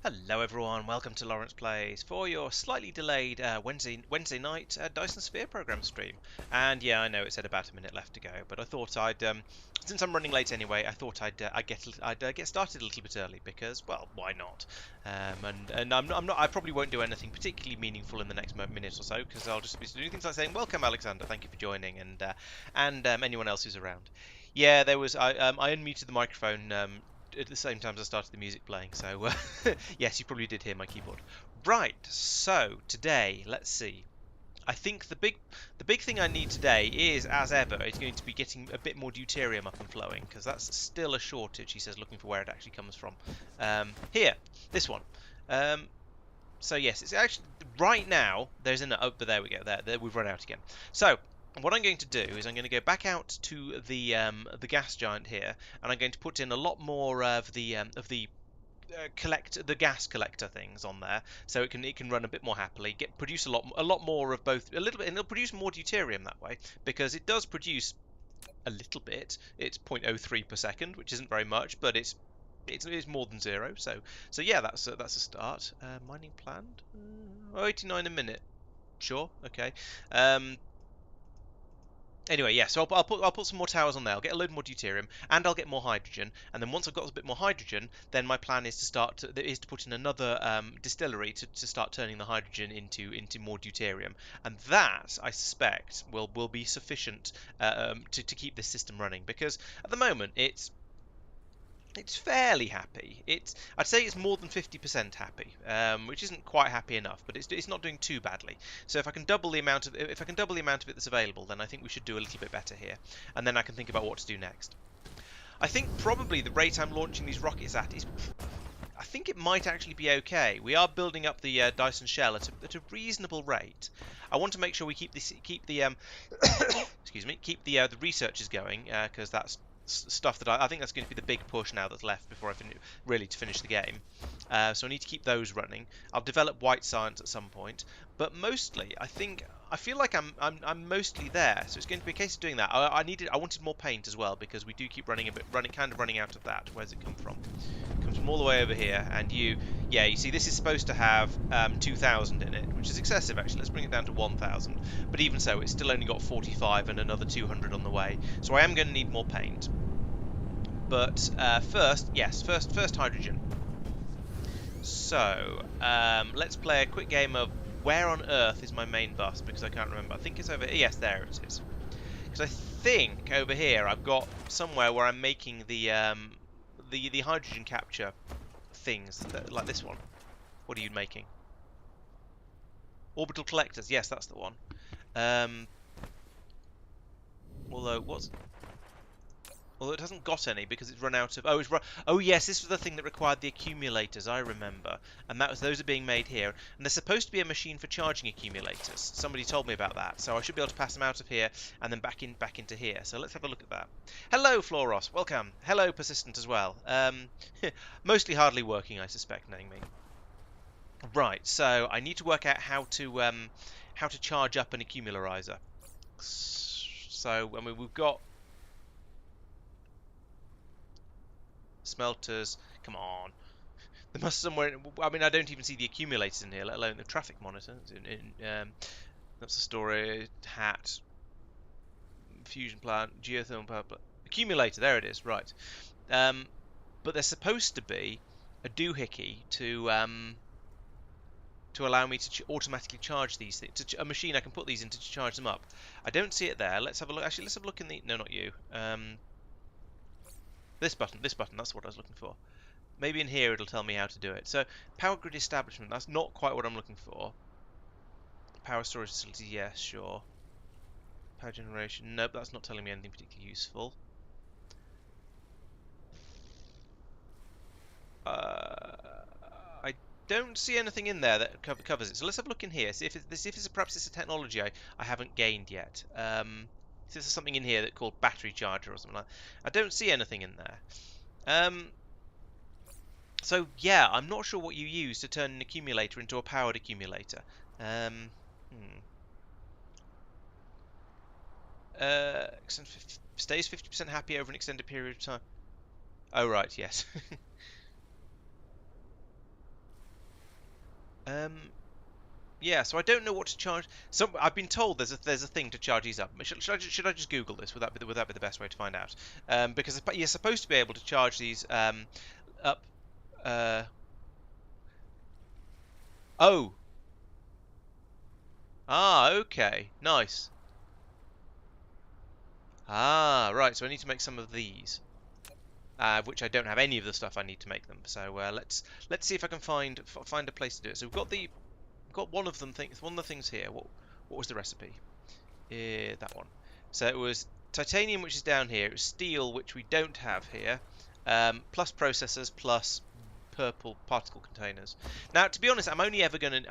Hello everyone, welcome to Laurence Plays for your slightly delayed Wednesday night Dyson Sphere program stream. And yeah, I know it said about a minute left to go, but I thought I'd since I'm running late anyway, I thought I'd get started a little bit early because, well, why not? And I'm not I probably won't do anything particularly meaningful in the next minute or so because I'll just be doing things like saying welcome Alexander, thank you for joining, and anyone else who's around. Yeah, there was I unmuted the microphone at the same time as I started the music playing, so yes, you probably did hear my keyboard. Right, so today, let's see. I think the big thing I need today is, as ever, is going to be getting a bit more deuterium up and flowing, because that's still a shortage, he says, looking for where it actually comes from. Here, this one. So yes, it's actually, right now, there's an, oh, but there we go, there we've run out again. So, what I'm going to do is I'm going to go back out to the gas giant here, and I'm going to put in a lot more of the gas collector things on there, so it can run a bit more happily, produce a lot more of both, a little bit, and it'll produce more deuterium that way, because it does produce a little bit. It's 0.03 per second, which isn't very much, but it's more than zero. So yeah, that's a start. Mining planned. 89 a minute. Sure. Okay. Um, Anyway, yeah, so I'll put some more towers on there. I'll get a load more deuterium, and I'll get more hydrogen. And then once I've got a bit more hydrogen, then my plan is to put in another distillery to start turning the hydrogen into more deuterium. And that, I suspect, will be sufficient to keep this system running, because at the moment it's fairly happy. I'd say it's more than 50% happy, which isn't quite happy enough, but it's not doing too badly. So if I can double the amount of it that's available, then I think we should do a little bit better here, and then I can think about what to do next. I think probably the rate I'm launching these rockets at is, I think it might actually be okay. We are building up the Dyson shell at a reasonable rate. I want to make sure we keep the excuse me, keep the researchers going, because that's stuff that I think that's going to be the big push now that's left before I really to finish the game. So I need to keep those running. I'll develop white science at some point, but mostly I feel like I'm mostly there. So it's going to be a case of doing that. I wanted more paint as well, because we do keep running out of that. Where's it come from? It comes from all the way over here, and you see this is supposed to have 2,000 in it, which is excessive actually. Let's bring it down to 1,000. But even so, it's still only got 45 and another 200 on the way. So I am going to need more paint. But first hydrogen. So let's play a quick game of where on earth is my main bus, because I can't remember. I think it's over here. Yes, there it is. Because I think over here I've got somewhere where I'm making the hydrogen capture things, like this one. What are you making? Orbital collectors. Yes, that's the one. Although it hasn't got any because it's run out of. Oh yes, this was the thing that required the accumulators. I remember, and those are being made here. And there's supposed to be a machine for charging accumulators. Somebody told me about that, so I should be able to pass them out of here and then back into here. So let's have a look at that. Hello, Floros. Welcome. Hello, Persistent as well. Mostly hardly working, I suspect, knowing me. Right. So I need to work out how to charge up an accumularizer. So I mean we've got smelters, come on. There must somewhere. I mean, I don't even see the accumulators in here, let alone the traffic monitor. That's the story. Hat, fusion plant, geothermal power plant, accumulator. There it is. Right. But there's supposed to be a doohickey to allow me to automatically charge these things. A machine I can put these into to charge them up. I don't see it there. Let's have a look. Actually, let's have a look in the. No, not you. This button. That's what I was looking for. Maybe in here it'll tell me how to do it. So, power grid establishment, that's not quite what I'm looking for. Power storage facility, yes, sure. Power generation, nope, that's not telling me anything particularly useful. I don't see anything in there that covers it. So let's have a look in here. See if perhaps it's a technology I haven't gained yet. Is there something in here that called battery charger or something like that? I don't see anything in there. So yeah, I'm not sure what you use to turn an accumulator into a powered accumulator. Stays 50% happy over an extended period of time. Oh right, yes. Yeah, so I don't know what to charge. So I've been told there's a thing to charge these up. Should I just Google this? Would that be the best way to find out? Because you're supposed to be able to charge these up. Uh, oh, okay, nice. Right. So I need to make some of these, which I don't have any of the stuff I need to make them. So let's see if I can find a place to do it. So we've got one of them one of the things here. What was the recipe? That one. So it was titanium, which is down here. It was steel, which we don't have here. Plus processors, plus purple particle containers. Now, to be honest, I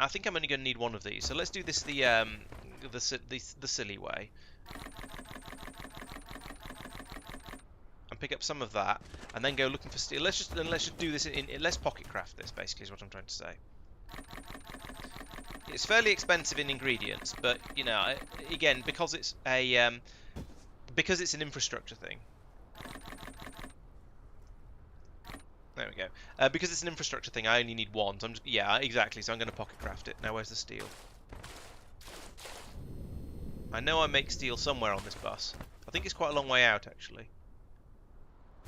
think I'm only gonna need one of these. So let's do this the silly way. And pick up some of that, and then go looking for steel. Let's just do this let's pocket craft this. Basically, is what I'm trying to say. It's fairly expensive in ingredients, but you know, again, because it's an infrastructure thing. There we go. Because it's an infrastructure thing, I only need one. So yeah, exactly. So I'm going to pocket craft it. Now, where's the steel? I know I make steel somewhere on this bus. I think it's quite a long way out, actually.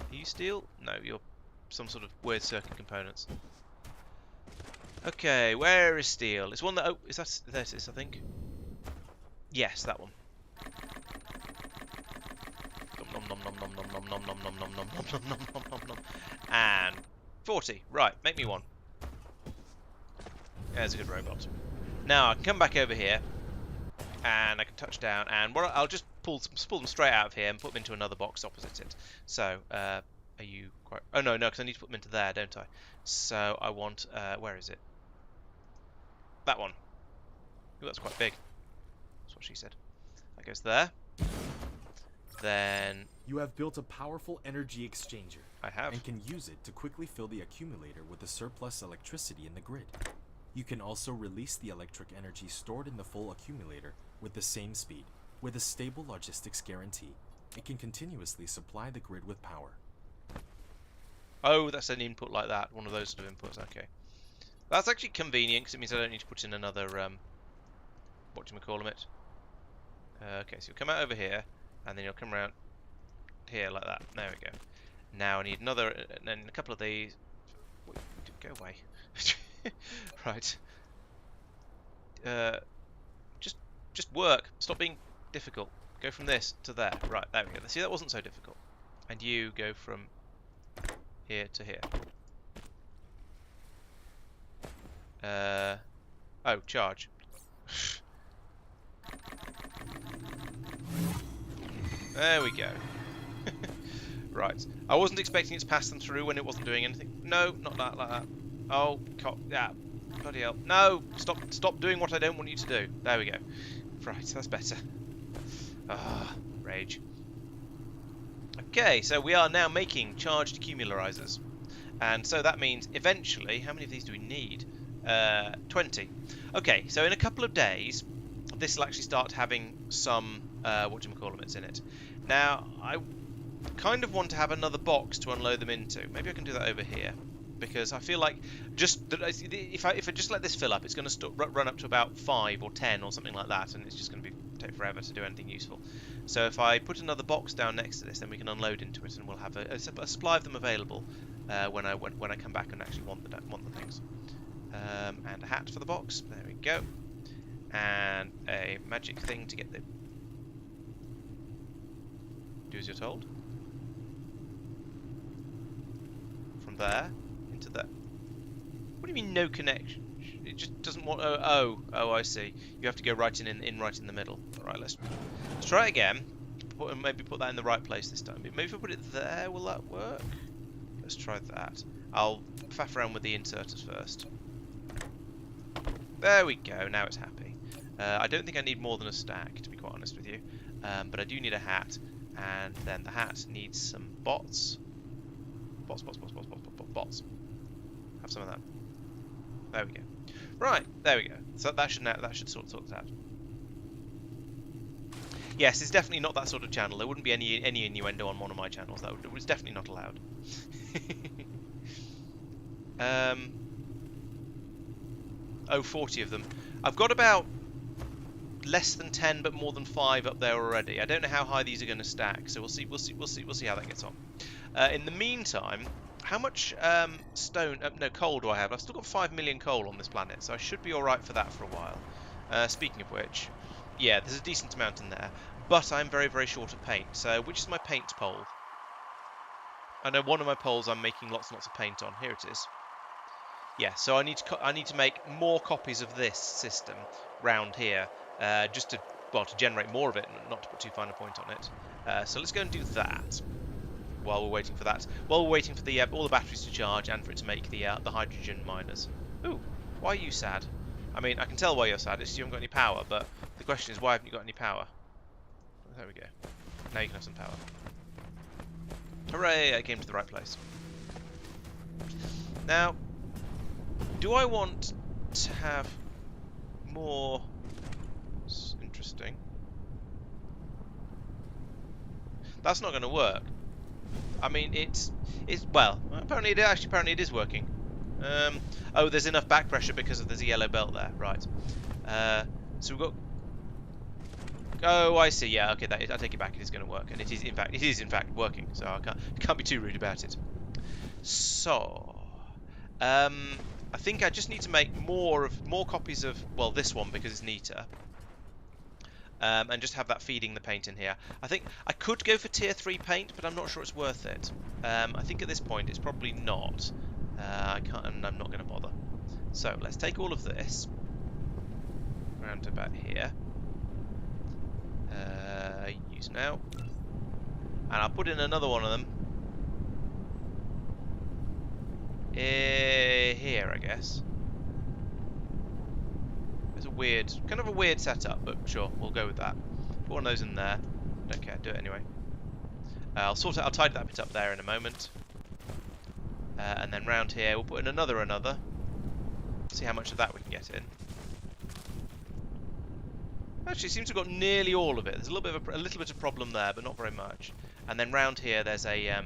Are you steel? No, you're some sort of weird circuit components. Okay, where is steel? It's one that... Oh, is that... There it is, I think. Yes, that one. Nom nom nom nom nom nom nom nom nom nom nom nom nom nom nom nom nom. And 40. Right, make me one. There's a good robot. Now I can come back over here, and I can touch down, and I'll just pull them straight out of here and put them into another box opposite it. So, are you quite... Oh no, because I need to put them into there, don't I? So I want... where is it? That one. Ooh, that's quite big. That's what she said. That goes there. Then... You have built a powerful energy exchanger. I have. And can use it to quickly fill the accumulator with the surplus electricity in the grid. You can also release the electric energy stored in the full accumulator with the same speed. With a stable logistics guarantee, it can continuously supply the grid with power. Oh, that's an input like that. One of those sort of inputs. Okay. That's actually convenient because it means I don't need to put in another, whatchamacallem it. Okay, so you'll come out over here, and then you'll come around here like that. There we go. Now I need another, and then a couple of these. Go away. Right. Just work. Stop being difficult. Go from this to there. Right, there we go. See, that wasn't so difficult. And you go from here to here. Oh, charge. There we go. Right. I wasn't expecting it to pass them through when it wasn't doing anything. No, not that, like that. Oh, yeah. Bloody hell. No! Stop doing what I don't want you to do. There we go. Right, that's better. Ah, rage. Okay, so we are now making charged accumularizers. And so that means eventually, how many of these do we need? 20. Okay, so in a couple of days, this will actually start having some, whatchamacallem in it. Now, I kind of want to have another box to unload them into. Maybe I can do that over here. Because I feel like if I just let this fill up, it's going to run up to about 5 or 10 or something like that, and it's just going to take forever to do anything useful. So if I put another box down next to this, then we can unload into it, and we'll have a supply of them available when I come back and actually want the things. And a hat for the box. There we go. And a magic thing to get the... Do as you're told. From there into there. What do you mean no connection? It just doesn't want... Oh, I see. You have to go right in right in the middle. Alright, let's try it again. Maybe put that in the right place this time. Maybe if I put it there, will that work? Let's try that. I'll faff around with the inserters first. There we go. Now it's happy. I don't think I need more than a stack, to be quite honest with you. But I do need a hat, and then the hat needs some bots. Bots. Have some of that. There we go. Right, there we go. So that should sort this out. Yes, it's definitely not that sort of channel. There wouldn't be any innuendo on one of my channels. That was definitely not allowed. Oh, 40 of them. I've got about less than 10, but more than 5 up there already. I don't know how high these are going to stack, so we'll see how that gets on. In the meantime, how much coal do I have? I've still got 5 million coal on this planet, so I should be all right for that for a while. Speaking of which, yeah, there's a decent amount in there, but I'm very, very short of paint. So, which is my paint pole? I know one of my poles I'm making lots and lots of paint on. Here it is. Yeah, so I need to make more copies of this system round here, just to generate more of it, not to put too fine a point on it. So let's go and do that while we're waiting for that. While we're waiting for the all the batteries to charge and for it to make the hydrogen miners. Ooh, why are you sad? I mean, I can tell why you're sad. It's you haven't got any power, but the question is, why haven't you got any power? There we go. Now you can have some power. Hooray! I came to the right place. Now, do I want to have more? It's interesting. That's not going to work. I mean, it's well. Apparently it is working. Oh, there's enough back pressure because there's a yellow belt there, right? So we've got. Oh, I see. Yeah, okay. I take it back. It is going to work, and it is in fact working. So I can't be too rude about it. So, I think I just need to make more copies of this one because it's neater. And just have that feeding the paint in here. I think I could go for tier 3 paint, but I'm not sure it's worth it. I think at this point it's probably not. I can't, and I'm not going to bother. So let's take all of this around to about here. Use now, and I'll put in another one of them here, I guess. It's kind of a weird setup, but sure, we'll go with that. Put one of those in there. Don't care, do it anyway. I'll tidy that bit up there in a moment. And then round here, we'll put in another. See how much of that we can get in. Actually, it seems to have got nearly all of it. There's a little bit of problem there, but not very much. And then round here, there's a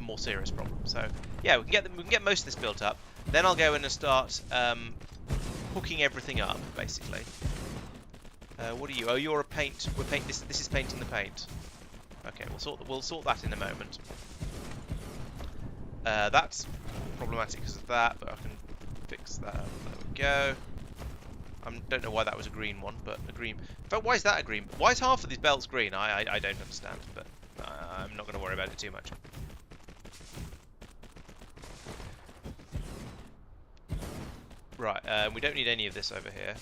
more serious problem. So yeah, we can get most of this built up. Then I'll go in and start hooking everything up, basically. What are you? Oh, you're a paint. This is painting the paint. Okay, we'll sort that in a moment. That's problematic because of that, but I can fix that. There we go. I don't know why that was a green one, but a green. In fact, why is that a green? Why is half of these belts green? I don't understand, but I'm not going to worry about it too much. Right, we don't need any of this over here.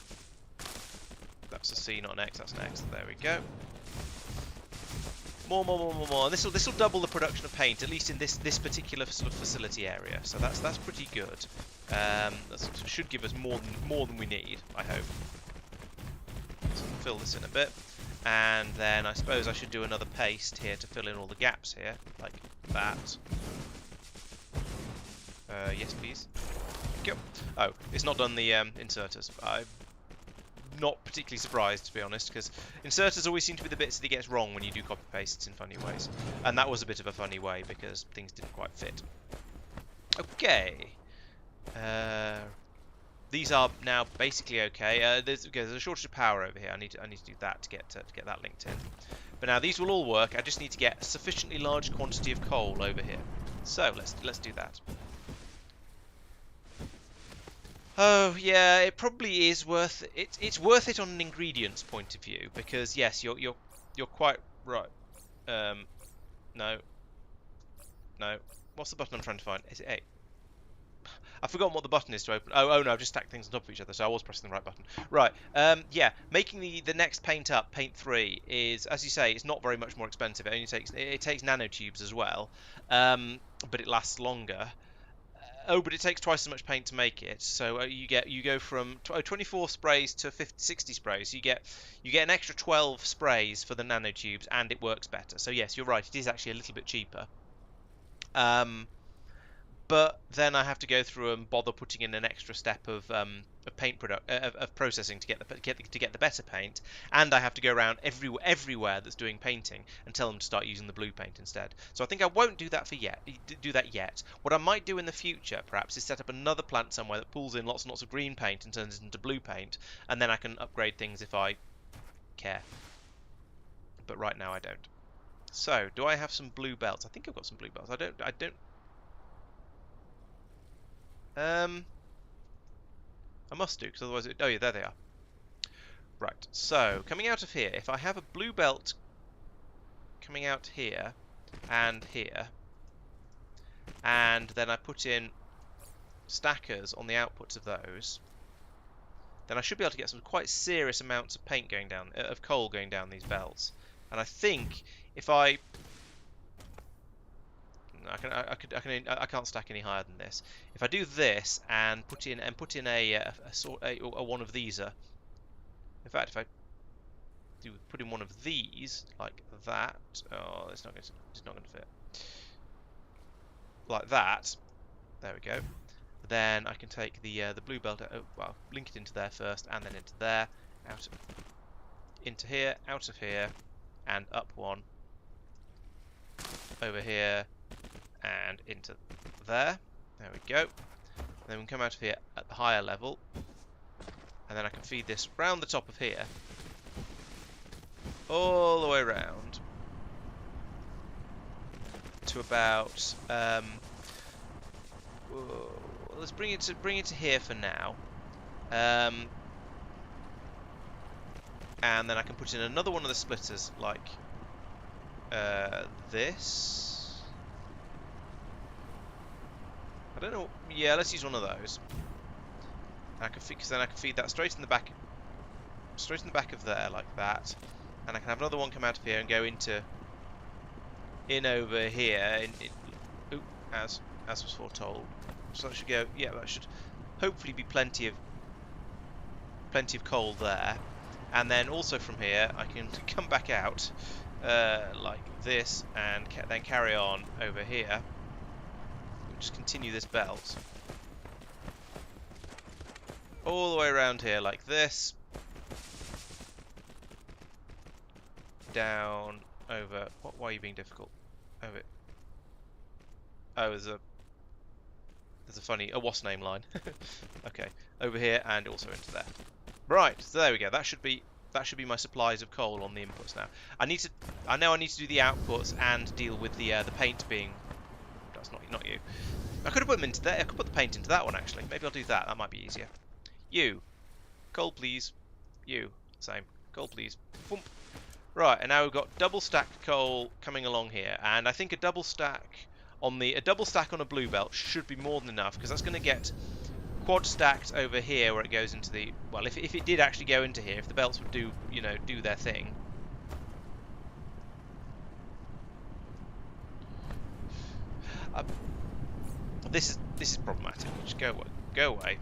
That's a C, not an X. That's an X. There we go. More. And this will double the production of paint, at least in this particular sort of facility area. So that's pretty good. That should give us more than we need, I hope. So fill this in a bit, and then I suppose I should do another paste here to fill in all the gaps here, like that. Yes, please. Go. Oh, it's not done the inserters. I'm not particularly surprised, to be honest, because inserters always seem to be the bits that he gets wrong when you do copy pastes in funny ways, and that was a bit of a funny way because things didn't quite fit. Okay. These are now basically okay. There's a shortage of power over here. I need to do that to get that linked in. But now these will all work. I just need to get a sufficiently large quantity of coal over here. So let's do that. Oh yeah, it probably is worth it. It's worth it on an ingredients point of view because yes, you're quite right. No. What's the button I'm trying to find? Is it A? I've forgotten what the button is to open. Oh no, I've just stacked things on top of each other, so I was pressing the right button. Right. Yeah, making the next paint up, paint 3, is, as you say, it's not very much more expensive. It only takes nanotubes as well, but it lasts longer. Oh, but it takes twice as much paint to make it. So you go from 24 sprays to 60 sprays. You get an extra 12 sprays for the nanotubes, and it works better. So yes, you're right. It is actually a little bit cheaper. But then I have to go through and bother putting in an extra step of paint product of processing to get the better paint, and I have to go around everywhere that's doing painting and tell them to start using the blue paint instead. So I think I won't do that yet. What I might do in the future, perhaps, is set up another plant somewhere that pulls in lots and lots of green paint and turns it into blue paint, and then I can upgrade things if I care. But right now I don't. So, do I have some blue belts? I think I've got some blue belts. I don't. I must do, because otherwise oh yeah, there they are. Right, so, coming out of here, if I have a blue belt coming out here, and then I put in stackers on the outputs of those, then I should be able to get some quite serious amounts of paint going down, of coal going down these belts. And I think if I can't stack any higher than this. If I do this and put in a one of these, in fact, if I put in one of these like that, oh, it's not going to fit. Like that. There we go. Then I can take the blue belt. Well, link it into there first, and then into there, into here, out of here, and up one, over here, and into there. There we go. And then we can come out of here at the higher level, and then I can feed this round the top of here, all the way around to about. Let's bring it to here for now, and then I can put in another one of the splitters like this. I don't know. Yeah, let's use one of those. Because then I can feed that straight in the back of there like that, and I can have another one come out of here and go in over here. As was foretold. So that should go. Yeah, that should hopefully be plenty of coal there, and then also from here I can come back out like this, and then carry on over here. Just continue this belt all the way around here like this, down over. Why are you being difficult? Over. Oh, there's a what's name line. Okay, over here and also into there. Right, so there we go. That should be my supplies of coal on the inputs now. I know I need to do the outputs and deal with the paint being. That's not you. I could have put them into there. I could put the paint into that one actually. Maybe I'll do that. That might be easier. You, coal please. You, same. Coal please. Boom. Right, and now we've got double stacked coal coming along here, and I think a double stack on a blue belt should be more than enough, because that's going to get quad stacked over here where it goes into the. Well, if it did actually go into here, if the belts would do their thing. This is problematic. Just go away.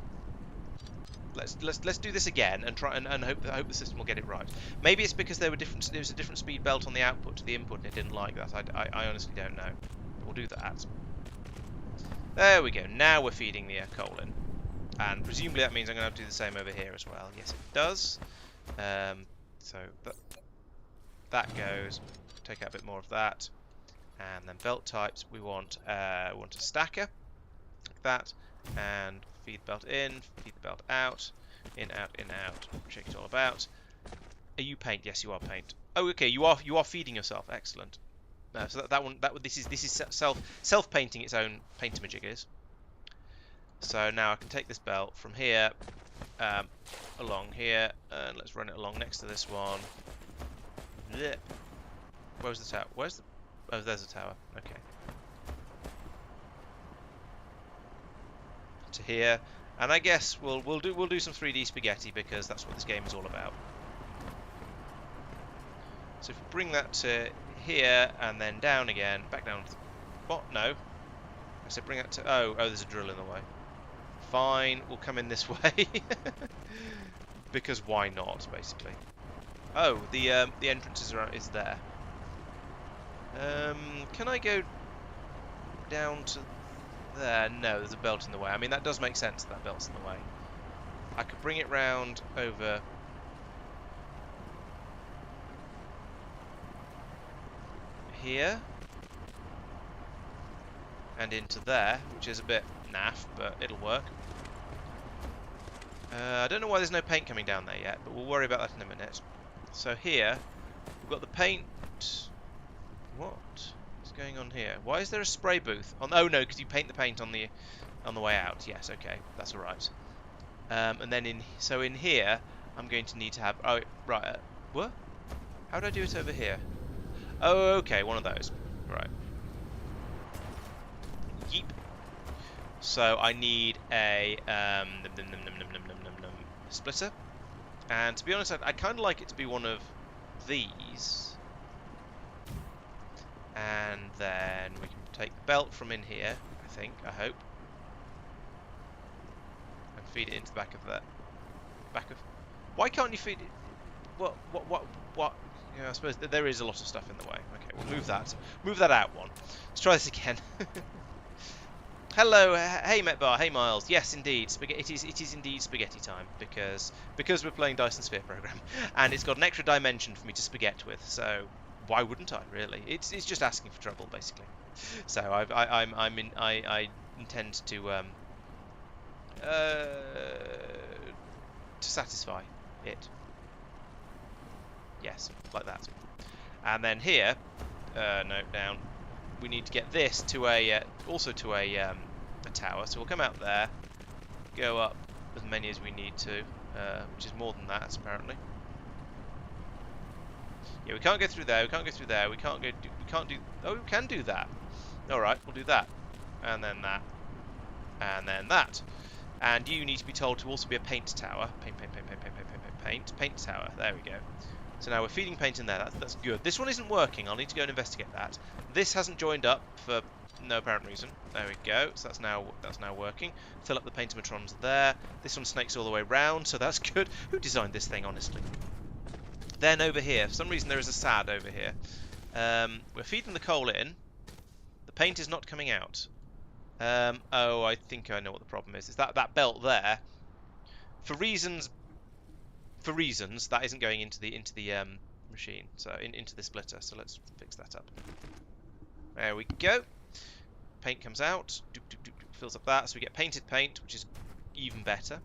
Let's do this again and try and hope the system will get it right. Maybe it's because there was a different speed belt on the output to the input and it didn't like that. I honestly don't know. But we'll do that. There we go. Now we're feeding the coal in, and presumably that means I'm going to have to do the same over here as well. Yes, it does. So that goes. Take out a bit more of that, and then belt types. We want a stacker. That, and feed the belt in, feed the belt out, in, out, shake it all about. Are you paint? Yes, you are paint. Oh, okay, you are feeding yourself. Excellent. So this is self painting its own paint-a-majig. So now I can take this belt from here along here, and let's run it along next to this one. Zip. Where's the tower? Oh, there's the tower. Okay. To here, and I guess we'll do some 3D spaghetti, because that's what this game is all about. So if we bring that to here and then down again, back down. What? No. I said bring that to... Oh, there's a drill in the way. Fine, we'll come in this way. Because why not, basically. Oh, the entrance is there. Can I go down to there? No, there's a belt in the way. I mean, that does make sense that belt's in the way. I could bring it round over here and into there, which is a bit naff, but it'll work. I don't know why there's no paint coming down there yet, but we'll worry about that in a minute. So here, we've got the paint. What is going on here? Why is there a spray booth? Oh no, because you paint the paint on the way out. Yes, okay, that's all right. And then in here, I'm going to need to have. Oh right, what? How do I do it over here? Oh, okay, one of those. Right. Yeep. So I need a splitter, and to be honest, I kind of like it to be one of these, and then we can take the belt from in here. I hope, and feed it into the back of that. Why can't you feed it? What? Yeah, I suppose there is a lot of stuff in the way. Okay, we'll move that. Move that out one. Let's try this again. Hello, hey Metbar, hey Miles. Yes, indeed, it is indeed spaghetti time because we're playing Dyson Sphere program, and it's got an extra dimension for me to spaghetti with. So why wouldn't I? Really, it's just asking for trouble, basically. So I intend to satisfy it. Yes, like that. And then here, no, down. We need to get this to also to a tower. So we'll come out there, go up as many as we need to, which is more than that apparently. Yeah, we can't go through there. We can't go through there. We can't go. We can't do. Oh, we can do that. All right, we'll do that, and then that, and then that. And you need to be told to also be a paint tower. Paint tower. There we go. So now we're feeding paint in there. That's good. This one isn't working. I'll need to go and investigate that. This hasn't joined up for no apparent reason. There we go. So that's now working. Fill up the paintomatrons there. This one snakes all the way round, so that's good. Who designed this thing, honestly? Then over here, for some reason there is a SAD over here. We're feeding the coal in. The paint is not coming out. Oh, I think I know what the problem is. Is that belt there? For reasons that isn't going into the machine, so into the splitter. So let's fix that up. There we go. Paint comes out, fills up that, so we get painted paint, which is even better.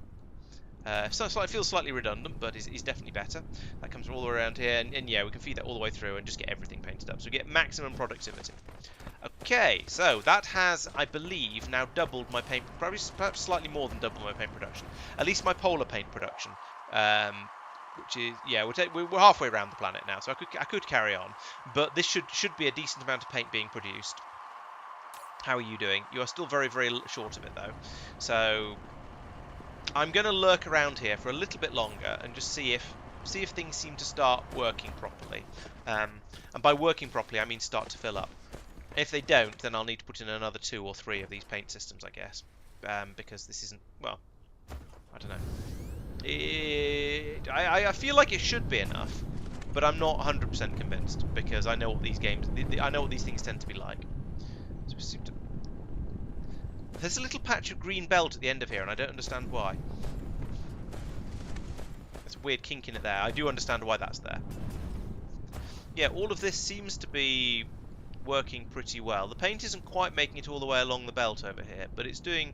So it feels slightly redundant, but is definitely better. That comes all the way around here, and yeah, we can feed that all the way through and just get everything painted up. So we get maximum productivity. Okay, so that has, I believe, now doubled my paint, perhaps slightly more than doubled my paint production. At least my polar paint production. Which is, yeah, we're halfway around the planet now, so I could carry on, but this should be a decent amount of paint being produced. How are you doing? You are still very, very short of it though, so I'm going to lurk around here for a little bit longer and just see if things seem to start working properly. And by working properly, I mean start to fill up. If they don't, then I'll need to put in another 2 or 3 of these paint systems, I guess, because this isn't, well, I don't know. I feel like it should be enough, but I'm not 100% convinced because I know what these games, I know what these things tend to be like. So there's a little patch of green belt at the end of here, and I don't understand why. There's a weird kink in it there. I do understand why that's there. Yeah, all of this seems to be working pretty well. The paint isn't quite making it all the way along the belt over here, but it's doing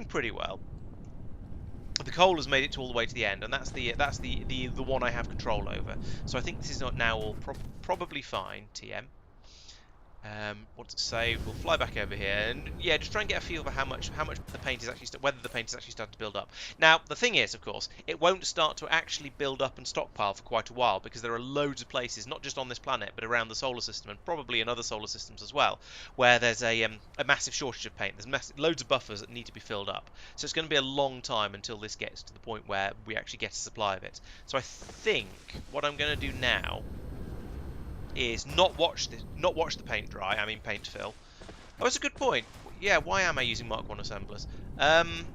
pretty well. The coal has made it all the way to the end, and that's the one I have control over. So I think this is not now all probably fine. TM. What's it say? We'll fly back over here and yeah, just try and get a feel for how much the paint is actually whether the paint is actually starting to build up. Now the thing is, of course, it won't start to actually build up and stockpile for quite a while because there are loads of places, not just on this planet, but around the solar system and probably in other solar systems as well, where there's a massive shortage of paint. There's loads of buffers that need to be filled up. So it's going to be a long time until this gets to the point where we actually get a supply of it. So I think what I'm going to do now is not watch the paint dry. I mean paint fill. Oh, that's a good point. Yeah, why am I using Mark 1 assemblers? Um,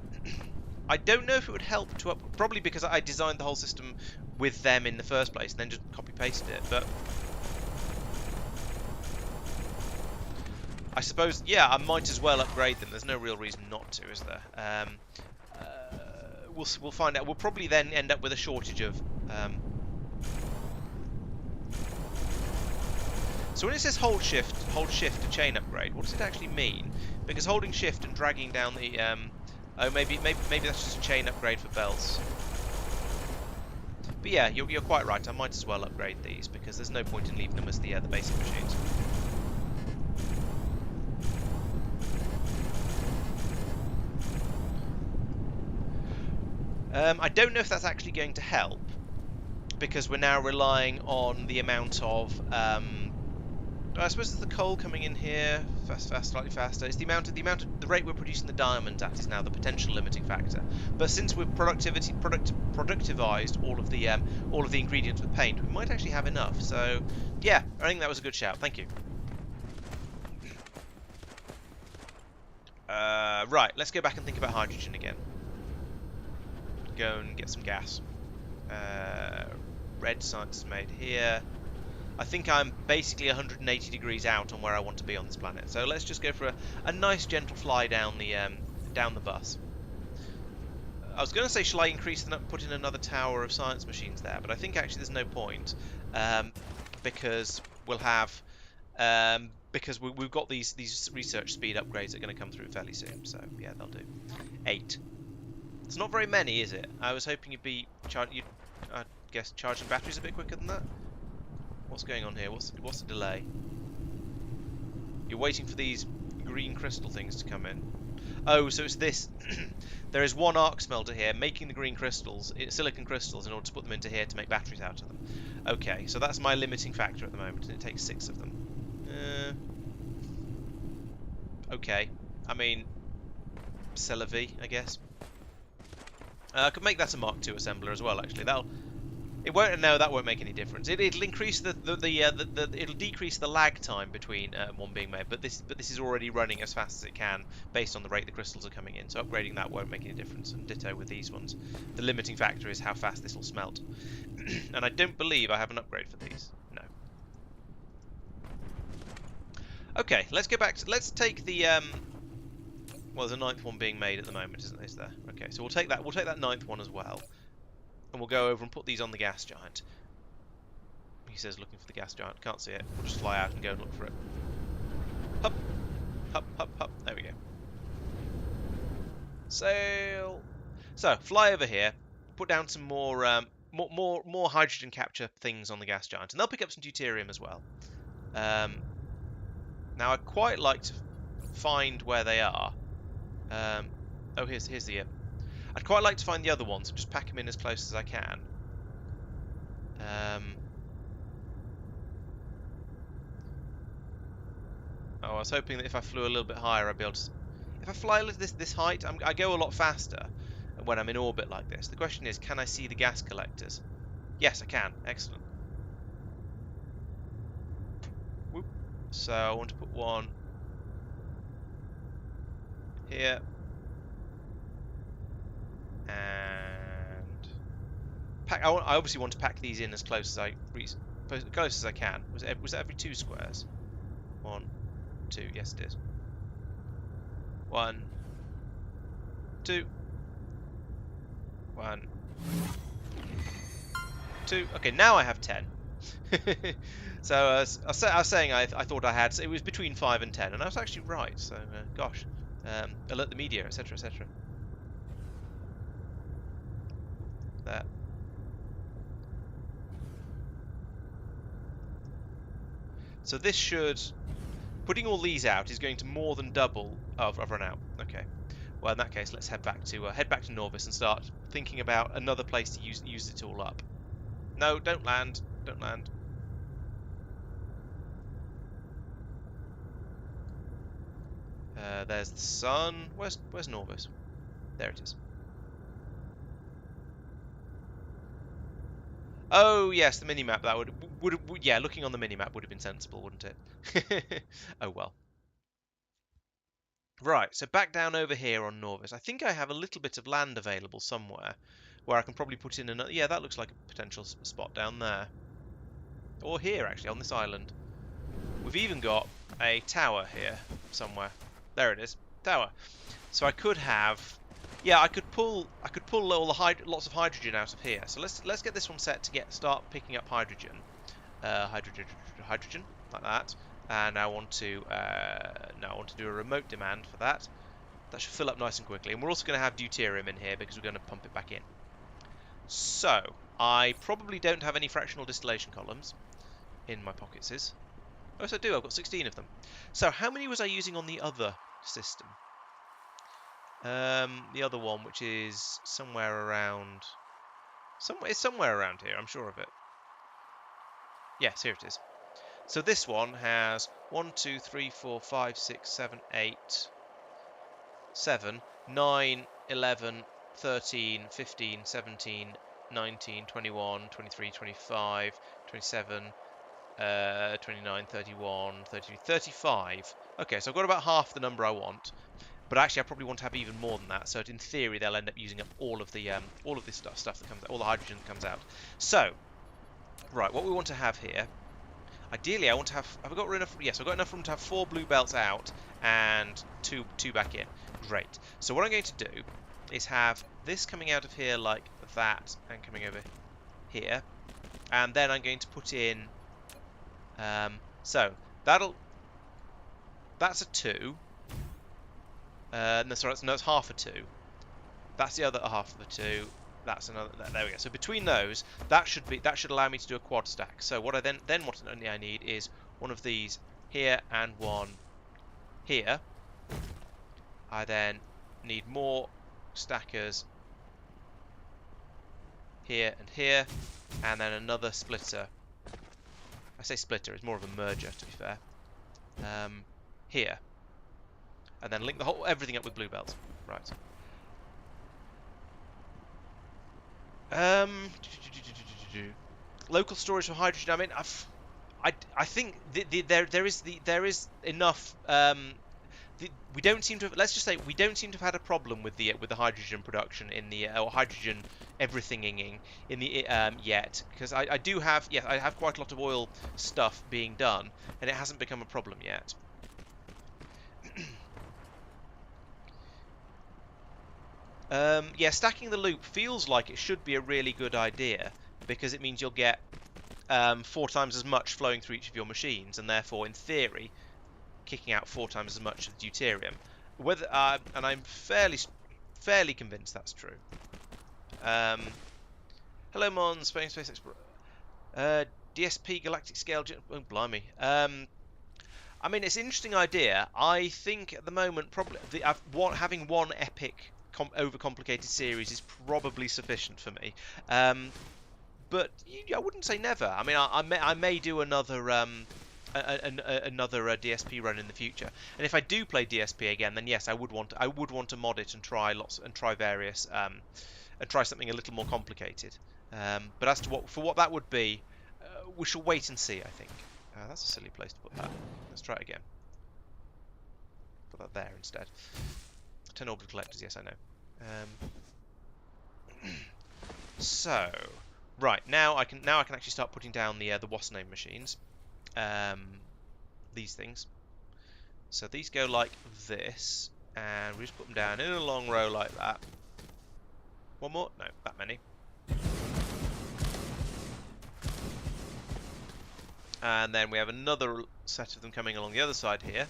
I don't know if it would help to up... Probably because I designed the whole system with them in the first place and then just copy-pasted it, but... I suppose, yeah, I might as well upgrade them. There's no real reason not to, is there? We'll find out. We'll probably then end up with a shortage of... So when it says hold shift to chain upgrade, what does it actually mean? Because holding shift and dragging down the... oh, maybe that's just a chain upgrade for belts. But yeah, you're quite right. I might as well upgrade these because there's no point in leaving them as the basic machines. I don't know if that's actually going to help because we're now relying on the amount of... I suppose it's the coal coming in here slightly faster. It's the the rate we're producing the diamonds at is now the potential limiting factor. But since we've productivized all of the ingredients with paint, we might actually have enough. So yeah, I think that was a good shout. Thank you. Right, let's go back and think about hydrogen again. Go and get some gas. Red science is made here. I think I'm basically 180 degrees out on where I want to be on this planet. So let's just go for a nice gentle fly down the bus. I was going to say, shall I put in another tower of science machines there? But I think actually there's no point because we'll have because we've got these research speed upgrades that are going to come through fairly soon. So yeah, they'll do. 8. It's not very many, is it? I was hoping I guess charging batteries a bit quicker than that. What's going on here? What's the delay? You're waiting for these green crystal things to come in. Oh, so it's this. There is one arc smelter here making the green crystals, silicon crystals, in order to put them into here to make batteries out of them. Okay, so that's my limiting factor at the moment, and it takes 6 of them. Okay, I mean, c'est la vie, I guess. I could make that a Mark II assembler as well. Actually, that won't make any difference. It'll increase it'll decrease the lag time between one being made, but this is already running as fast as it can based on the rate the crystals are coming in. So upgrading that won't make any difference. And ditto with these ones. The limiting factor is how fast this will smelt. And I don't believe I have an upgrade for these. No. Okay, let's go back. Let's take the well, there's a 9th one being made at the moment, is there? Okay, so we'll take that 9th one as well. And we'll go over and put these on the gas giant. He says looking for the gas giant. Can't see it. We'll just fly out and go and look for it. Hup. Hup, hup, hup. There we go. Sail. So, fly over here. Put down some more hydrogen capture things on the gas giant. And they'll pick up some deuterium as well. Now, I'd quite like to find where they are. Oh, here's the... I'd quite like to find the other ones and just pack them in as close as I can. Oh, I was hoping that if I flew a little bit higher, I'd be able to... If I fly this height, I go a lot faster when I'm in orbit like this. The question is, can I see the gas collectors? Yes, I can. Excellent. Whoop. So I want to put one here. And I obviously want to pack these in as close as I can. Was that every 2 squares? 1, 2. Yes, it is. 1, 2. 1, 2. Okay, now I have 10. So I was saying I thought I had. It was between 5 and 10, and I was actually right. So gosh, alert the media, etc., etc. There. So this should, putting all these out is going to more than double. Oh, I've run out. Okay. Well, in that case, let's head back to Norvis and start thinking about another place to use it all up. No, don't land. Don't land. There's the sun. Where's Norvis? There it is. Oh yes, the minimap. That would yeah. Looking on the minimap would have been sensible, wouldn't it? Oh well. Right, so back down over here on Norvis. I think I have a little bit of land available somewhere where I can probably put in another... Yeah, that looks like a potential spot down there. Or here, actually, on this island. We've even got a tower here somewhere. There it is. Tower. So I could have... Yeah, I could pull all the lots of hydrogen out of here. So let's get this one set to start picking up hydrogen. Hydrogen, like that. And I want to do a remote demand for that. That should fill up nice and quickly. And we're also going to have deuterium in here because we're going to pump it back in. So I probably don't have any fractional distillation columns in my pockets. Oh, yes, I do. I've got 16 of them. So how many was I using on the other system? The other one, which is somewhere around... It's somewhere around here, I'm sure of it. Yes, here it is. So this one has 1, 2, 3, 4, 5, 6, 7, 8, 7, 9, 11, 13, 15, 17, 19, 21, 23, 25, 27, 29, 31, 32, 35. Okay, so I've got about half the number I want. But actually, I probably want to have even more than that. So in theory, they'll end up using up all of this stuff that comes out, all the hydrogen that comes out. So, right, what we want to have here. Ideally, I want to have. Have I got enough? Yes, I've got enough room to have 4 blue belts out and two back in. Great. So what I'm going to do is have this coming out of here like that and coming over here, and then I'm going to put in. So that's a 2. No, sorry, no, it's half a 2. That's the other half of a 2. That's another. There we go. So between those, that should allow me to do a quad stack. So what I then what I need is one of these here and one here. I then need more stackers here and here, and then another splitter. I say splitter; it's more of a merger, to be fair. Here. And then link everything up with blue belts. Right. Local storage for hydrogen. I mean, I think there is enough. We don't seem to have, let's just say we don't seem to have had a problem with the hydrogen production in the or hydrogen everythinging in the yet, because I do have I have quite a lot of oil stuff being done, and it hasn't become a problem yet. Yeah, stacking the loop feels like it should be a really good idea, because it means you'll get 4 times as much flowing through each of your machines, and therefore, in theory, kicking out 4 times as much of the deuterium. Whether and I'm fairly convinced that's true. Hello, Mon, Space Explorer. DSP Galactic Scale. Oh, blimey. I mean, it's an interesting idea. I think at the moment, probably having one epic overcomplicated series is probably sufficient for me. But I wouldn't say never. I mean, I may do another DSP run in the future. And if I do play DSP again, then yes, I would want to mod it and try various and try something a little more complicated. But as to what that would be, we shall wait and see. I think that's a silly place to put that. Let's try it again. Put that there instead. 10 orbital collectors, yes, I know. So, right, now I can actually start putting down the what's-name machines. These things. So these go like this, and we just put them down in a long row like that. One more? No, that many. And then we have another set of them coming along the other side here.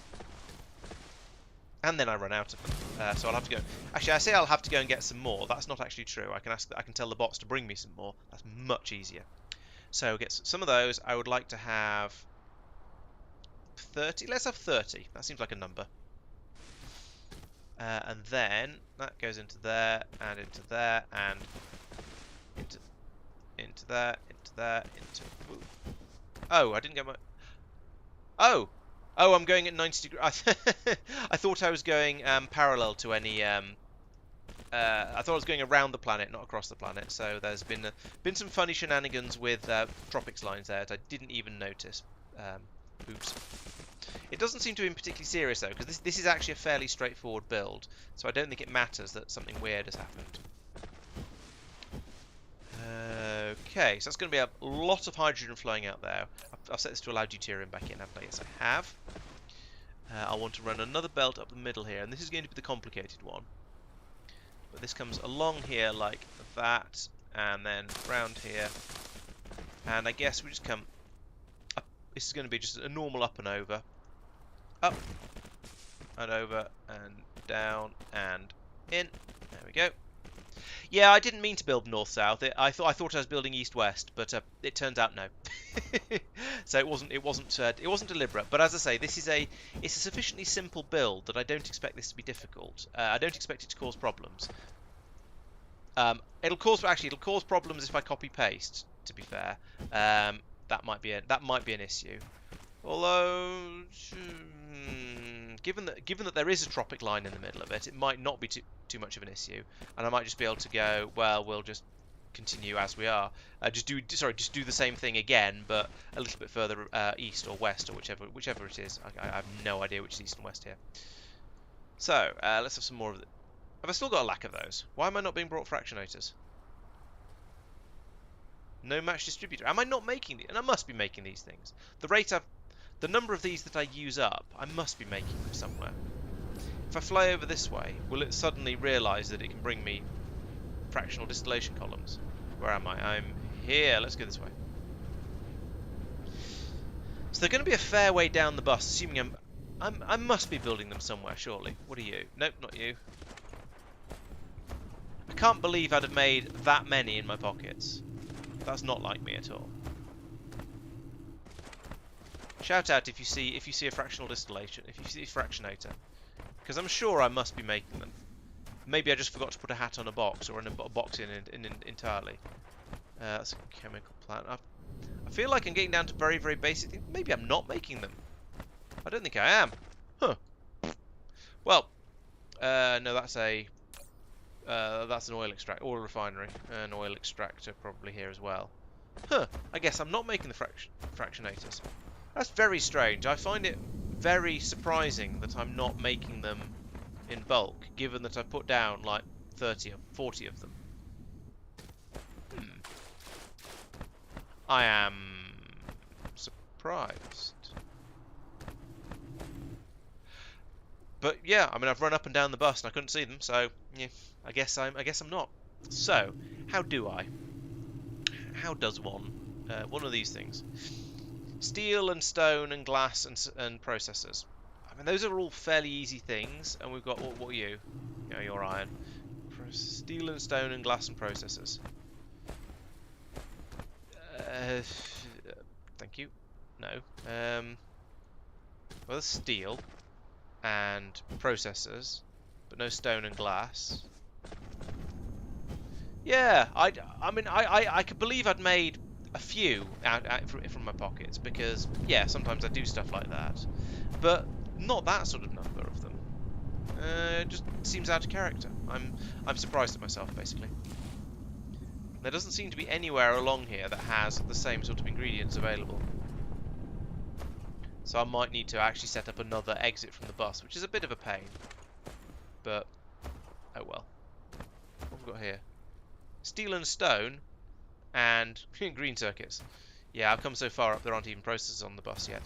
And then I run out of them, so I'll have to go. Actually, I say I'll have to go and get some more. That's not actually true. I can tell the bots to bring me some more. That's much easier. So get some of those. I would like to have 30. Let's have 30. That seems like a number. And then that goes into there and into there and into there, into there, into. Ooh. Oh, I didn't get my. Oh. Oh, I'm going at 90 degrees. I thought I was going parallel to any. I thought I was going around the planet, not across the planet. So there's been some funny shenanigans with tropics lines there that I didn't even notice. Oops. It doesn't seem to be particularly serious though, because this is actually a fairly straightforward build, so I don't think it matters that something weird has happened. Okay, so that's going to be a lot of hydrogen flowing out there. I've set this to allow deuterium back in, haven't I? Yes, I have. I want to run another belt up the middle here, and this is going to be the complicated one. But this comes along here like that, and then round here. And I guess we just come up. This is going to be just a normal up and over. Up, and over, and down, and in. There we go. Yeah, I didn't mean to build north-south. I thought I was building east-west, but it turns out no. So it wasn't deliberate. But as I say, it's a sufficiently simple build that I don't expect this to be difficult. I don't expect it to cause problems. It'll cause problems if I copy paste. To be fair, that might be an issue. Although, given that there is a tropic line in the middle of it, it might not be too much of an issue, and I might just be able to go, well, we'll just continue as we are. Just do the same thing again, but a little bit further east or west, or whichever it is. I have no idea which is east and west here. So let's have some more of it. Have I still got a lack of those? Why am I not being brought fractionators? No match distributor. Am I not making these? And I must be making these things. The number of these that I use up, I must be making them somewhere. If I fly over this way, will it suddenly realise that it can bring me fractional distillation columns? Where am I? I'm here. Let's go this way. So they're going to be a fair way down the bus, assuming I must be building them somewhere, surely. What are you? Nope, not you. I can't believe I'd have made that many in my pockets. That's not like me at all. Shout out if you see a fractional distillation, if you see a fractionator, because I'm sure I must be making them. Maybe I just forgot to put a hat on a box, or in a box in entirely. That's a chemical plant. I feel like I'm getting down to very, very basic things. Maybe I'm not making them. I don't think I am. Huh. Well, no, that's an oil refinery, an oil extractor probably here as well. Huh. I guess I'm not making the fractionators. That's very strange. I find it very surprising that I'm not making them in bulk, given that I put down like 30 or 40 of them. I am surprised. But yeah, I mean, I've run up and down the bus and I couldn't see them, so yeah, I guess I'm not. So, how do I? How does one of these things? Steel and stone and glass and processors. I mean, those are all fairly easy things, and we've got what are you? You know, you're iron. Steel and stone and glass and processors. Thank you. No. Well, there's steel and processors, but no stone and glass. Yeah, I mean, I could believe I'd made a few out from my pockets, because yeah, sometimes I do stuff like that, but not that sort of number of them. It just seems out of character. I'm surprised at myself, basically. There doesn't seem to be anywhere along here that has the same sort of ingredients available. So I might need to actually set up another exit from the bus, which is a bit of a pain. But, oh well. What have we got here? Steel and stone and green circuits. Yeah, I've come so far up there aren't even processors on the bus yet.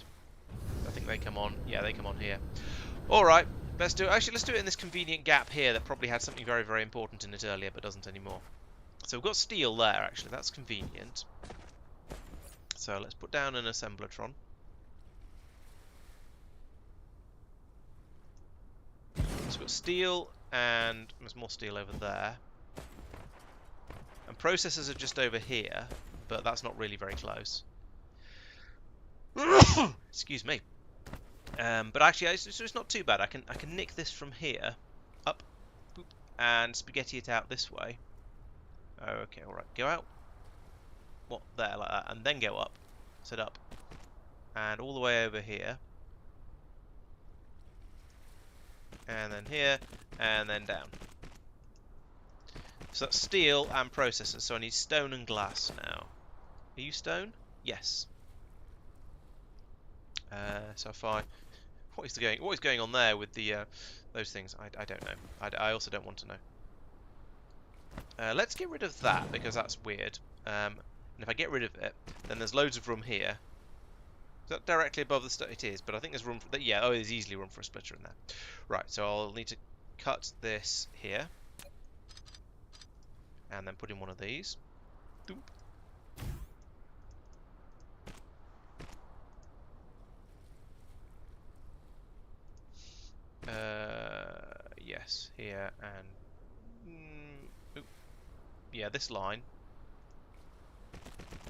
I think they come on. Yeah, they come on here. Alright, let's do it. Actually, let's do it in this convenient gap here that probably had something very, very important in it earlier but doesn't anymore. So we've got steel there, actually. That's convenient. So let's put down an assemblatron. So we've got steel, and there's more steel over there. And processors are just over here, but that's not really very close. Excuse me. But actually, it's not too bad. I can nick this from here, up, boop, and spaghetti it out this way. Okay, all right. Go out. What, there, like that, and then go up. Set up, and all the way over here, and then here, and then down. So that's steel and processors. So I need stone and glass now. Are you stone? Yes. So if I, what is going on there with the those things? I don't know. I also don't want to know. Let's get rid of that because that's weird. And if I get rid of it, then there's loads of room here. Is that directly above the it is, but I think there's room for yeah. Oh, there's easily room for a splitter in there. Right, so I'll need to cut this here, and then put in one of these. Doop. Yes, here and yeah, this line,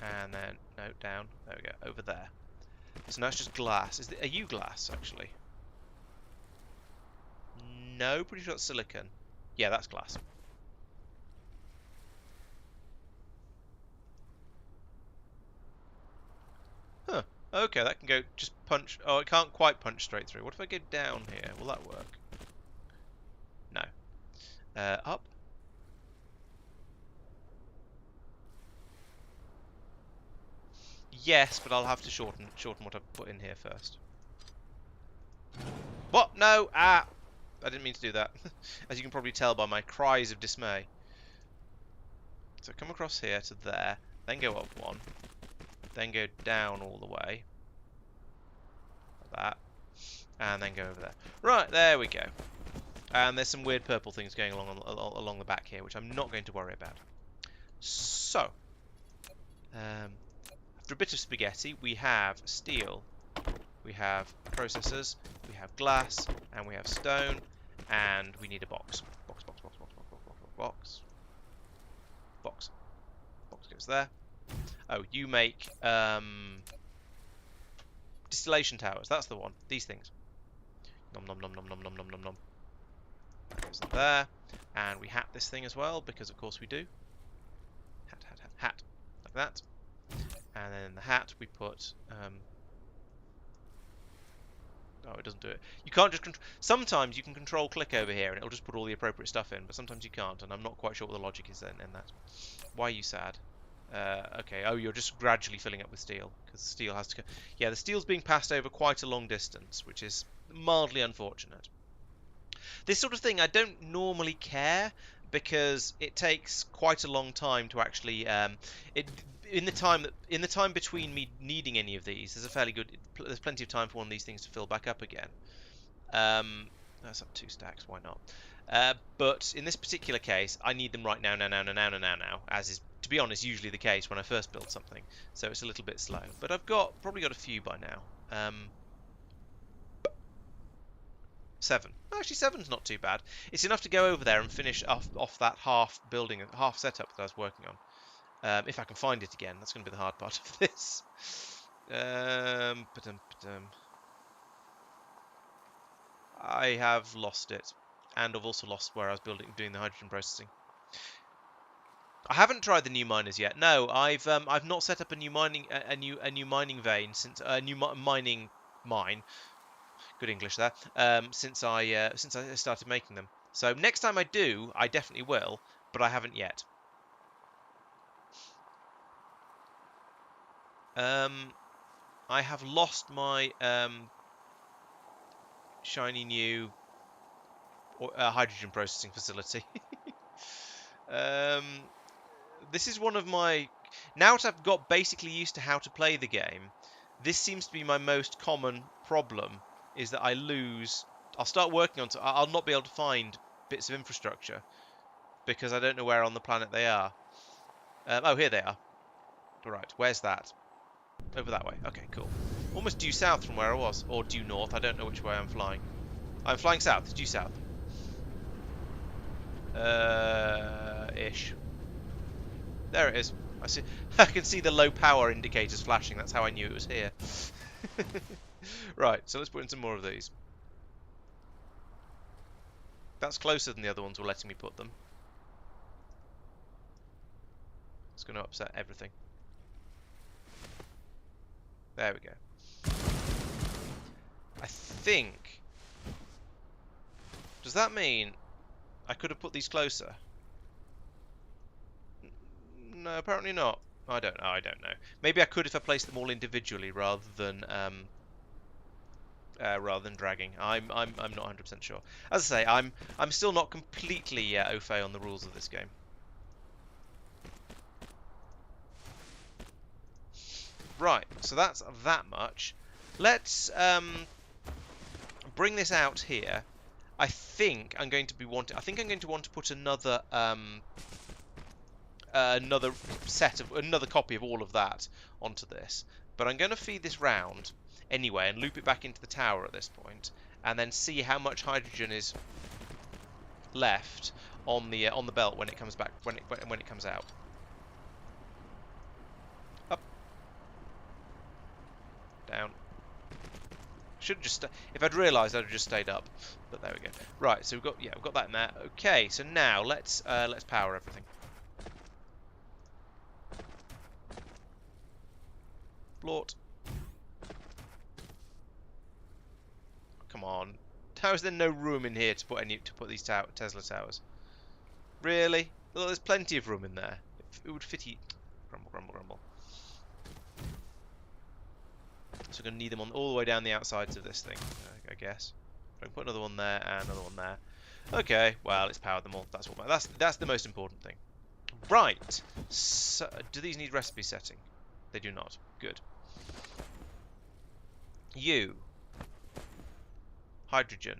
and then no, down. There we go, over there. So now it's just glass. Are you glass actually? No, pretty sure it's silicon. Yeah, that's glass. Huh. Okay, that can go just punch. Oh, it can't quite punch straight through. What if I go down here? Will that work? No. Up. Yes, but I'll have to shorten what I put in here first. What? No! Ah! I didn't mean to do that. As you can probably tell by my cries of dismay. So come across here to there, then go up one, then go down all the way, like that, and then go over there. Right, there we go. And there's some weird purple things going along the back here, which I'm not going to worry about. So, after a bit of spaghetti, we have steel, we have processors, we have glass, and we have stone, and we need a box. Box. Box goes there. Oh, you make distillation towers. That's the one. These things. Nom nom nom nom nom nom nom nom nom. That goes there, and we hat this thing as well because of course we do. Hat, like that. And then in the hat we put. Oh, it doesn't do it. You can't just sometimes you can control click over here and it'll just put all the appropriate stuff in, but sometimes you can't, and I'm not quite sure what the logic is then in that. Why are you sad? Okay. Oh, you're just gradually filling up with steel because steel has to. Yeah, the steel's being passed over quite a long distance, which is mildly unfortunate. This sort of thing I don't normally care because it takes quite a long time to actually it in the time between me needing any of these, there's plenty of time for one of these things to fill back up again. That's up 2 stacks, why not? But in this particular case, I need them right now, as is, to be honest, usually the case when I first build something. So it's a little bit slow, but I've probably got a few by now. 7. Actually, 7's not too bad. It's enough to go over there and finish off that half setup that I was working on. If I can find it again, that's going to be the hard part of this. I have lost it, and I've also lost where I was doing the hydrogen processing. I haven't tried the new miners yet. No, I've not set up a new mining vein since a new mining mine. Good English there. Since I started making them. So next time I do, I definitely will, but I haven't yet. I have lost my shiny new hydrogen processing facility. This is one of my... Now that I've got basically used to how to play the game, this seems to be my most common problem, is that I lose... I'll start working on... I'll not be able to find bits of infrastructure, because I don't know where on the planet they are. Oh, here they are. Right, where's that? Over that way. Okay, cool. Almost due south from where I was. Or due north. I don't know which way I'm flying. I'm flying south. It's due south. Ish. There it is. I see. I can see the low power indicators flashing. That's how I knew it was here. Right, so let's put in some more of these. That's closer than the other ones were letting me put them. It's going to upset everything. There we go. I think... Does that mean I could have put these closer? No, apparently not. I don't know. Maybe I could if I placed them all individually rather than rather than dragging. I'm not 100% sure. As I say, I'm still not completely au fait on the rules of this game. Right, so that's that much. Let's bring this out here. I think I'm going to want to put another another copy of all of that onto this. But I'm going to feed this round anyway and loop it back into the tower at this point, and then see how much hydrogen is left on the belt when it comes back when it comes out. Up, down. Should have just if I'd realised, I'd have just stayed up. But there we go. Right, so we've got that in there. Okay, so now let's power everything. Blort. Come on. How is there no room in here to put these Tesla towers? Really? Well, there's plenty of room in there. It would fit. Grumble, grumble, grumble. So we're going to need them on all the way down the outsides of this thing, I guess. I can put another one there and another one there. Okay, well, let's power them all. That's the most important thing. Right. So, do these need recipe setting? They do not. Good. You. Hydrogen.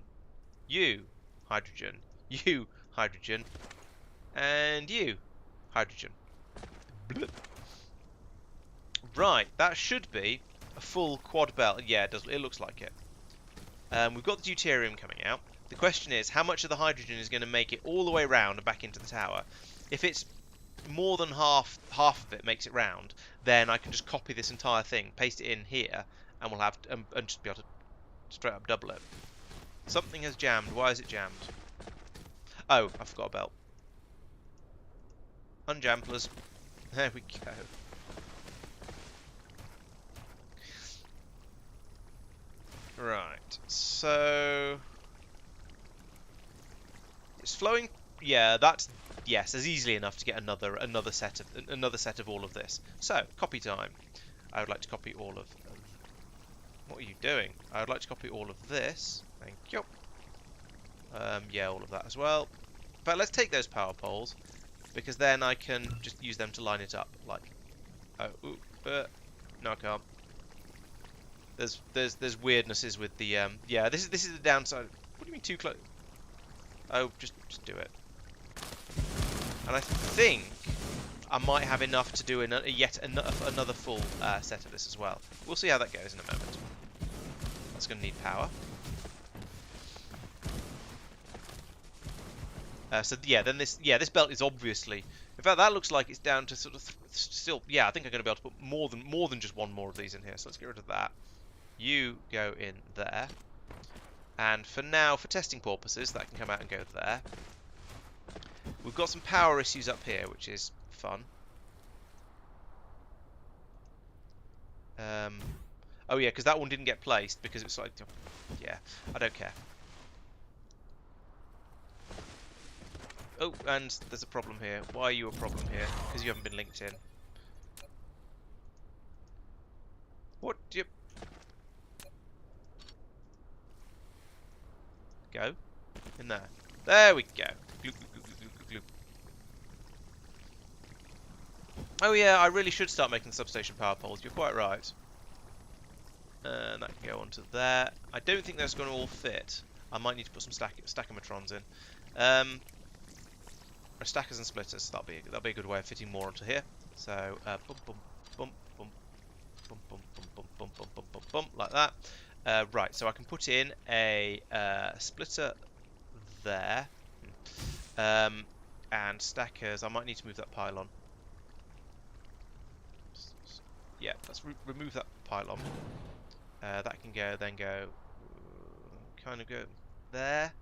You. Hydrogen. You. Hydrogen. And you. Hydrogen. Bloop. Right, that should be a full quad belt. Yeah, it does. It looks like it. We've got the deuterium coming out. The question is, how much of the hydrogen is going to make it all the way round and back into the tower? If it's more than half of it makes it round, then I can just copy this entire thing, paste it in here, and we'll have and just be able to straight up double it. Something has jammed. Why is it jammed? Oh, I forgot a belt. Unjamplers. There we go. Right, so it's flowing. Yeah, yes, there's easily enough to get another set of all of this. So copy time. I would like to copy all of. What are you doing? I would like to copy all of this. Thank you. Yeah, all of that as well. But let's take those power poles, because then I can just use them to line it up. Like, oh, no, I can't. There's weirdnesses with the yeah. This is the downside. What do you mean too close? Oh, just do it. And I think I might have enough to do another full set of this as well. We'll see how that goes in a moment. That's going to need power. So yeah, then this belt is obviously. In fact, that looks like it's down to sort of still. Yeah, I think I'm going to be able to put more than just one more of these in here. So let's get rid of that. You go in there, and for now, for testing purposes, that can come out and go there. We've got some power issues up here, which is fun. Oh yeah, because that one didn't get placed because it's like, yeah, I don't care. Oh, and there's a problem here. Why are you a problem here? Because you haven't been linked in. What do you... Go. In there. There we go. Gloop, gloop, gloop, gloop, gloop. Oh yeah, I really should start making substation power poles. You're quite right. And that can go onto there. I don't think that's going to all fit. I might need to put some stackometrons in. Or stackers and splitters. That'll be a good way of fitting more onto here. So bump, bump, bump, bump, bump, bump, bump, bump, bump, bump, bump, bump, like that. Right, so I can put in a splitter there, and stackers. I might need to move that pylon. Yeah, let's remove that pylon. That can go, then go, kind of go there.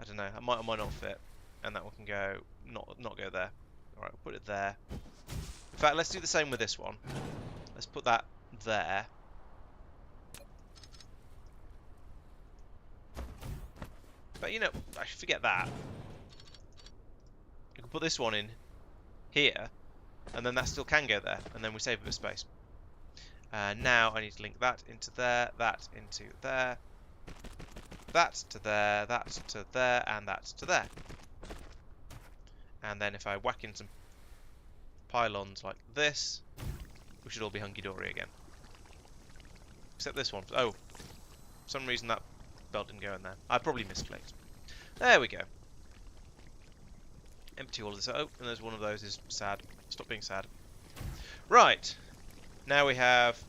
I don't know. I might not fit, and that one can go not go there. All right, we'll put it there. In fact, let's do the same with this one. Let's put that there. But you know, I forget that. You can put this one in here, and then that still can go there, and then we save a bit of space. Now I need to link that into there, that into there. that to there, that to there, and that to there. And then if I whack in some pylons like this, we should all be hunky-dory again. Except this one. Oh, for some reason that belt didn't go in there. I probably misclicked. There we go. Empty all of this. Oh, and there's one of those is sad. Stop being sad. Right. Now we have,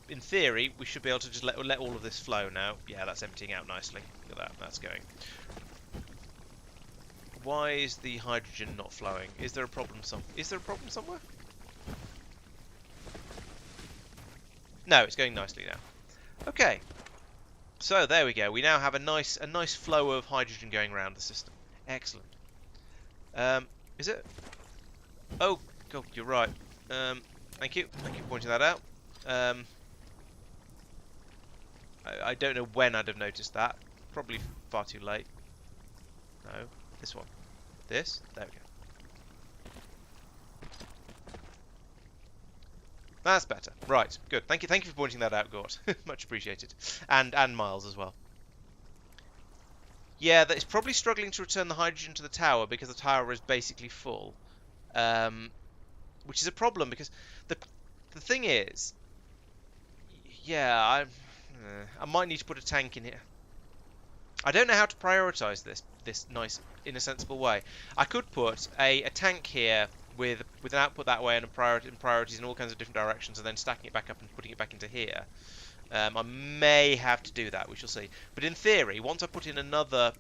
in theory, we should be able to just let all of this flow now. Yeah, that's emptying out nicely. Look at that. That's going. Why is the hydrogen not flowing? Is there a problem somewhere? No, it's going nicely now. Okay. So there we go. We now have a nice flow of hydrogen going around the system. Excellent. Is it? Oh, God, you're right. Thank you. Thank you for pointing that out. I don't know when I'd have noticed that. Probably far too late. No, this one. This? There we go. That's better. Right, good. Thank you for pointing that out, Gort. Much appreciated. And Miles as well. Yeah, that it's probably struggling to return the hydrogen to the tower because the tower is basically full. Which is a problem because the thing is, yeah, I might need to put a tank in here. I don't know how to prioritize this nice in a sensible way. I could put a tank here with an output that way and priorities in all kinds of different directions, and then stacking it back up and putting it back into here. I may have to do that. We shall see. But in theory, once I put in another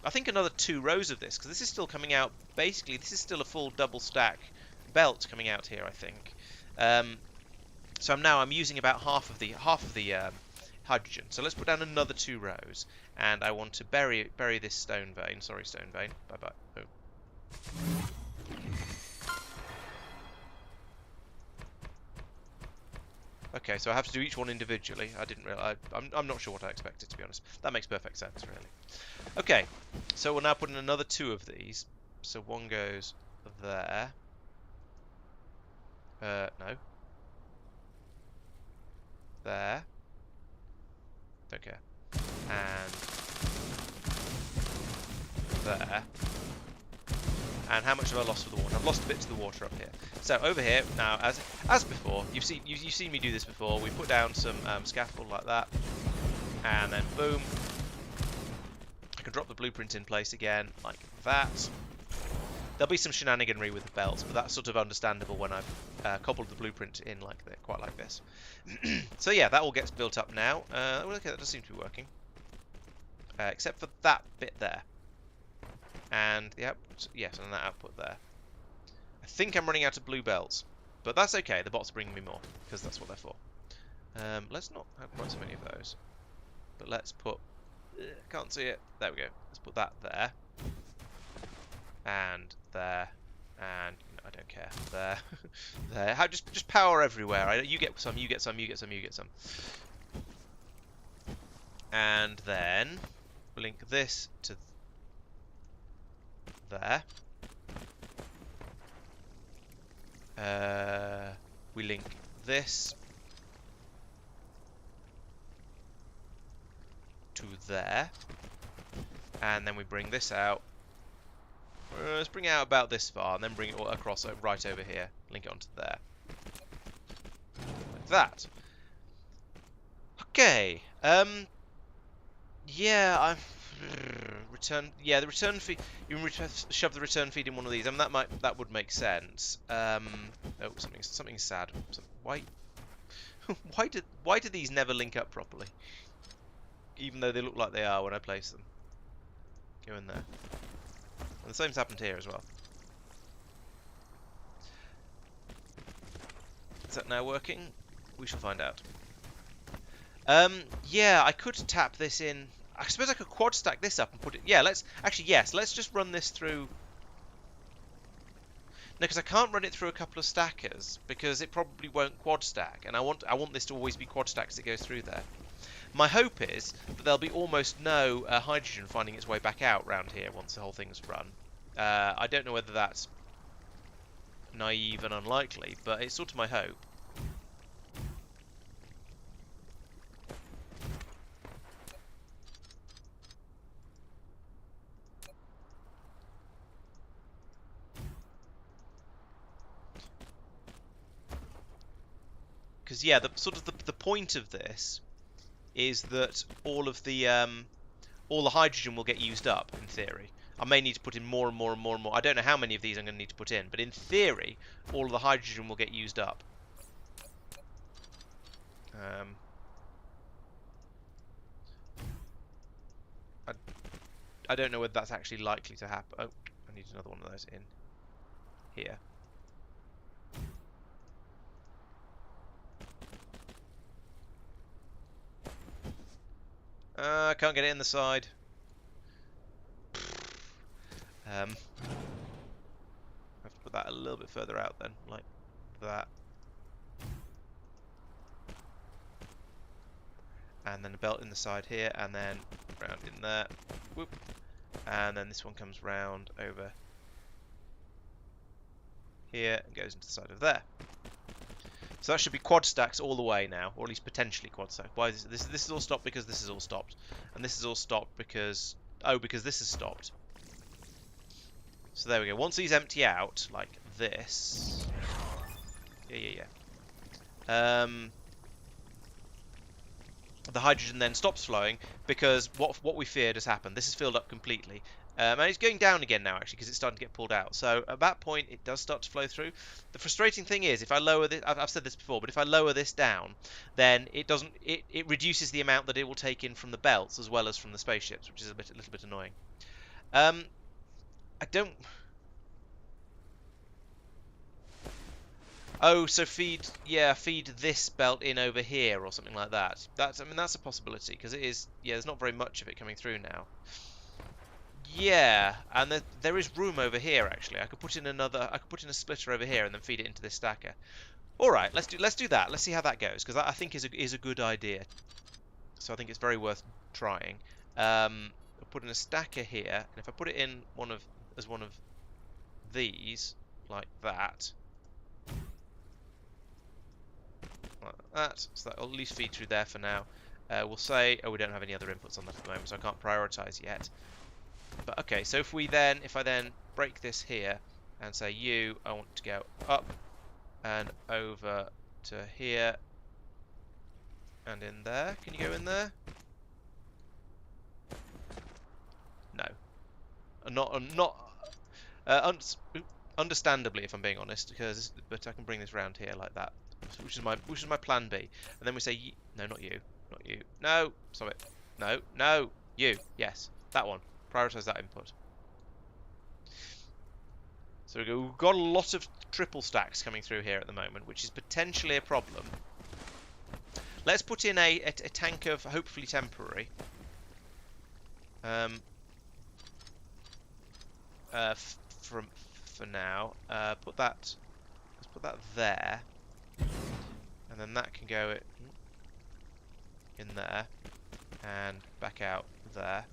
2 rows of this, because this is still coming out. Basically, this is still a full double stack belt coming out here, I think. So I'm using about half of the hydrogen. So let's put down another 2 rows, and I want to bury this stone vein. Sorry, stone vein. Bye bye. Oh. Okay, so I have to do each one individually. I didn't realize. I'm not sure what I expected, to be honest. That makes perfect sense, really. Okay, so we'll now put in another 2 of these. So one goes there. No. There. Don't care. And there. And how much have I lost to the water? I've lost a bit to the water up here. So over here now, as before, you've seen me do this before. We put down some scaffold like that, and then boom. I can drop the blueprint in place again like that. There'll be some shenaniganry with the belts, but that's sort of understandable when I've cobbled the blueprint in quite like this. So yeah, that all gets built up now. Okay, that does seem to be working, except for that bit there. And the output, yes, and that output there. I think I'm running out of blue belts, but that's okay. The bots are bringing me more because that's what they're for. Let's not have quite so many of those, but let's put. Can't see it. There we go. Let's put that there, and there, and I don't care. There, there. How just power everywhere. You get some. You get some. You get some. You get some. And then link this to there. We link this to there, and then we bring this out. Let's bring it out about this far, and then bring it across right over here. Link it onto there, like that. Okay. Yeah. The return feed. You can shove the return feed in one of these. I mean, that would make sense. Oh, something sad. Why do these never link up properly? Even though they look like they are when I place them. Go in there. And the same's happened here as well. Is that now working? We shall find out. Yeah, I could tap this in. I suppose I could quad stack this up and put it. Yeah, let's just run this through. No, because I can't run it through a couple of stackers because it probably won't quad stack, and I want this to always be quad stacked as it goes through there. My hope is that there'll be almost no hydrogen finding its way back out round here once the whole thing's run. I don't know whether that's naive and unlikely, but it's sort of my hope. because yeah, the sort of the point of this is that all the hydrogen will get used up in theory. I may need to put in more and more and more and more. I don't know how many of these I'm going to need to put in, but in theory, all of the hydrogen will get used up. I don't know whether that's actually likely to happen. Oh, I need another one of those in here. I can't get it in the side. I have to put that a little bit further out then, like that. And then a belt in the side here, and then round in there. Whoop. And then this one comes round over here and goes into the side of there. So that should be quad stacks all the way now, or at least potentially quad stack. Why is this is all stopped because this is all stopped, and this is all stopped because because this is stopped. So there we go. Once these empty out like this, yeah. The hydrogen then stops flowing because what we feared has happened. This is filled up completely. And it's going down again now, actually, because it's starting to get pulled out. So at that point, it does start to flow through. The frustrating thing is, if I lower this, I've said this before, but if I lower this down, then it doesn't. It reduces the amount that it will take in from the belts as well as from the spaceships, which is a little bit annoying. I don't. Oh, so feed this belt in over here or something like that. I mean, that's a possibility because it is. Yeah, there's not very much of it coming through now. Yeah, and there is room over here actually. I could put in a splitter over here and then feed it into this stacker. All right, let's do that. Let's see how that goes because that I think is a good idea. So I think it's very worth trying. I'll put in a stacker here, and if I put it in as one of these like that. Like that, so that'll at least feed through there for now. We'll say, we don't have any other inputs on that at the moment, so I can't prioritize yet. But okay, so if I then break this here and say I want to go up and over to here and in there. Can you go in there? No, understandably, if I'm being honest, but I can bring this round here like that. Which is my plan B, and then we say no, not you, no, stop it, no, you, yes, that one, prioritize that input. So we've got a lot of triple stacks coming through here at the moment, which is potentially a problem. Let's put in a tank of hopefully temporary. For now, let's put that there. And then that can go in there and back out there.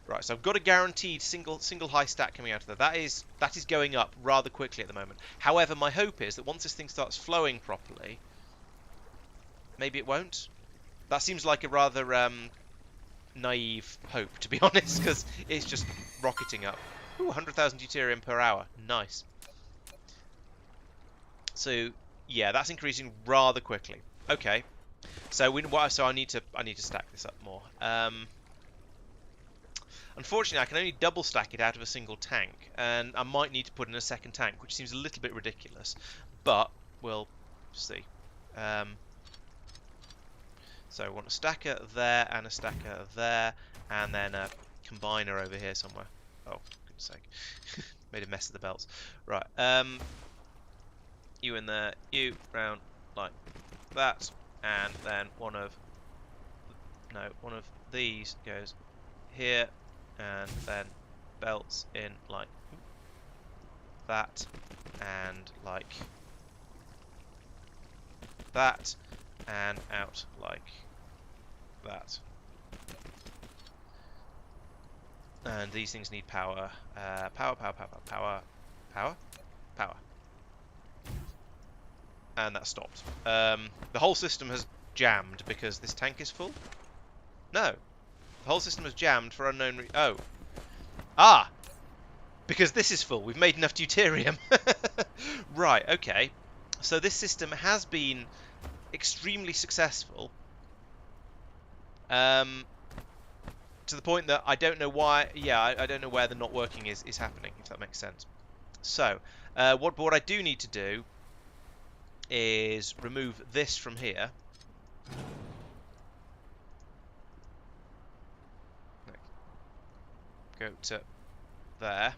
Right, so I've got a guaranteed single high stack coming out of there. That is going up rather quickly at the moment. However, my hope is that once this thing starts flowing properly, maybe it won't. That seems like a rather naive hope, to be honest, because it's just rocketing up. Ooh, 100,000 deuterium per hour. Nice. So yeah, that's increasing rather quickly. Okay, so I need to stack this up more. Unfortunately, I can only double stack it out of a single tank, and I might need to put in a second tank, which seems a little bit ridiculous, but we'll see. So I want a stacker there and a stacker there, and then a combiner over here somewhere. Oh, goodness sake, made a mess of the belts. Right. You in there, you round like that, and then one of these goes here, and then belts in like that, and like that, and out like that. And these things need power. Power. And that stopped. The whole system has jammed because this tank is full? No. The whole system has jammed for unknown reason. Oh. Because this is full. We've made enough deuterium. Right, okay. So this system has been extremely successful, to the point that I don't know why. Yeah, I don't know where the not working is happening, if that makes sense. So what I do need to do is remove this from here. Go to there,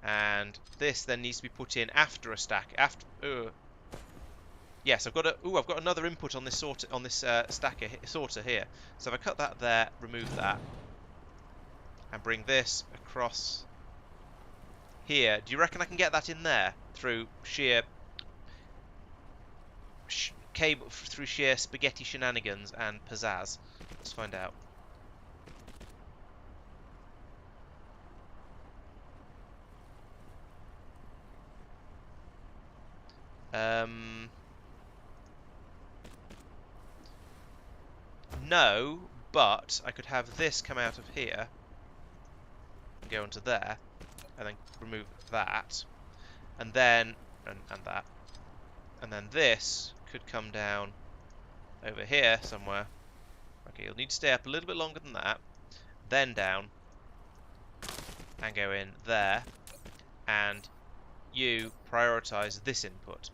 and this then needs to be put in after a stack. Yes, I've got another input on this sorter here. So if I cut that there, remove that, and bring this across here, do you reckon I can get that in there through sheer through sheer spaghetti shenanigans and pizzazz? Let's find out. No, but I could have this come out of here and go into there, and then remove that, and then and that, and then this could come down over here somewhere. Okay, you'll need to stay up a little bit longer than that, then down, and go in there, and you prioritize this input.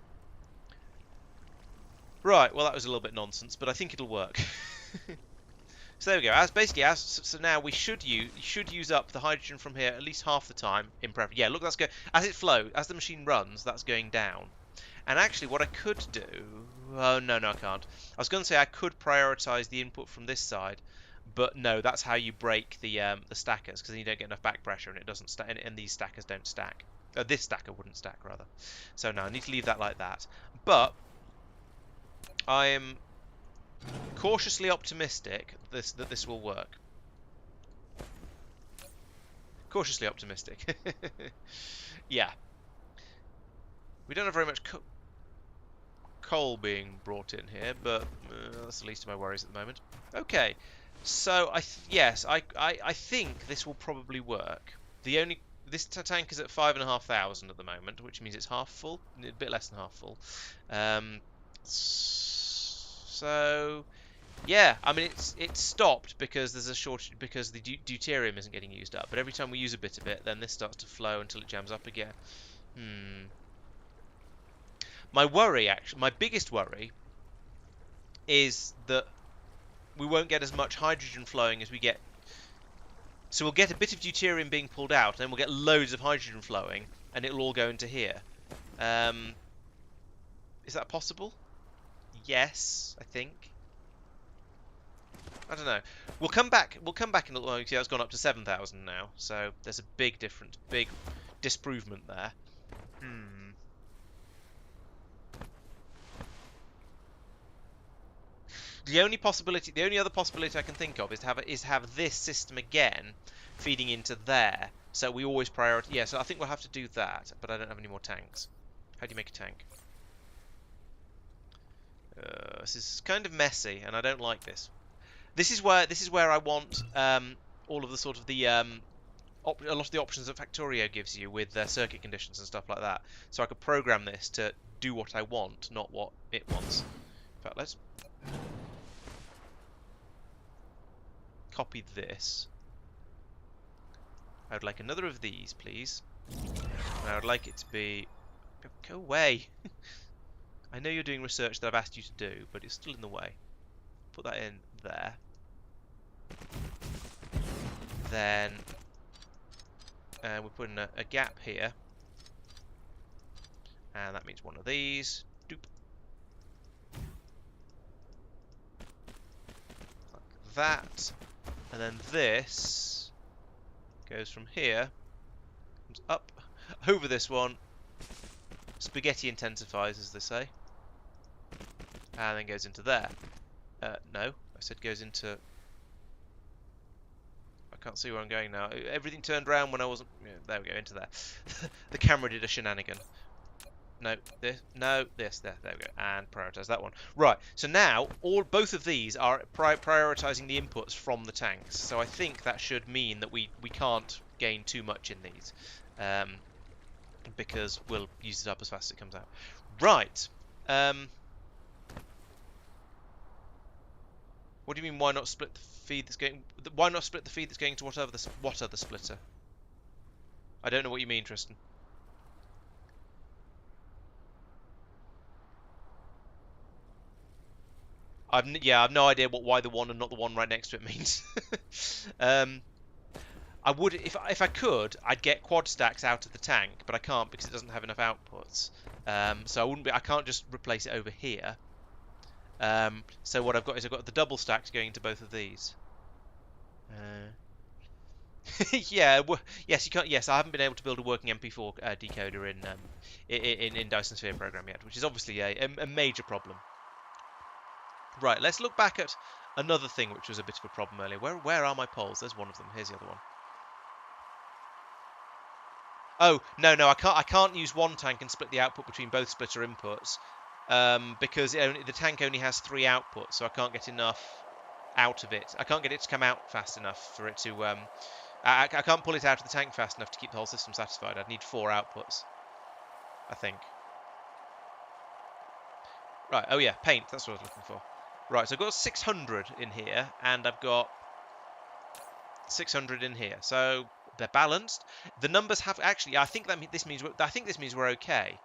Right, well that was a little bit nonsense, but I think it'll work. So there we go. So now we should use up the hydrogen from here at least half the time in prep. Yeah, look, that's as it flows, as the machine runs, that's going down. And actually, what I could do, oh no, I can't. I was going to say I could prioritize the input from this side, but no, that's how you break the stackers, because then you don't get enough back pressure and it doesn't stack, and these stackers don't stack. This stacker wouldn't stack rather. So no, I need to leave that like that. But I am cautiously optimistic that this will work. Cautiously optimistic. Yeah. We don't have very much coal being brought in here, but that's the least of my worries at the moment. Okay, so I think this will probably work. This tank is at 5,500 at the moment, which means it's half full, a bit less than half full. So yeah, I mean it's stopped because there's a shortage, because the deuterium isn't getting used up. But every time we use a bit of it, then this starts to flow until it jams up again. My biggest worry is that we won't get as much hydrogen flowing as we get. So we'll get a bit of deuterium being pulled out, and then we'll get loads of hydrogen flowing, and it'll all go into here. Is that possible? Yes, I think. I don't know. We'll come back in a little while. You see, that's gone up to 7,000 now. So there's a big difference, big disprovement there. The only other possibility I can think of is to have this system again feeding into there. So we always prioritize. Yeah, so I think we'll have to do that. But I don't have any more tanks. How do you make a tank? This is kind of messy, and I don't like this. This is where I want all of the sort of a lot of the options that Factorio gives you with circuit conditions and stuff like that. So I could program this to do what I want, not what it wants. In fact, let's copy this. I would like another of these, please. And I would like it to be... Go away! I know you're doing research that I've asked you to do, but it's still in the way. Put that in there. Then we're putting a gap here. And that means one of these. Doop. Like that. And then this goes from here, comes up over this one, spaghetti intensifies, as they say, and then goes into there. No, I said goes into... I can't see where I'm going now. Everything turned around when I wasn't... Yeah, there we go, into there. The camera did a shenanigan. No, this, no, this, there we go, and prioritize that one. Right, so now both of these are prioritizing the inputs from the tanks. So I think that should mean that we can't gain too much in these, because we'll use it up as fast as it comes out. Right. What do you mean? Why not split the feed that's going? Why not split the feed that's going to what other splitter? I don't know what you mean, Tristan. I've no idea why the one and not the one right next to it means. um, I would if I could, I'd get quad stacks out of the tank, but I can't because it doesn't have enough outputs. So I can't just replace it over here. So what I've got is I've got the double stacks going into both of these. Yeah, yes, you can't. Yes, I haven't been able to build a working MP4 decoder in Dyson Sphere program yet, which is obviously a major problem. Right, let's look back at another thing which was a bit of a problem earlier. Where are my poles? There's one of them. Here's the other one. Oh, no, I can't use one tank and split the output between both splitter inputs because the tank only has 3 outputs, so I can't get enough out of it. I can't get it to come out fast enough for it to. I can't pull it out of the tank fast enough to keep the whole system satisfied. I'd need 4 outputs, I think. Right, oh yeah, paint, that's what I was looking for. Right, so I've got 600 in here, and I've got 600 in here. So they're balanced. The numbers have actually. I think this means we're okay,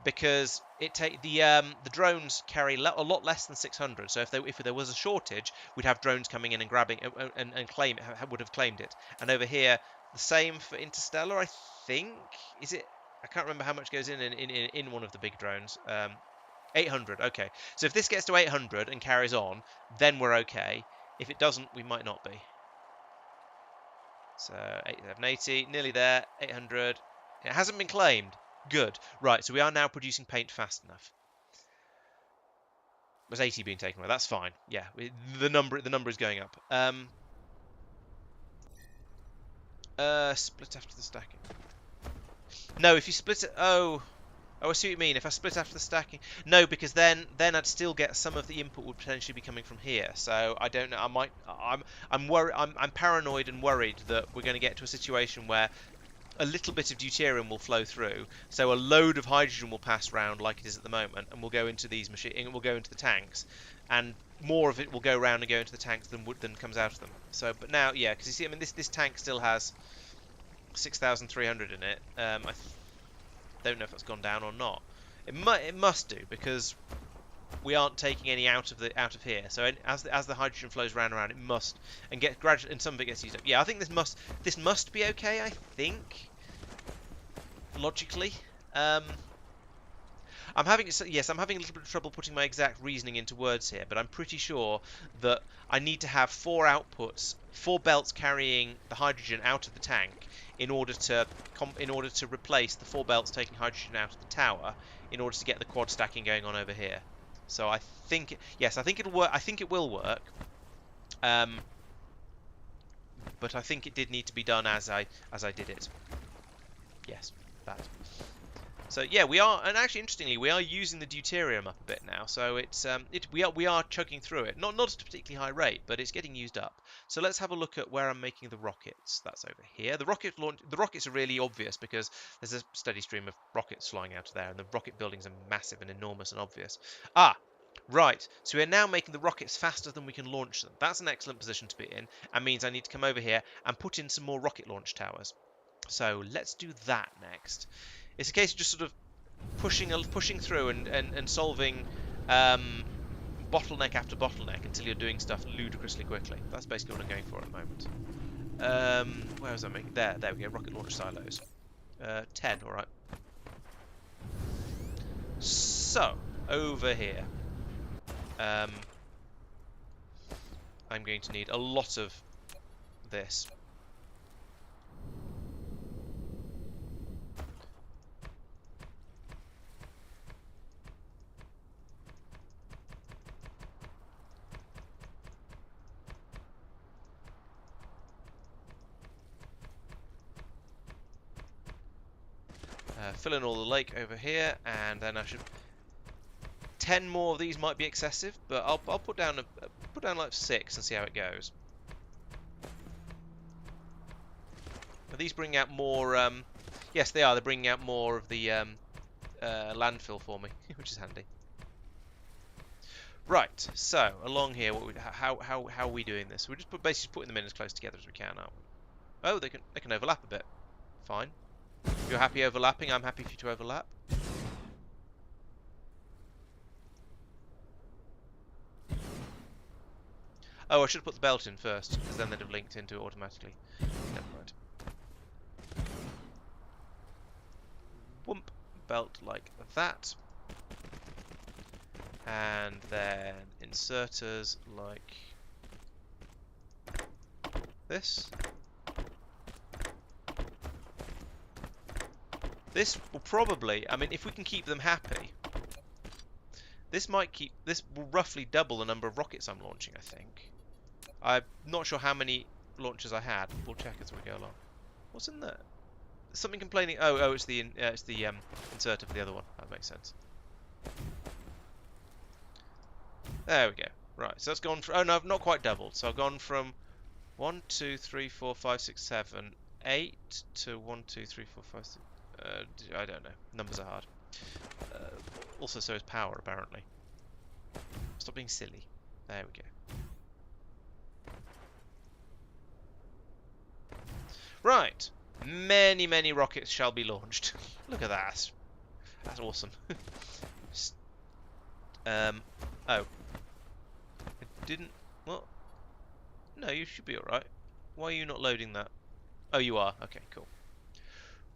because the drones carry a lot less than 600. So if there was a shortage, we'd have drones coming in and grabbing and would have claimed it. And over here, the same for Interstellar. I think is it. I can't remember how much goes in one of the big drones. 800. Okay. So if this gets to 800 and carries on, then we're okay. If it doesn't, we might not be. So 780, nearly there. 800. It hasn't been claimed. Good. Right, so we are now producing paint fast enough. Was 80 being taken away? That's fine. Yeah, the number is going up. Split after the stacking. No, if you split it. Oh, I see what you mean. If I split after the stacking, no, because then I'd still get some of the input would potentially be coming from here. So I don't know. I'm worried. I'm paranoid and worried that we're going to get to a situation where a little bit of deuterium will flow through, so a load of hydrogen will pass round like it is at the moment, and will go into these machines. Will go into the tanks, and more of it will go around and go into the tanks than comes out of them. So, but now, yeah, because you see, I mean, this tank still has 6,300 in it. I don't know if that's gone down or not. It must do, because we aren't taking any out of here. So as the hydrogen flows round and around, it must get gradually, and some of it gets used up. Yeah, I think this must be okay. I think logically. I'm having a little bit of trouble putting my exact reasoning into words here, but I'm pretty sure that I need to have 4 outputs, 4 belts carrying the hydrogen out of the tank in order to replace the 4 belts taking hydrogen out of the tower in order to get the quad stacking going on over here. So I think it'll work. I think it will work. But I think it did need to be done as I did it. Yes, that. So yeah, we are, and actually interestingly, we are using the deuterium up a bit now. So we are chugging through it, not at a particularly high rate, but it's getting used up. So let's have a look at where I'm making the rockets. That's over here. The rockets are really obvious because there's a steady stream of rockets flying out of there, and the rocket buildings are massive and enormous and obvious. Ah, right. So we're now making the rockets faster than we can launch them. That's an excellent position to be in, and means I need to come over here and put in some more rocket launch towers. So let's do that next. It's a case of just sort of pushing through and solving bottleneck after bottleneck until you're doing stuff ludicrously quickly. That's basically what I'm going for at the moment. Where was I making? There we go. Rocket launch silos. 10. All right. So over here, I'm going to need a lot of this. Fill in all the lake over here, and then I should. 10 more of these might be excessive, but I'll put down like 6 and see how it goes. Are these bringing out more? Yes, they are. They're bringing out more of the landfill for me, which is handy. Right, so along here, how are we doing this? We're just basically putting them in as close together as we can, aren't we? Oh, they can overlap a bit. Fine. If you're happy overlapping, I'm happy for you to overlap. Oh, I should have put the belt in first, because then they'd have linked into it automatically. Never mind. Whoomp. Belt like that. And then inserters like this. This will probably, I mean, if we can keep them happy, this will roughly double the number of rockets I'm launching, I think. I'm not sure how many launchers I had. We'll check as we go along. What's in there? There's something complaining. Oh, it's the inserter for the other one. That makes sense. There we go. Right, so that's gone from. Oh no, I've not quite doubled. So I've gone from 1, 2, 3, 4, 5, 6, 7, 8 to 1, 2, 3, 4, 5, 6. I don't know. Numbers are hard. Also, so is power, apparently. Stop being silly. There we go. Right. Many, many rockets shall be launched. Look at that. That's awesome. Oh. It didn't... What? No, you should be alright. Why are you not loading that? Oh, you are. Okay, cool.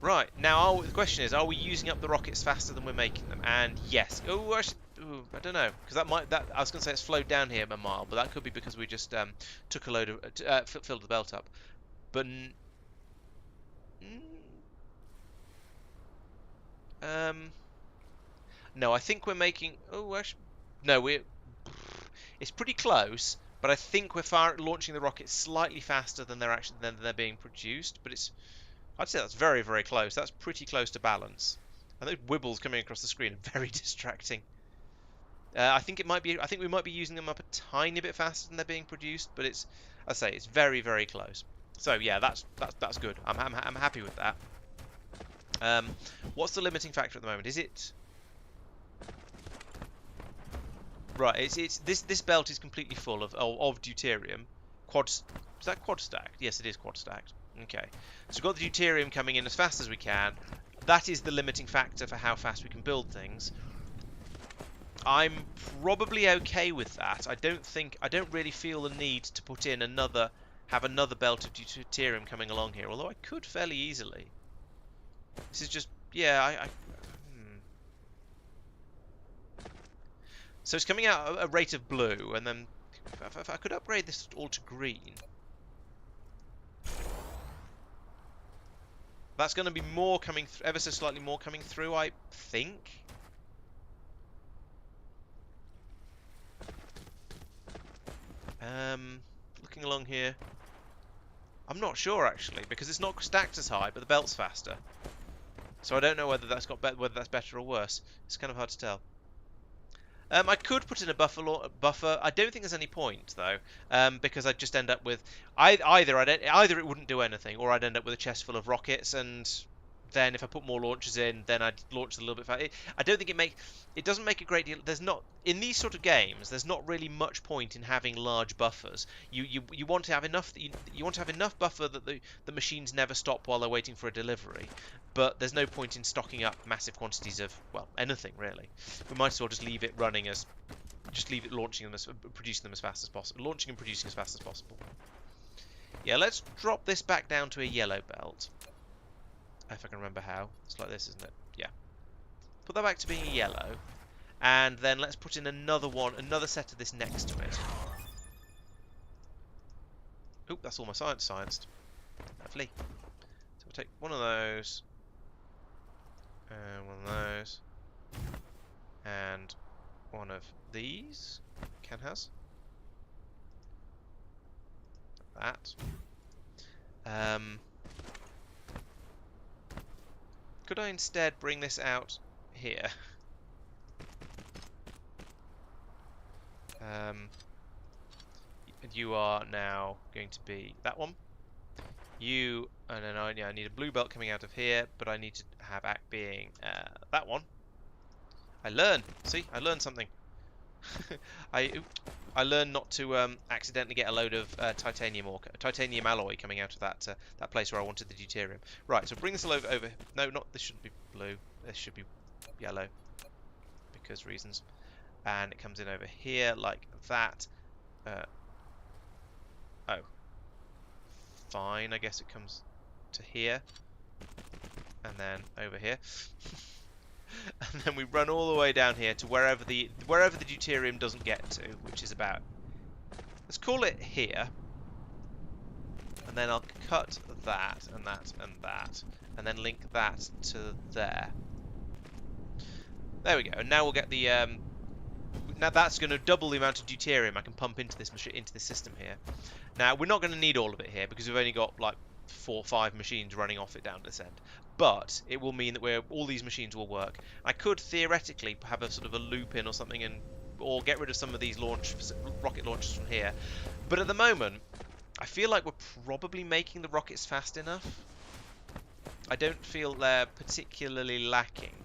Right, now the question is, are we using up the rockets faster than we're making them? And yes. Oh, I don't know, because I was going to say it's flowed down here a mile, but that could be because we just took a load of filled the belt up. But no, I think we're making. Oh, actually, no, it's pretty close, but I think we're launching the rockets slightly faster than they're being produced. But I'd say that's very, very close. That's pretty close to balance. And those wibbles coming across the screen are very distracting. I think we might be using them up a tiny bit faster than they're being produced, but I say it's very, very close. So yeah, that's good. I'm happy with that. What's the limiting factor at the moment? Is it right? It's this belt is completely full of deuterium. Is that quad stacked? Yes, it is quad stacked. Okay, so we've got the deuterium coming in as fast as we can. That is the limiting factor for how fast we can build things. I'm probably okay with that. I don't really feel the need to put in have another belt of deuterium coming along here, although I could fairly easily. This is just, yeah, So it's coming out at a rate of blue, and then if I could upgrade this all to green. That's going to be more coming, ever so slightly more coming through, I think. Looking along here, I'm not sure actually, because it's not stacked as high, but the belt's faster. So I don't know whether that's better or worse. It's kind of hard to tell. I could put in a buffer. I don't think there's any point though, because I'd just end up with either it wouldn't do anything, or I'd end up with a chest full of rockets, and then if I put more launchers in, then I'd launch a little bit faster. I don't think it doesn't make a great deal. There's not in these sort of games. There's not really much point in having large buffers. You want to have enough. You want to have enough buffer that the machines never stop while they're waiting for a delivery. But there's no point in stocking up massive quantities of, well, anything really. We might as well just leave it running just leave it producing them as fast as possible, launching and producing as fast as possible. Yeah, let's drop this back down to a yellow belt. If I can remember how. It's like this, isn't it? Yeah. Put that back to being a yellow. And then let's put in another set of this next to it. Oop, that's all my scienced. Lovely. So we'll take one of those. And one of those. And one of these. Ken has. That. Could I instead bring this out here? You are now going to be that one. And then I need a blue belt coming out of here, but I need to have being that one. I learn. See, I learned something. I I learned not to accidentally get a load of titanium or titanium alloy coming out of that place where I wanted the deuterium. Right, so bring this all over. No, not this shouldn't be blue. This should be yellow because reasons. And it comes in over here like that. Oh, fine. I guess it comes to here and then over here. And then we run all the way down here to wherever the deuterium doesn't get to, which is about, let's call it here, and then I'll cut that and that and that, and then link that to there. There we go. And now we'll get the now that's going to double the amount of deuterium I can pump into this system here. Now we're not going to need all of it here because we've only got like 4 or 5 machines running off it down this end. But it will mean that all these machines will work. I could theoretically have a sort of a loop in or something, or get rid of some of these rocket launchers from here. But at the moment, I feel like we're probably making the rockets fast enough. I don't feel they're particularly lacking.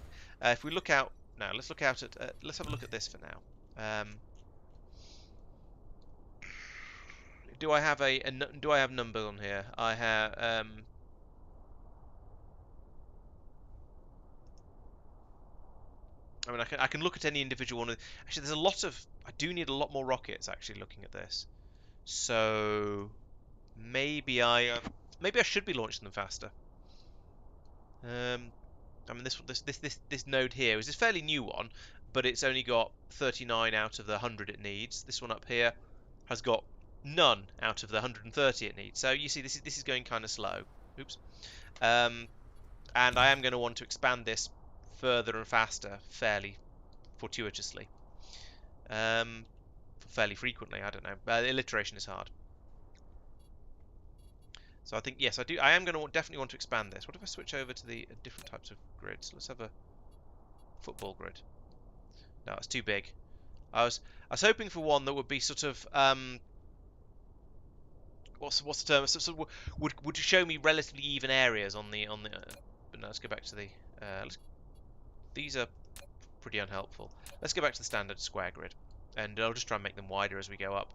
If we look out now, let's look out at let's have a look at this for now. Do I have numbers on here? I have I mean, I can look at any individual one. Actually, there's a lot of. I do need a lot more rockets. Actually, looking at this, so maybe I should be launching them faster. I mean, this node here is this fairly new one, but it's only got 39 out of the 100 it needs. This one up here has got none out of the 130 it needs. So you see, this is going kind of slow. Oops. And I am going to want to expand this further and faster, fairly fortuitously, fairly frequently. I don't know. Alliteration is hard. So I think yes, I am going to definitely want to expand this. What if I switch over to the different types of grids? Let's have a football grid. No, it's too big. I was hoping for one that would be sort of what's the term? So would show me relatively even areas on the. But no, let's go back to the. These are pretty unhelpful. Let's go back to the standard square grid, and I'll just try and make them wider as we go up,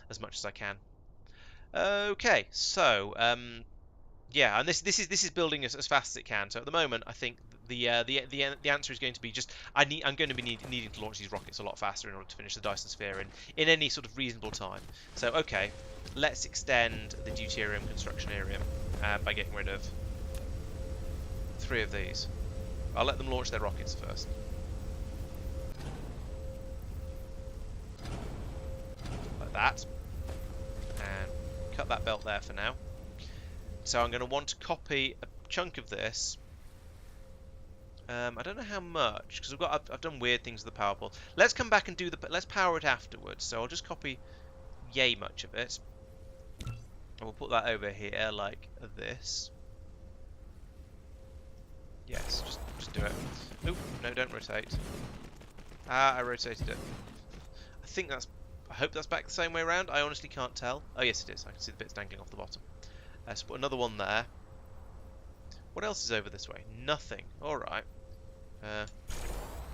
as much as I can. Okay, so yeah, and this is building as fast as it can. So at the moment, I think the answer is going to be just I'm going to be needing to launch these rockets a lot faster in order to finish the Dyson sphere in any sort of reasonable time. So okay, let's extend the deuterium construction area by getting rid of 3 of these. I'll let them launch their rockets first. Like that. And cut that belt there for now. So I'm going to want to copy a chunk of this. I don't know how much, because I've done weird things with the power pole. Let's come back and let's power it afterwards. So I'll just copy yay much of it. And we'll put that over here like this. Yes, just do it. Oop, no, don't rotate. I rotated it. I hope that's back the same way around. I honestly can't tell. Oh yes, it is. I can see the bits dangling off the bottom. Let's put another one there. What else is over this way? Nothing. All right.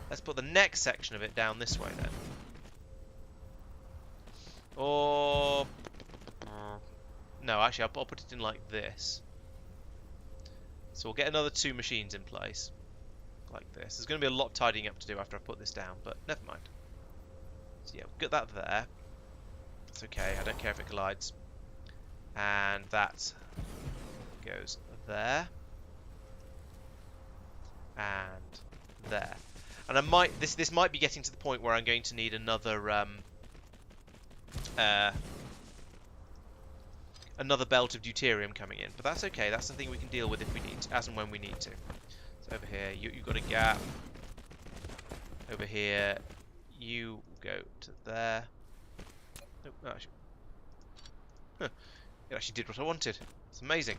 Let's put the next section of it down this way then. Or no, actually, I'll put it in like this. So we'll get another 2 machines in place, like this. There's going to be a lot of tidying up to do after I put this down, but never mind. So yeah, we'll get that there. That's okay, I don't care if it collides. And that goes there. And there. And I might, this might be getting to the point where I'm going to need another another belt of deuterium coming in, but that's okay. That's something we can deal with if we need to, as and when we need to. So over here, you've got a gap. Over here, you go to there. Oh, actually, it actually did what I wanted. It's amazing.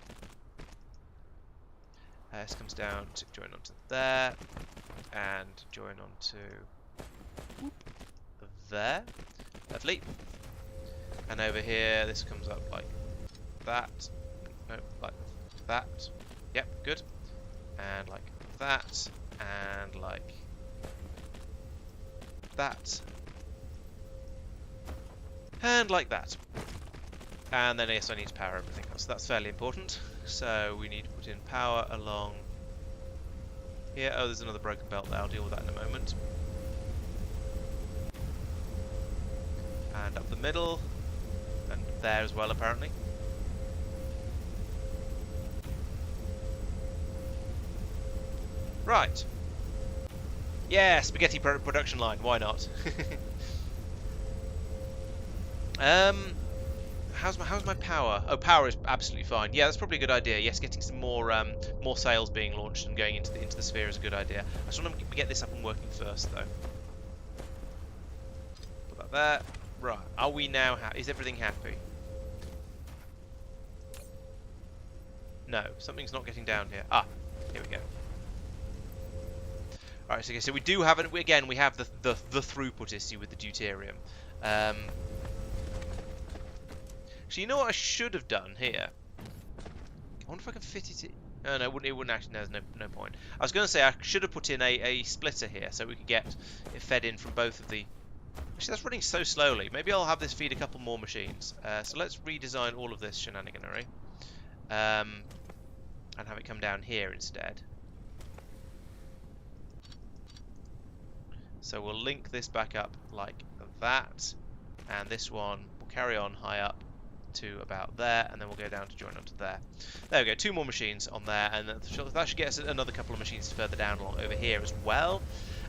This comes down to join onto there, and join onto there. Lovely. And over here, this comes up like that. No, like that. Yep, good. And like that. And like that. And like that. And then yes, I need to power everything else. That's fairly important. So we need to put in power along here. Oh, there's another broken belt there. I'll deal with that in a moment. And up the middle. And there as well, apparently. Right. Yeah, spaghetti production line. Why not? How's my power? Oh, power is absolutely fine. Yeah, that's probably a good idea. Yes, getting some more sails being launched and going into the sphere is a good idea. I just want to get this up and working first, though. Put that there. Right. Are we now happy? Is everything happy? No, something's not getting down here. Ah, here we go. All right. So we do have it again. We have the throughput issue with the deuterium. So you know what I should have done here? I wonder if I can fit it in. Oh, no, it wouldn't actually. There's no point. I was going to say I should have put in a splitter here so we could get it fed in from both of the... Actually, that's running so slowly. Maybe I'll have this feed a couple more machines. So let's redesign all of this shenaniganery. And have it come down here instead. So we'll link this back up like that. And this one will carry on high up to about there, and then we'll go down to join onto there. There we go, 2 more machines on there, and that should get us another couple of machines further down along over here as well.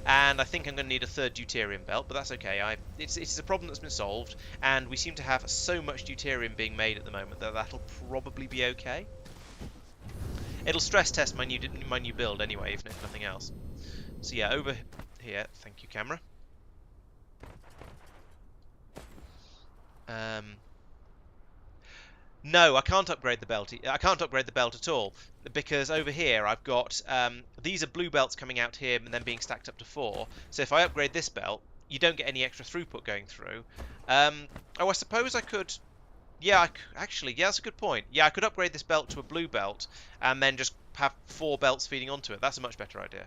And I think I'm going to need a third deuterium belt, but that's okay. It's a problem that's been solved, and we seem to have so much deuterium being made at the moment that that'll probably be okay. It'll stress test my new build anyway, even if nothing else. So yeah, over here, thank you, camera. No, I can't upgrade the belt. I can't upgrade the belt at all because over here I've got these are blue belts coming out here and then being stacked up to 4. So if I upgrade this belt, you don't get any extra throughput going through. Oh, I suppose I could. Yeah, actually, yeah, that's a good point. Yeah, I could upgrade this belt to a blue belt and then just have 4 belts feeding onto it. That's a much better idea.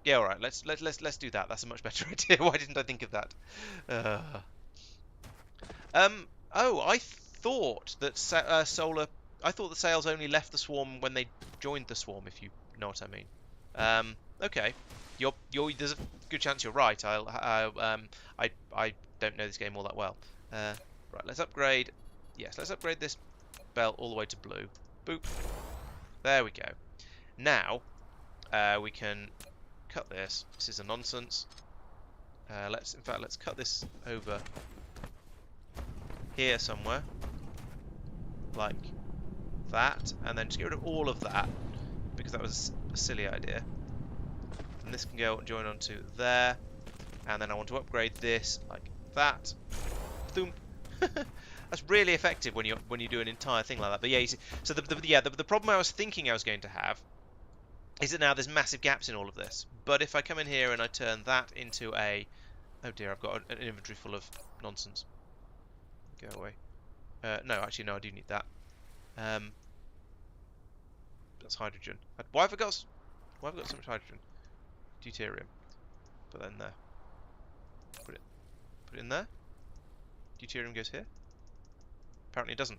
Yeah, all right. Let's do that. That's a much better idea. Why didn't I think of that? Oh, I thought that solar. I thought the sails only left the swarm when they joined the swarm. If you know what I mean. Okay. There's a good chance you're right. I don't know this game all that well. Right. Let's upgrade. Yes. Let's upgrade this belt all the way to blue. Boop. There we go. Now, we can cut this. This is a nonsense. In fact, let's cut this over here somewhere, like that, and then just get rid of all of that because that was a silly idea. And this can go join onto there, and then I want to upgrade this like that. Boom. That's really effective when you do an entire thing like that. But yeah, you see, so the problem I was thinking I was going to have is that now there's massive gaps in all of this. But if I come in here and I turn that into a... Oh dear, I've got an inventory full of nonsense. Go away. No, actually, no, I do need that. That's hydrogen. Why have I got so much hydrogen? Deuterium. Put that in there. Put it in there. Deuterium goes here. Apparently it doesn't.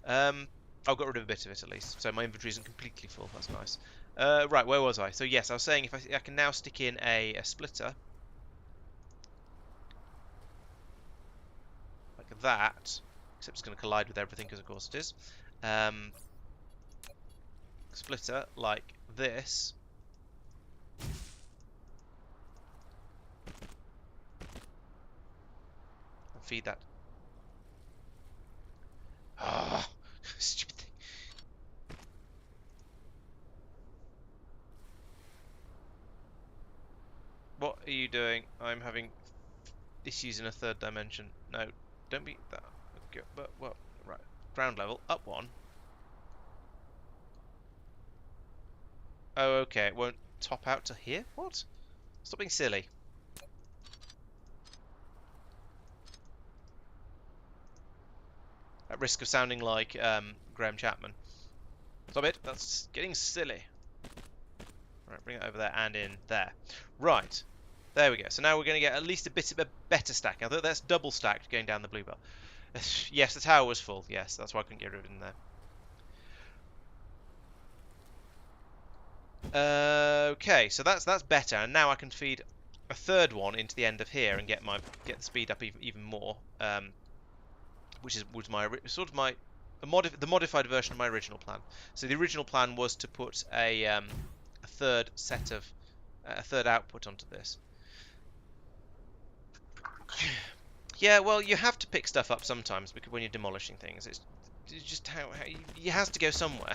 I've got rid of a bit of it at least, so my inventory isn't completely full. That's nice. Right, where was I? So yes, I was saying if I can now stick in a splitter like that, except it's going to collide with everything because of course it is. Splitter like this. And feed that. Ah, stupid thing. What are you doing? I'm having issues in a 3rd dimension. No, don't be that. Okay, but well, right. Ground level, up 1. Oh, okay. It won't top out to here. What? Stop being silly. At risk of sounding like Graham Chapman. Stop it. That's getting silly. Right, bring it over there and in there. Right. There we go. So now we're going to get at least a bit of a better stack. I thought that's double stacked going down the blue belt. Yes, the tower was full. Yes, that's why I couldn't get rid of it in there. Okay, so that's better, and now I can feed a third one into the end of here and get the speed up even more. Which was my sort of the modified version of my original plan. So the original plan was to put a third output onto this. Yeah, well, you have to pick stuff up sometimes because when you're demolishing things, it's just how it has to go somewhere.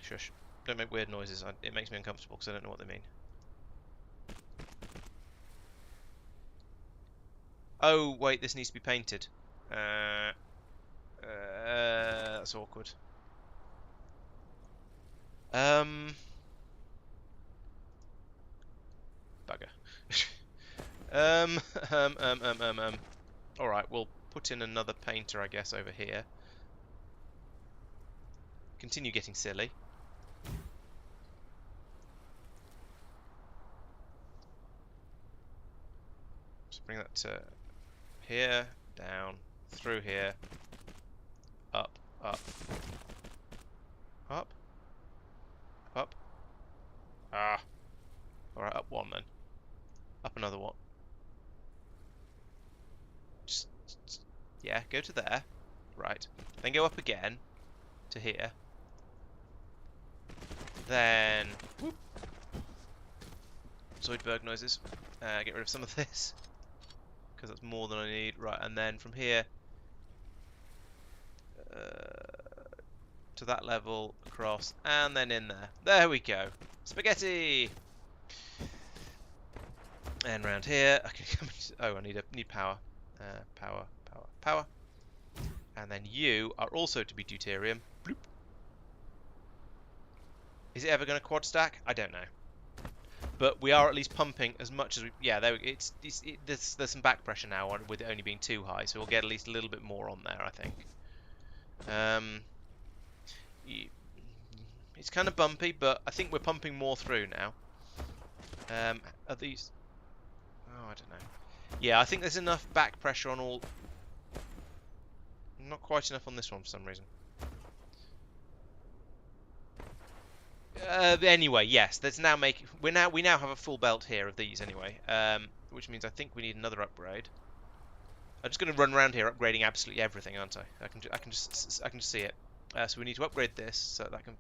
Shush! Don't make weird noises. It makes me uncomfortable because I don't know what they mean. Oh wait, this needs to be painted. That's awkward. Bugger. um, Alright, we'll put in another painter, I guess, over here. Continue getting silly. Just bring that to here, down, through here, up, up, up, up. Ah. Alright, up one then. Up another one. Just, yeah, go to there. Right. Then go up again to here. Then whoop. Zoidberg noises. Get rid of some of this because that's more than I need. Right, and then from here to that level, across, and then in there. There we go. Spaghetti. And round here. Okay. Oh, I need power. Power. And then you are also to be deuterium. Bloop. Is it ever going to quad stack? I don't know. But we are at least pumping as much as we... Yeah, there's some back pressure now on with it only being too high, so we'll get at least a little bit more on there, I think. It's kind of bumpy, but I think we're pumping more through now. Are these... Oh, I don't know. Yeah, I think there's enough back pressure on all... Not quite enough on this one for some reason. Anyway, yes, let's now make... We now have a full belt here of these anyway, which means I think we need another upgrade. I'm just going to run around here upgrading absolutely everything, aren't I? I can just see it. So we need to upgrade this so that I can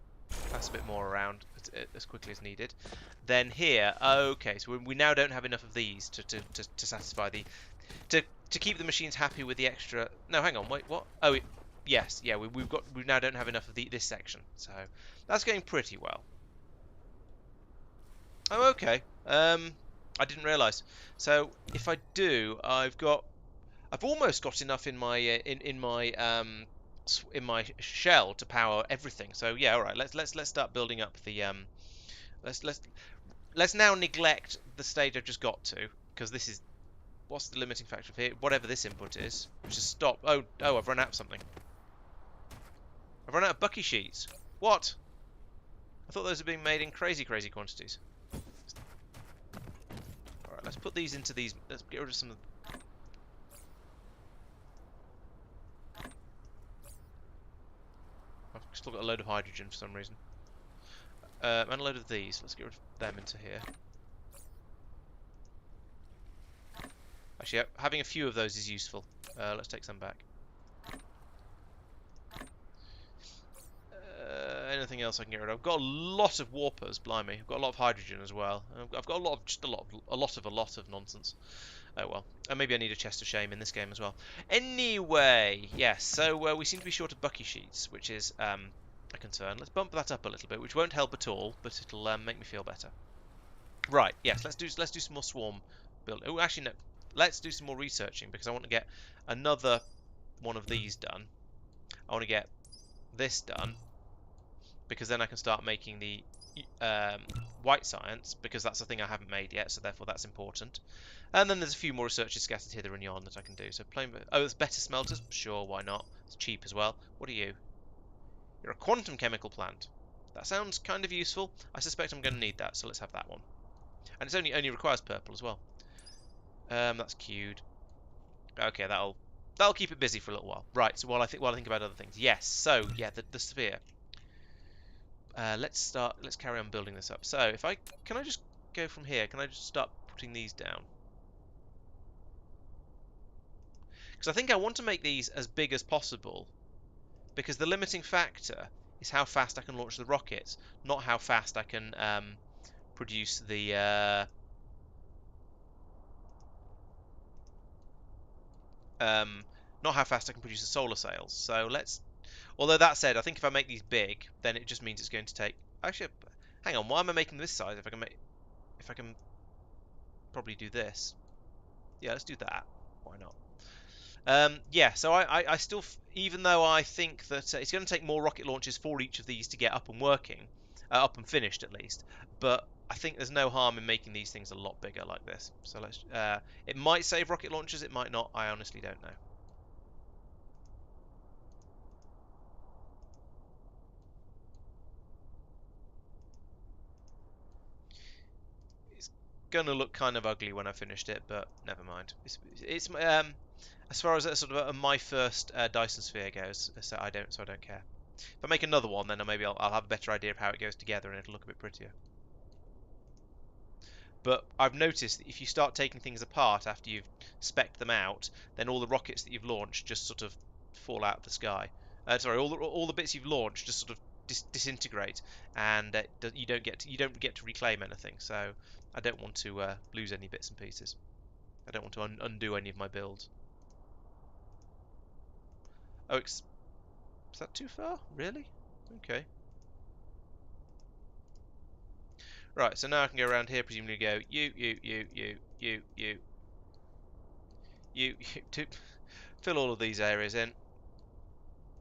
pass a bit more around as quickly as needed. Then here, okay, so we now don't have enough of these to satisfy the to keep the machines happy with the extra. No, hang on, wait, what? Oh, yes, yeah, we now don't have enough of this section, so that's going pretty well. Oh, okay. I didn't realise. So if I do, I've almost got enough in my in my shell to power everything. So yeah, all right. Let's start building up the let's now neglect the stage I've just got to, because this is what's the limiting factor here? Whatever this input is, which is stop. Oh, I've run out of something. I've run out of bucky sheets. What? I thought those were being made in crazy quantities. All right, let's put these into these. Let's get rid of some of. I've still got a load of hydrogen for some reason. And a load of these. Let's get rid of them into here. Actually, having a few of those is useful. Let's take some back. Anything else I can get rid of? I've got a lot of warpers, blimey. I've got a lot of hydrogen as well. I've got a lot of nonsense. Oh well. And maybe I need a chest of shame in this game as well. Anyway, yes. So we seem to be short of bucky sheets, which is a concern. Let's bump that up a little bit, which won't help at all, but it'll make me feel better. Right. Yes. Let's do some more swarm build. Oh, actually no. Let's do some more researching because I want to get another one of these done. I want to get this done because then I can start making the white science, because that's the thing I haven't made yet, so therefore that's important. And then there's a few more researches scattered hither and yon that I can do. So it's better smelters? Sure, why not? It's cheap as well. What are you? You're a quantum chemical plant. That sounds kind of useful. I suspect I'm going to need that, so let's have that one. And it's only requires purple as well. That's queued. Okay, that'll keep it busy for a little while. Right. So while I think about other things. Yes. So yeah, the sphere. Let's carry on building this up. So if can I just go from here? Can I just start putting these down? Because I think I want to make these as big as possible. Because the limiting factor is how fast I can launch the rockets, not how fast I can produce the not how fast I can produce the solar sails. So let's. Although that said, I think if I make these big, then it just means it's going to take. Actually, hang on. Why am I making this size? If I can probably do this. Yeah, let's do that. Why not? Yeah, so I still, even though I think that it's going to take more rocket launches for each of these to get up and working, up and finished at least, but I think there's no harm in making these things a lot bigger like this. So let's, it might save rocket launches, it might not, I honestly don't know. It's going to look kind of ugly when I finished it, but never mind. It's as far as a sort of my first Dyson sphere goes, so I don't care. If I make another one, then maybe I'll have a better idea of how it goes together and it'll look a bit prettier. But I've noticed that if you start taking things apart after you've spec'd them out, then all the rockets that you've launched just sort of fall out of the sky. Sorry, all the bits you've launched just sort of disintegrate, and you don't get to reclaim anything. So I don't want to lose any bits and pieces. I don't want to undo any of my builds. Oh, is that too far? Really? Okay. Right, so now I can go around here, presumably go you, to fill all of these areas in.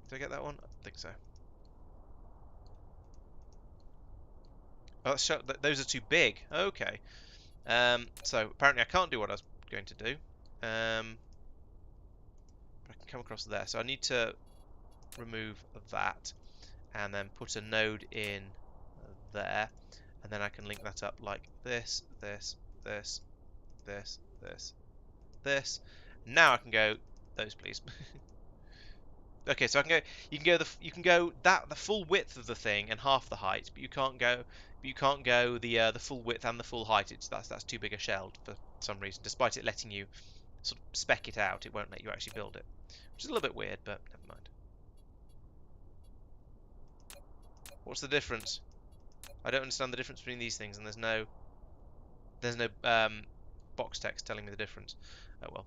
Did I get that one? I think so. Oh, those are too big. Okay. So apparently I can't do what I was going to do. But I can come across there. So I need to remove that and then put a node in there, and then I can link that up like this, this, this, this, this, this. Now I can go those, please. Okay, so I can go. You can go that the full width of the thing and half the height, but you can't go the full width and the full height. That's too big a shell for some reason. Despite it letting you sort of spec it out, it won't let you actually build it, which is a little bit weird, but never mind. What's the difference? I don't understand the difference between these things, and there's no box text telling me the difference. Oh well,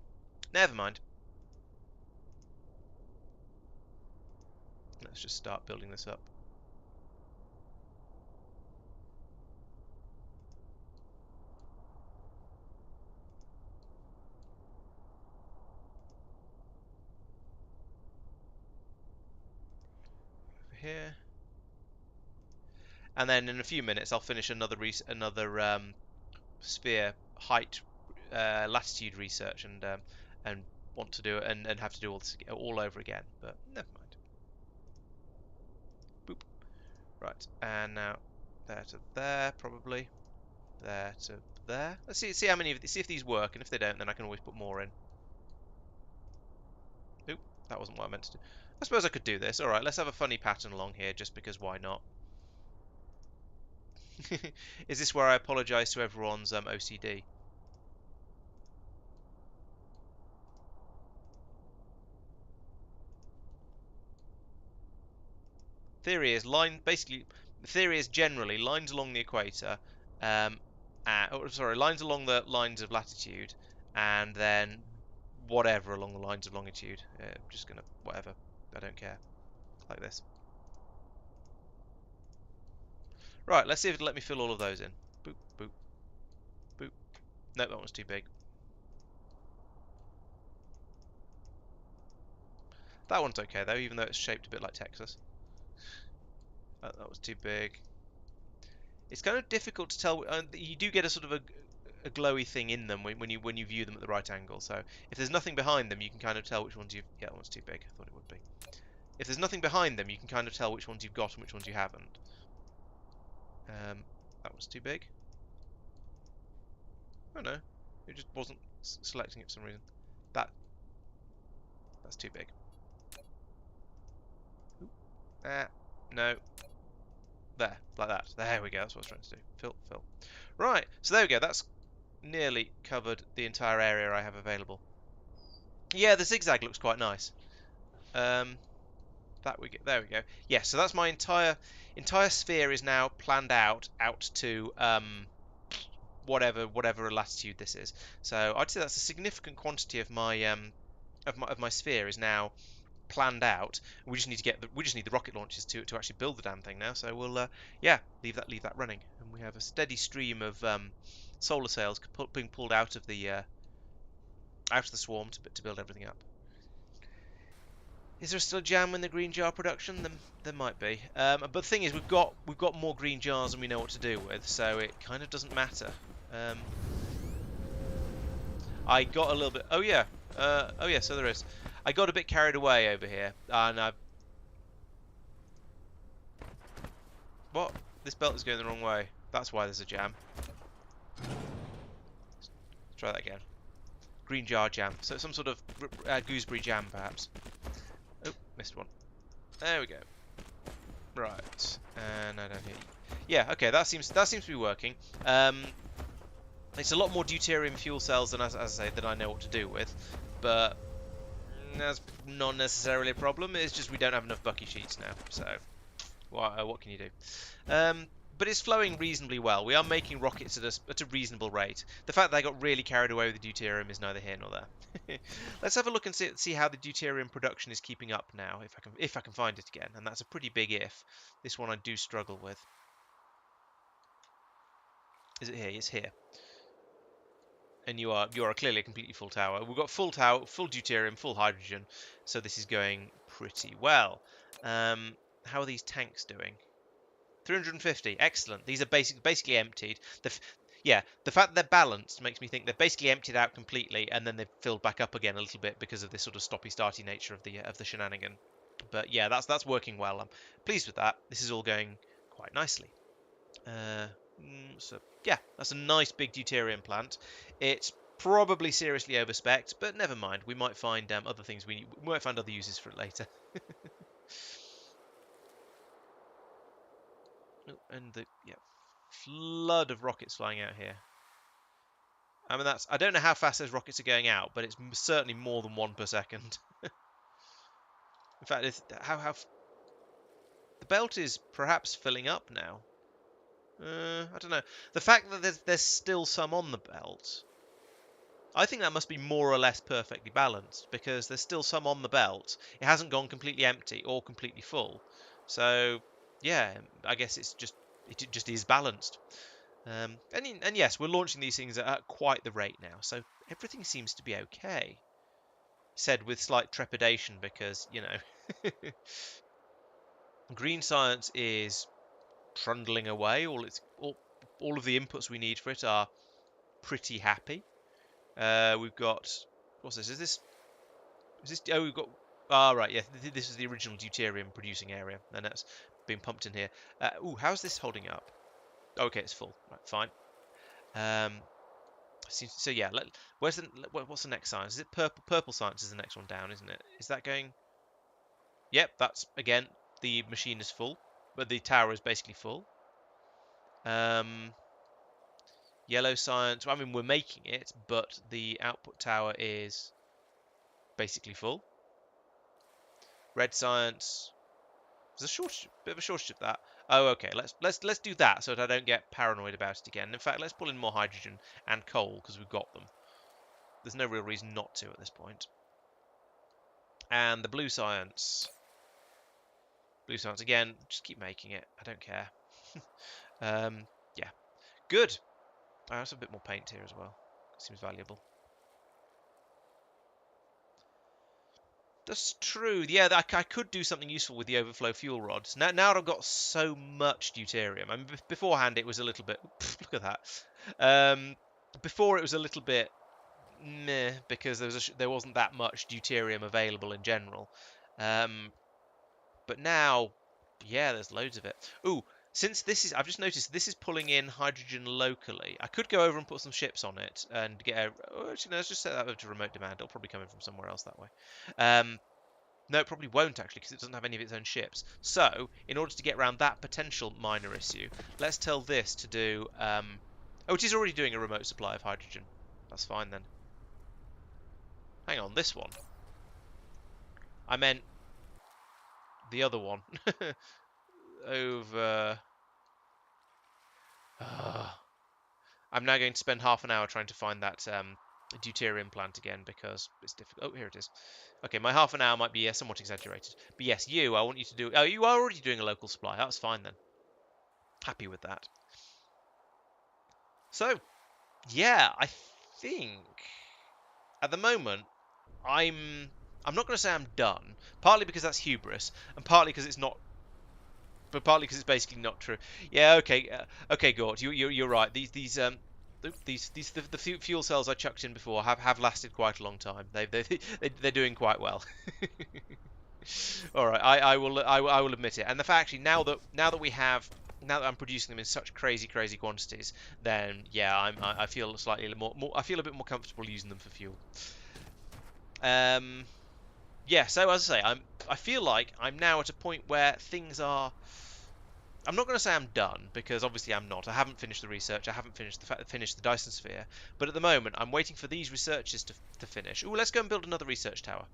never mind. Let's just start building this up. Over here. And then in a few minutes I'll finish another sphere height latitude research and want to do it and have to do all this all over again, but never mind. Boop. Right, and now there to there probably, there to there. Let's see how many of these, see if these work, and if they don't, then I can always put more in. Oop, that wasn't what I meant to do. I suppose I could do this. All right, let's have a funny pattern along here, just because why not? Is this where I apologise to everyone's OCD? Theory is basically the theory is generally lines along the equator, um, sorry, lines along the lines of latitude, and then whatever along the lines of longitude. I'm just gonna whatever. I don't care. Like this. Right, let's see if it'll let me fill all of those in. Boop, boop, boop. No, that one's too big. That one's okay though, even though it's shaped a bit like Texas. That was too big. It's kind of difficult to tell. You do get a sort of a glowy thing in them when you view them at the right angle. So if there's nothing behind them, you can kind of tell which ones you've. Yeah, that one's too big. I thought it would be. If there's nothing behind them, you can kind of tell which ones you've got and which ones you haven't. That was too big. Oh no, it just wasn't selecting it for some reason. That's too big. Ooh. No. There, like that. There we go. That's what I was trying to do. Fill. Right. So there we go. That's nearly covered the entire area I have available. Yeah, the zigzag looks quite nice. Um, there we go. Yeah, so that's my entire sphere is now planned out to whatever latitude this is. So I'd say that's a significant quantity of my sphere is now planned out. We just need the rocket launchers to actually build the damn thing now. So we'll yeah, leave that running, and we have a steady stream of solar sails being pulled out of the swarm to build everything up. Is there still jam in the green jar production? There might be. But the thing is, we've got more green jars than we know what to do with, so it kind of doesn't matter. I got a little bit. Oh yeah. Oh yeah. So there is. I got a bit carried away over here, and what? This belt is going the wrong way. That's why there's a jam. Let's try that again. Green jar jam. So some sort of gooseberry jam, perhaps. Oh, missed one. There we go. Right, and I don't hear you. Yeah, okay, that seems to be working. It's a lot more deuterium fuel cells than, as I say, that I know what to do with, but that's not necessarily a problem. It's just we don't have enough bucky sheets now, so what can you do? But it's flowing reasonably well. We are making rockets at a reasonable rate. The fact that I got really carried away with the deuterium is neither here nor there. Let's have a look and see how the deuterium production is keeping up now, if I can find it again. And that's a pretty big if. This one I do struggle with. Is it here? It's here. And you are clearly a completely full tower. We've got full tower, full deuterium, full hydrogen. So this is going pretty well. How are these tanks doing? 350, excellent. These are basically emptied. The fact that they're balanced makes me think they're basically emptied out completely, and then they've filled back up again a little bit because of this sort of stoppy-starty nature of the shenanigan. But yeah, that's working well. I'm pleased with that. This is all going quite nicely. So yeah, that's a nice big deuterium plant. It's probably seriously overspec'd, but never mind. We might find other things we might find other uses for it later. And flood of rockets flying out here. I mean, I don't know how fast those rockets are going out, but it's certainly more than one per second. In fact, the belt is perhaps filling up now. I don't know. The fact that there's still some on the belt, I think that must be more or less perfectly balanced, because there's still some on the belt. It hasn't gone completely empty or completely full. So yeah, I guess it just is balanced. And yes, we're launching these things at quite the rate now, so everything seems to be okay. Said with slight trepidation, because, green science is trundling away. All of the inputs we need for it are pretty happy. We've got, what's this? Is this? Oh, we've got. Ah, right. Yeah, this is the original deuterium producing area, and that's being pumped in here. How's this holding up? Okay, it's full. Right, fine. So yeah, what's the next science? Is it purple? Purple science is the next one down, isn't it? Is that going? Yep, that's again, the machine is full, but the tower is basically full. Yellow science. Well, I mean, we're making it, but the output tower is basically full. Red science. There's a bit of a shortage of that. Oh, okay. Let's do that so that I don't get paranoid about it again. In fact, let's pull in more hydrogen and coal because we've got them. There's no real reason not to at this point. And the blue science. Blue science again. Just keep making it. I don't care. Yeah. Good. I have a bit more paint here as well. Seems valuable. That's true. Yeah, I could do something useful with the overflow fuel rods. Now I've got so much deuterium. I mean, beforehand it was a little bit. Look at that. Before it was a little bit meh, because there wasn't that much deuterium available in general. But now, yeah, there's loads of it. Ooh, Since this is, I've just noticed this is pulling in hydrogen locally. I could go over and put some ships on it and get a. Oh, actually, no, let's just set that over to remote demand. It'll probably come in from somewhere else that way. No, it probably won't actually because it doesn't have any of its own ships. So, in order to get around that potential minor issue, let's tell this to do. Oh, it is already doing a remote supply of hydrogen. That's fine then. Hang on, this one. I meant the other one. Over. I'm now going to spend half an hour trying to find that deuterium plant again because it's difficult. Oh, here it is. Okay, my half an hour might be somewhat exaggerated. But yes, I want you to do... Oh, you are already doing a local supply. That's fine then. Happy with that. So, yeah, I think at the moment I'm not going to say I'm done. Partly because that's hubris, and partly because it's not... But partly because it's basically not true. Yeah, okay, okay, Gort, you're right. The fuel cells I chucked in before have lasted quite a long time. They're doing quite well. All right, I will admit it. And the fact actually now that I'm producing them in such crazy quantities, then yeah, I feel slightly more I feel a bit more comfortable using them for fuel. Yeah, so as I say, I feel like I'm now at a point where things are. I'm not going to say I'm done because obviously I'm not. I haven't finished the research. I haven't finished the Dyson sphere. But at the moment, I'm waiting for these researchers to finish. Ooh, let's go and build another research tower.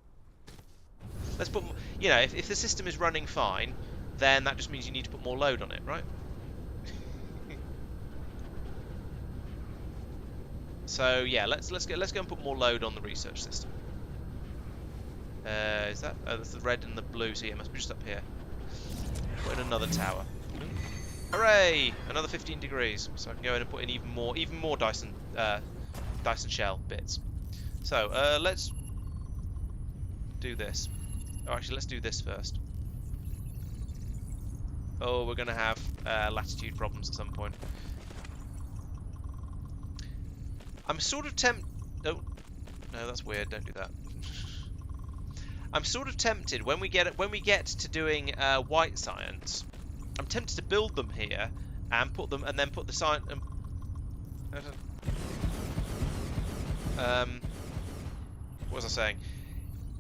Let's put, if the system is running fine, then that just means you need to put more load on it, right? So yeah, let's go and put more load on the research system. Is that? Oh, that's the red and the blue. So yeah, it must be just up here. Put in another tower. Hooray! Another 15 degrees, so I can go in and put in even more Dyson shell bits. So let's do this. Oh, actually, let's do this first. Oh, we're gonna have latitude problems at some point. I'm sort of tempted. Oh, no, that's weird. Don't do that. I'm sort of tempted when we get to doing white science. I'm tempted to build them here and put the science. What was I saying?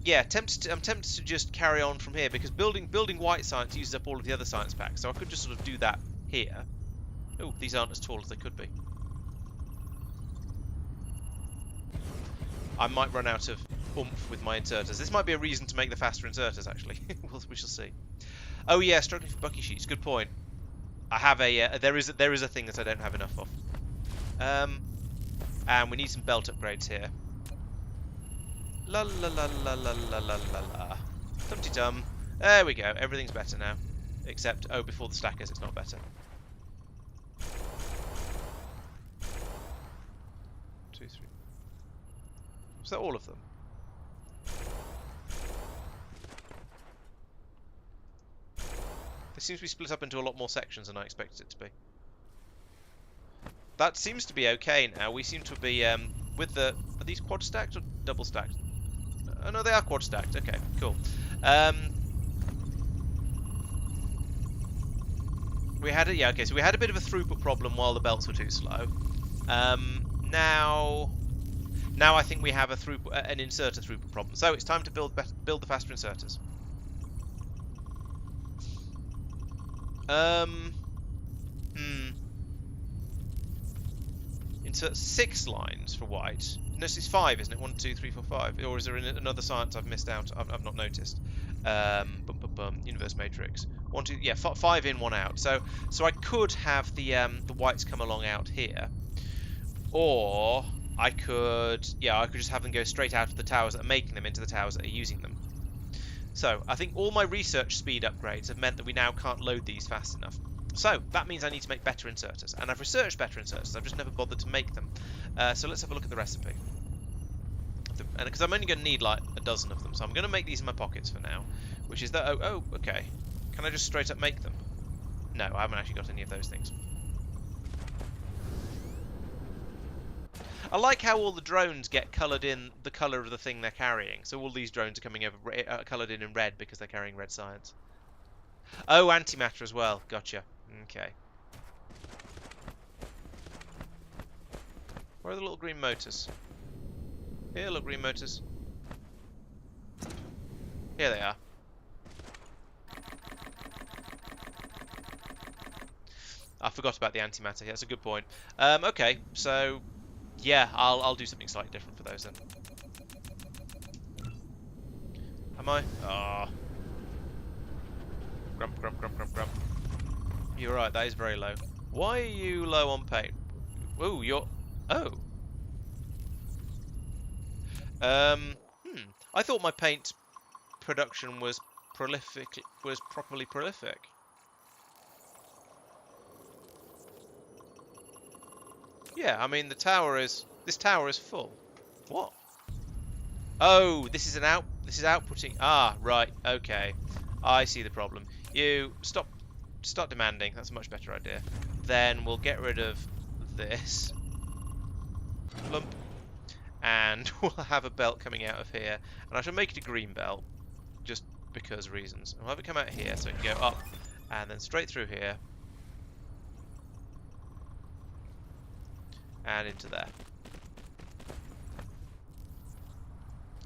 Yeah, I'm tempted to just carry on from here because building white science uses up all of the other science packs, so I could just sort of do that here. Oh, these aren't as tall as they could be. I might run out of oomph with my inserters. This might be a reason to make the faster inserters, actually. We shall see. Oh yeah, struggling for bucky sheets. Good point. I have a there is a thing that I don't have enough of. And we need some belt upgrades here. La la la la la la la la la. Tum-ti-tum. There we go. Everything's better now, except before the stackers, it's not better. 2, 3. Was that all of them? This seems to be split up into a lot more sections than I expected it to be. That seems to be okay now. We seem to be with the. Are these quad stacked or double stacked? Oh no, they are quad stacked. Okay, cool. We had a okay. So we had a bit of a throughput problem while the belts were too slow. Now I think we have an inserter throughput problem. So it's time to build the faster inserters. Insert 6 lines for white. No, it's 5, isn't it? 1, 2, 3, 4, 5. Or is there another science I've missed out? I've not noticed. Universe matrix. 1, 2, yeah, 5 in, 1 out. So I could have the whites come along out here, or I could just have them go straight out of the towers that are making them into the towers that are using them. So I think all my research speed upgrades have meant that we now can't load these fast enough. So that means I need to make better inserters, and I've researched better inserters. I've just never bothered to make them. So let's have a look at the recipe. Because I'm only going to need like a dozen of them, so I'm going to make these in my pockets for now. Which is that. Oh, okay. Can I just straight up make them? No, I haven't actually got any of those things. I like how all the drones get coloured in the colour of the thing they're carrying. So all these drones are coming over coloured in red because they're carrying red science. Oh, antimatter as well. Gotcha. Okay. Where are the little green motors? Here, little green motors. Here they are. I forgot about the antimatter. That's a good point. Okay, so yeah, I'll do something slightly different for those then. Am I? Ah. Oh. Grump, grump, grump, grump, grump. You're right, that is very low. Why are you low on paint? Ooh, you're... Oh. I thought my paint production was properly prolific. Yeah, I mean this tower is full. What? Oh, this is outputting. Ah, right. Okay. I see the problem. You stop demanding. That's a much better idea. Then we'll get rid of this lump, and we'll have a belt coming out of here, and I shall make it a green belt just because reasons. I'll have it come out here so it can go up and then straight through here and into there.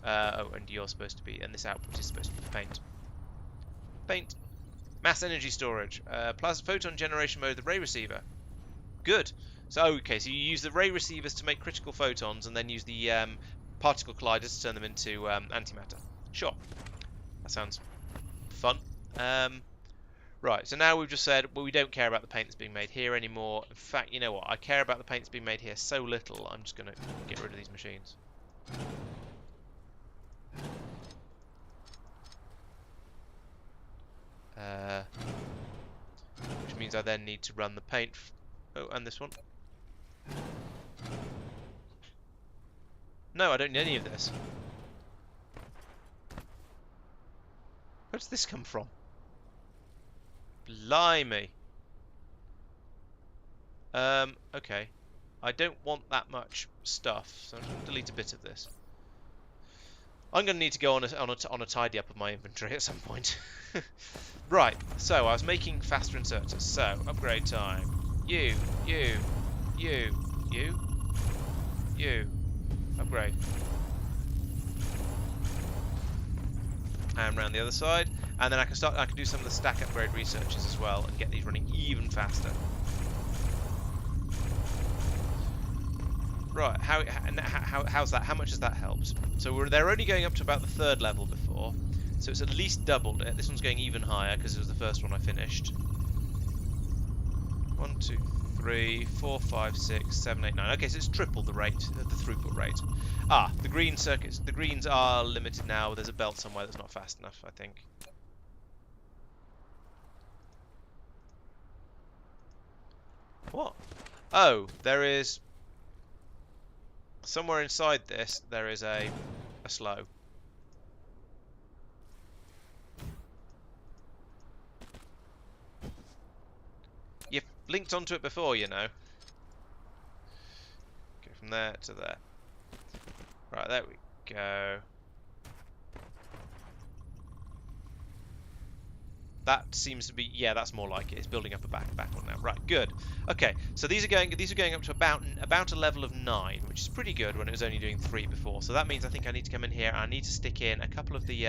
Oh, and you're supposed to be, and this output is supposed to be paint. Paint. Mass energy storage. Plasma photon generation mode, the ray receiver. Good. So, okay, so you use the ray receivers to make critical photons and then use the particle colliders to turn them into antimatter. Sure. That sounds fun. Right, so now we've just said, well, we don't care about the paint that's being made here anymore. In fact, you know what? I care about the paint that's being made here so little, I'm just going to get rid of these machines. Which means I then need to run the paint. Oh, and this one. No, I don't need any of this. Where does this come from? Blimey. Okay. I don't want that much stuff, so I'm going to delete a bit of this. I'm going to need to go on a tidy up of my inventory at some point. Right, so I was making faster inserters. So, upgrade time. You. Upgrade. And round the other side. And then I can do some of the stack upgrade researches as well and get these running even faster. Right, how's that? How much has that helped? So they're only going up to about the 3rd level before, so it's at least doubled it. This one's going even higher because it was the first one I finished. 1, 2, 3, 4, 5, 6, 7, 8, 9. Okay, so it's tripled the rate, the throughput rate. Ah, the green circuits. The greens are limited now. There's a belt somewhere that's not fast enough, I think. What? Oh, there is. Somewhere inside this, there is a slow. You've linked onto it before, you know. Go from there to there. Right, there we go. That seems to be, yeah, that's more like it. It's building up a back one now. Right, good. Okay, so these are going up to about a level of 9, which is pretty good when it was only doing 3 before. So that means I think I need to come in here and I need to stick in a couple of the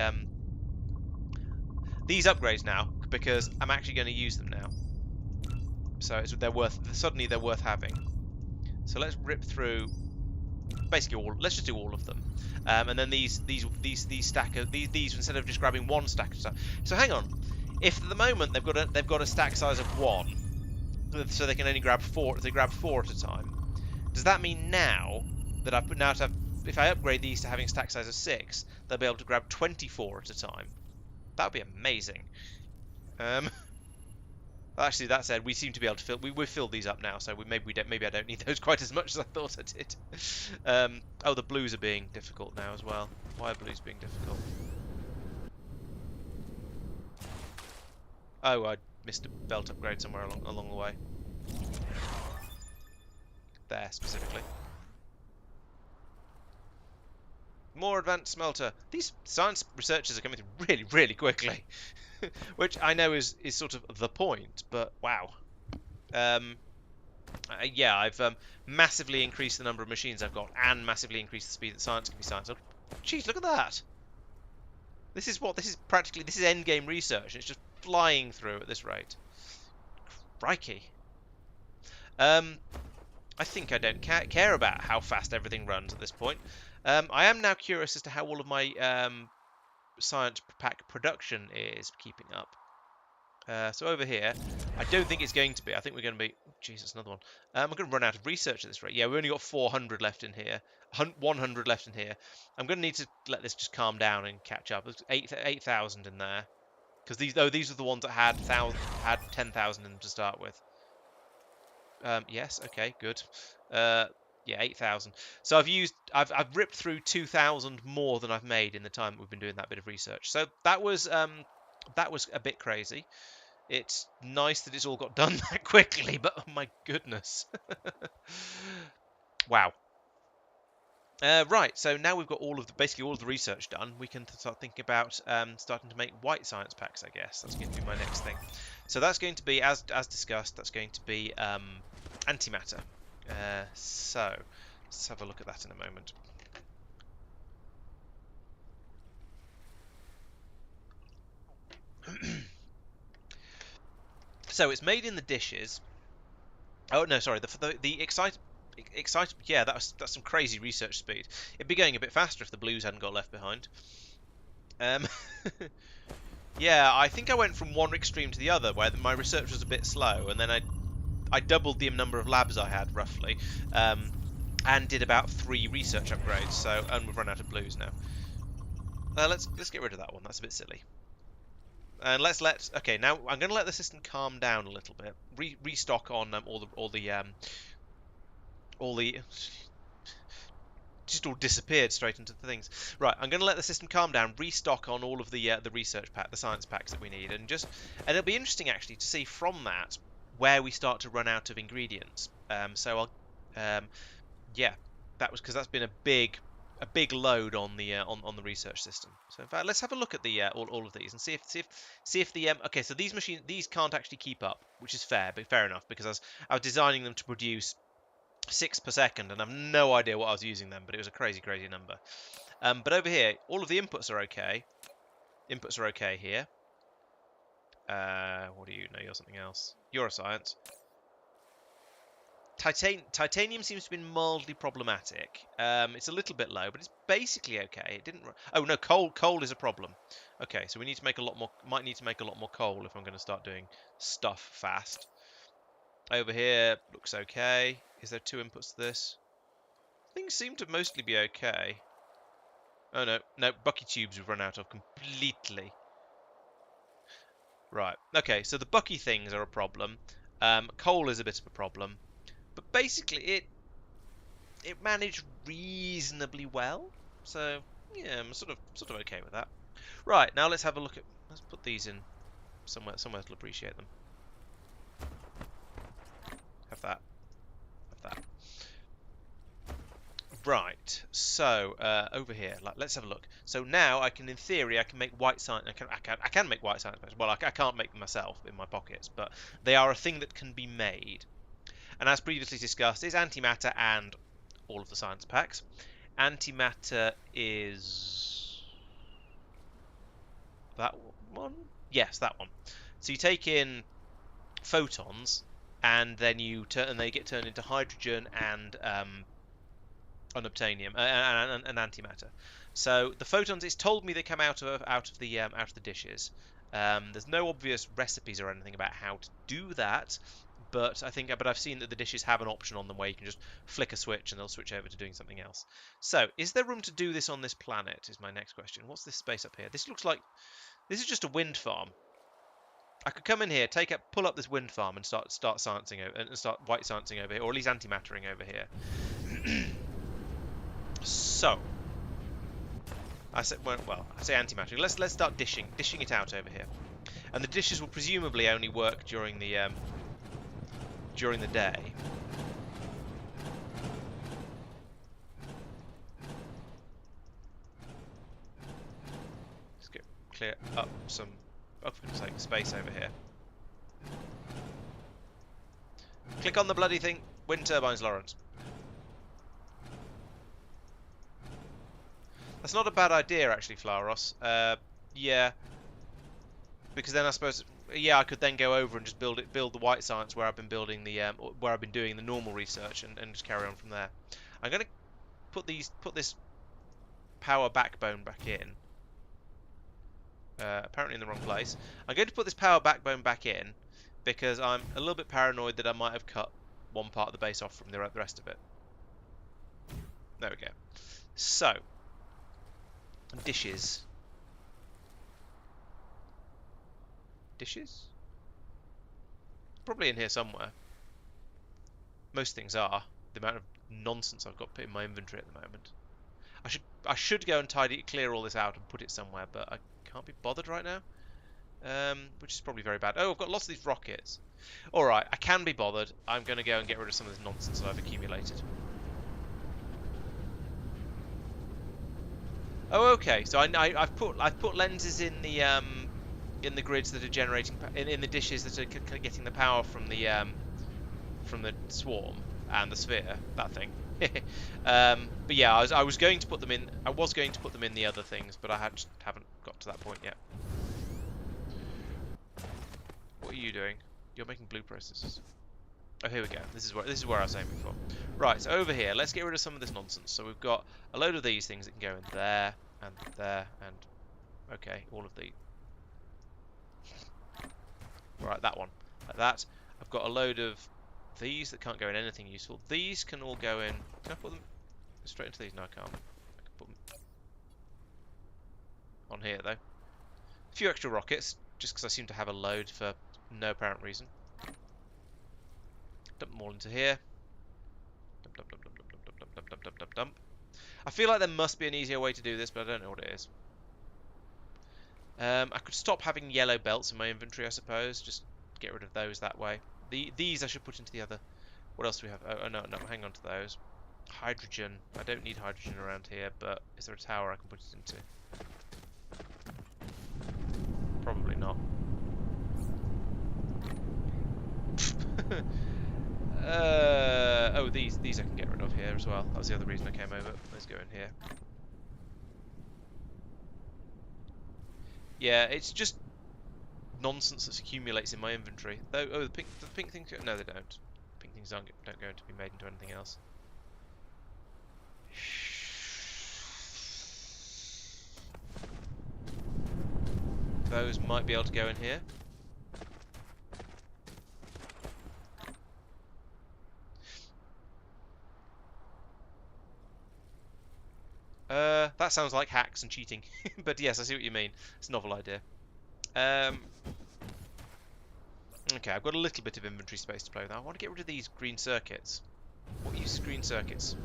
these upgrades now because I'm actually going to use them now. So suddenly they're worth having. So let's rip through basically let's just do all of them. And then these instead of just grabbing one stack of stuff. So hang on. If at the moment they've got a stack size of 1, so they can only grab 4. They grab 4 at a time. Does that mean now that if I upgrade these to having stack size of 6, they'll be able to grab 24 at a time? That would be amazing. Actually, that said, we seem to be able to fill. We've filled these up now, so maybe I don't need those quite as much as I thought I did. Oh, the blues are being difficult now as well. Why are blues being difficult? Oh, I missed a belt upgrade somewhere along the way. There, specifically. More advanced smelter. These science researchers are coming through really, really quickly. Which I know is sort of the point, but wow. Yeah, I've massively increased the number of machines I've got and massively increased the speed that science can be science. Oh, jeez, look at that. This is practically, this is endgame research. It's just flying through at this rate. Crikey. I think I don't care about how fast everything runs at this point. I am now curious as to how all of my science pack production is keeping up. So over here, I don't think it's going to be. I think we're going to be... Oh, Jesus, another one. I'm going to run out of research at this rate. Yeah, we only got 400 left in here. 100 left in here. I'm going to need to let this just calm down and catch up. There's 8,000 in there. Because these are the ones that had 10,000 in them to start with. Yes, okay, good. Yeah, 8,000. So I've ripped through 2,000 more than I've made in the time that we've been doing that bit of research. So that was a bit crazy. It's nice that it's all got done that quickly, but oh my goodness. Wow. Right, so now we've got basically all of the research done, we can start thinking about starting to make white science packs, I guess. That's going to be my next thing. So that's going to be, as discussed, that's going to be antimatter. So let's have a look at that in a moment. So it's made in the dishes. Oh no, sorry. The excite. Yeah, that's some crazy research speed. It'd be going a bit faster if the blues hadn't got left behind. Um, yeah, I think I went from one extreme to the other, where my research was a bit slow, and then I doubled the number of labs I had roughly, and did about 3 research upgrades. So, and we've run out of blues now. Let's get rid of that one. That's a bit silly. And okay. Now I'm going to let the system calm down a little bit. Restock on all the just all disappeared straight into the things. Right, I'm going to let the system calm down, restock on all of the research pack, the science packs that we need, and it'll be interesting actually to see from that where we start to run out of ingredients. So yeah, that's been a big load on the research system. So in fact, let's have a look at the all of these and see if the okay. So these can't actually keep up, which is fair enough, because I was designing them to produce 6 per second, and I've no idea what I was using them, but it was a crazy number. But over here, all of the inputs are okay. Inputs are okay here. What do you know? You're something else. You're a science. Titanium seems to have been mildly problematic. It's a little bit low, but it's basically okay. It didn't. Oh no, coal is a problem. Okay, so we need to make a lot more. Might need to make a lot more coal if I'm going to start doing stuff fast. Over here looks okay. Is there 2 inputs to this? Things seem to mostly be okay. Oh no, bucky tubes we've run out of completely. Right. Okay, so the bucky things are a problem. Coal is a bit of a problem. But basically it managed reasonably well. So yeah, I'm sort of okay with that. Right, now let's put these in somewhere to appreciate them. Have that. Have that. Right, so over here, let's have a look. So now in theory, I can make white science. I can make white science packs. Well, I can't make them myself in my pockets, but they are a thing that can be made. And as previously discussed, is antimatter and all of the science packs. Antimatter is that one. Yes, that one. So you take in photons, and then they get turned into hydrogen and unobtainium and antimatter. So the photons, it's told me they come out of the dishes. There's no obvious recipes or anything about how to do that, but I've seen that the dishes have an option on them where you can just flick a switch and they'll switch over to doing something else. So is there room to do this on this planet? Is my next question. What's this space up here? This is just a wind farm. I could come in here, pull up this wind farm and start sciencing and start white sciencing over here, or at least antimattering over here. So, I say antimatter. Let's start dishing it out over here, and the dishes will presumably only work during the day. Let's clear up some, for goodness sake, space over here. Click on the bloody thing. Wind turbines, Laurence. That's not a bad idea, actually, Flaros. Yeah, because then I suppose, yeah, I could then go over and just build the white science where I've been building the where I've been doing the normal research, and just carry on from there. I'm gonna put this power backbone back in. Apparently in the wrong place. I'm going to put this power backbone back in because I'm a little bit paranoid that I might have cut one part of the base off from the rest of it. There we go. So, dishes. Dishes? Probably in here somewhere. Most things are. The amount of nonsense I've got put in my inventory at the moment. I should go and clear all this out and put it somewhere, but I can't be bothered right now. Which is probably very bad. Oh, I've got lots of these rockets. Alright, I can be bothered. I'm going to go and get rid of some of this nonsense that I've accumulated. Oh, okay. So I've put lenses in the grids that are generating in the dishes that are getting the power from the swarm and the sphere, that thing. But yeah, I was going to put them in. I was going to put them in the other things, but I haven't got to that point yet. What are you doing? You're making blue processes. Oh, here we go. This is where I was aiming for. Right, so over here, let's get rid of some of this nonsense. So we've got a load of these things that can go in there and there and okay, all of the. Right, that one, like that. I've got a load of these that can't go in anything useful. These can all go in. Can I put them straight into these? No, I can't. I can put them on here though. A few extra rockets, just because I seem to have a load for no apparent reason. Dump them all into here. Dump, dump, dump, dump, dump, dump, dump, dump, dump, dump, dump, dump. I feel like there must be an easier way to do this, but I don't know what it is. I could stop having yellow belts in my inventory, I suppose. Just get rid of those that way. These I should put into the other. What else do we have? Oh, no, hang on to those. Hydrogen. I don't need hydrogen around here, but is there a tower I can put it into? Probably not. Oh, these I can get rid of here as well. That was the other reason I came over. Let's go in here. Yeah, it's just nonsense that accumulates in my inventory. Though, oh, the pink things. No, they don't. Pink things don't go to be made into anything else. Those might be able to go in here. That sounds like hacks and cheating. But yes, I see what you mean. It's a novel idea. Okay, I've got a little bit of inventory space to play with. I want to get rid of these green circuits. What use green circuits?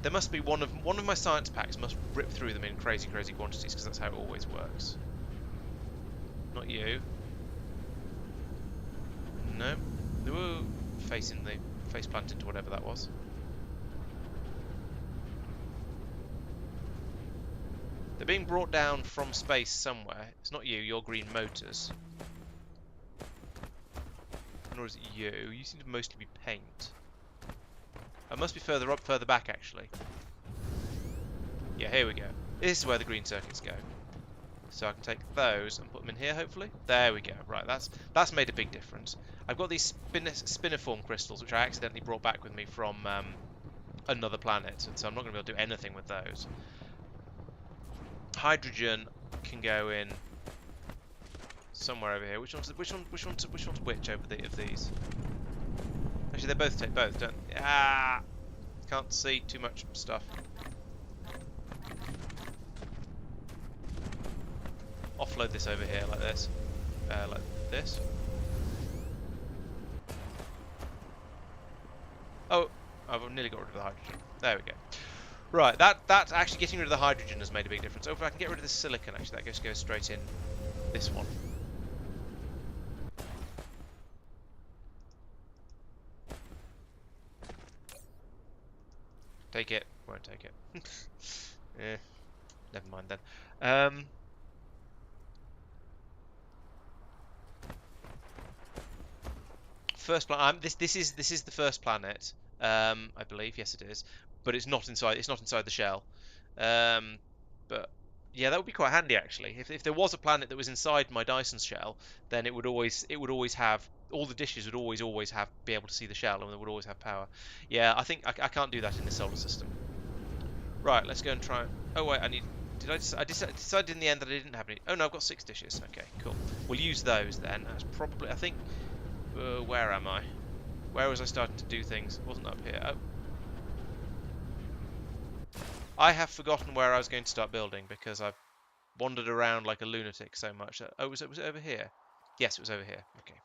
There must be one of my science packs must rip through them in crazy quantities, because that's how it always works. Not you. No. Whoa. Face plant into whatever that was. They're being brought down from space somewhere. It's not you, you're green motors. Nor is it you. You seem to mostly be paint. It must be further back actually. Yeah, here we go. This is where the green circuits go. So I can take those and put them in here, hopefully. There we go. Right, that's made a big difference. I've got these spiniform crystals, which I accidentally brought back with me from another planet, and so I'm not going to be able to do anything with those. Hydrogen can go in somewhere over here. Which one's which over of these? Actually, they both take both, don't they? Ah, can't see too much stuff. Offload this over here like this, like this. Oh, I've nearly got rid of the hydrogen. There we go. Right, that actually getting rid of the hydrogen has made a big difference. Oh, if I can get rid of the silicon, actually, that just goes straight in this one. Take it. Won't take it. Eh, never mind then. first planet. This is the first planet. I believe. Yes, it is. But it's not inside. It's not inside the shell. Um, but yeah, that would be quite handy actually. If there was a planet that was inside my Dyson shell, then it would always have all the dishes would always have be able to see the shell and they would always have power. Yeah, I think I can't do that in the solar system. Right, let's go and try. Oh wait, I need. Did I decided in the end that I didn't have any. Oh no, I've got 6 dishes. Okay, cool. We'll use those then. That's probably. I think. Where am I? Where was I starting to do things? It wasn't up here. Oh. I have forgotten where I was going to start building because I've wandered around like a lunatic so much. Oh, was it over here? Yes, it was over here. Okay.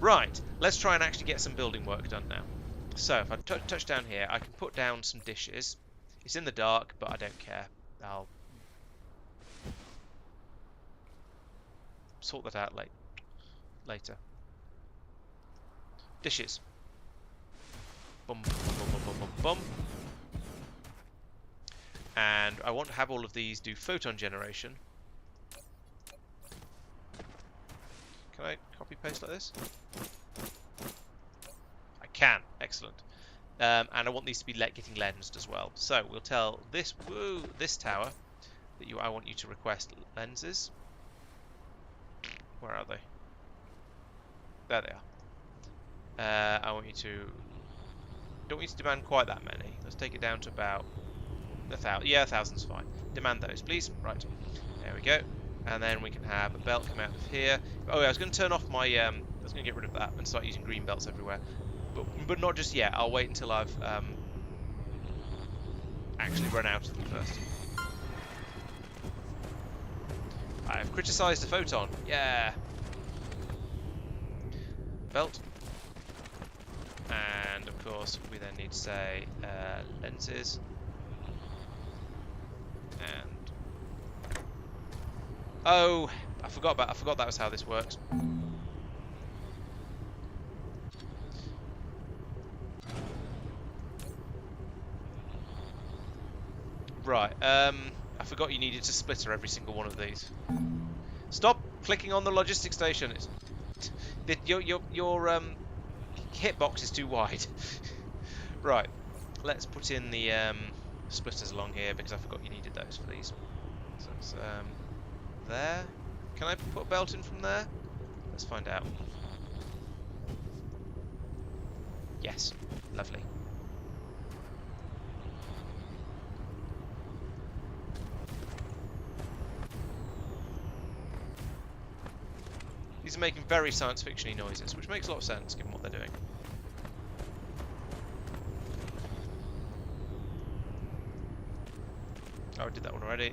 Right, let's try and actually get some building work done now. So if I touch down here, I can put down some dishes. It's in the dark, but I don't care. I'll sort that out later. Dishes. Bum, bum, bum, bum, bum, bum, bum. And I want to have all of these do photon generation. Can I copy paste like this? I can. Excellent. And I want these to be getting lensed as well. So we'll tell this tower that I want you to request lenses. Where are they? There they are. I want you to. Don't want you to demand quite that many. Let's take it down to about 1,000. Yeah, 1,000's fine. Demand those, please. Right. There we go. And then we can have a belt come out of here. Oh, yeah, I was going to turn off my. I was going to get rid of that and start using green belts everywhere. But not just yet. I'll wait until I've actually run out of them first. I've criticised a photon. Yeah. Belt. And of course, we then need to say lenses. And oh, I forgot that was how this works. Right. I forgot you needed to splitter every single one of these. Stop clicking on the logistics station. Your hitbox is too wide. Right. Let's put in the splitters along here because I forgot you needed those for these. So it's there. Can I put a belt in from there? Let's find out. Yes. Lovely. These are making very science fiction-y noises, which makes a lot of sense given what they're doing. Oh, I did that one already.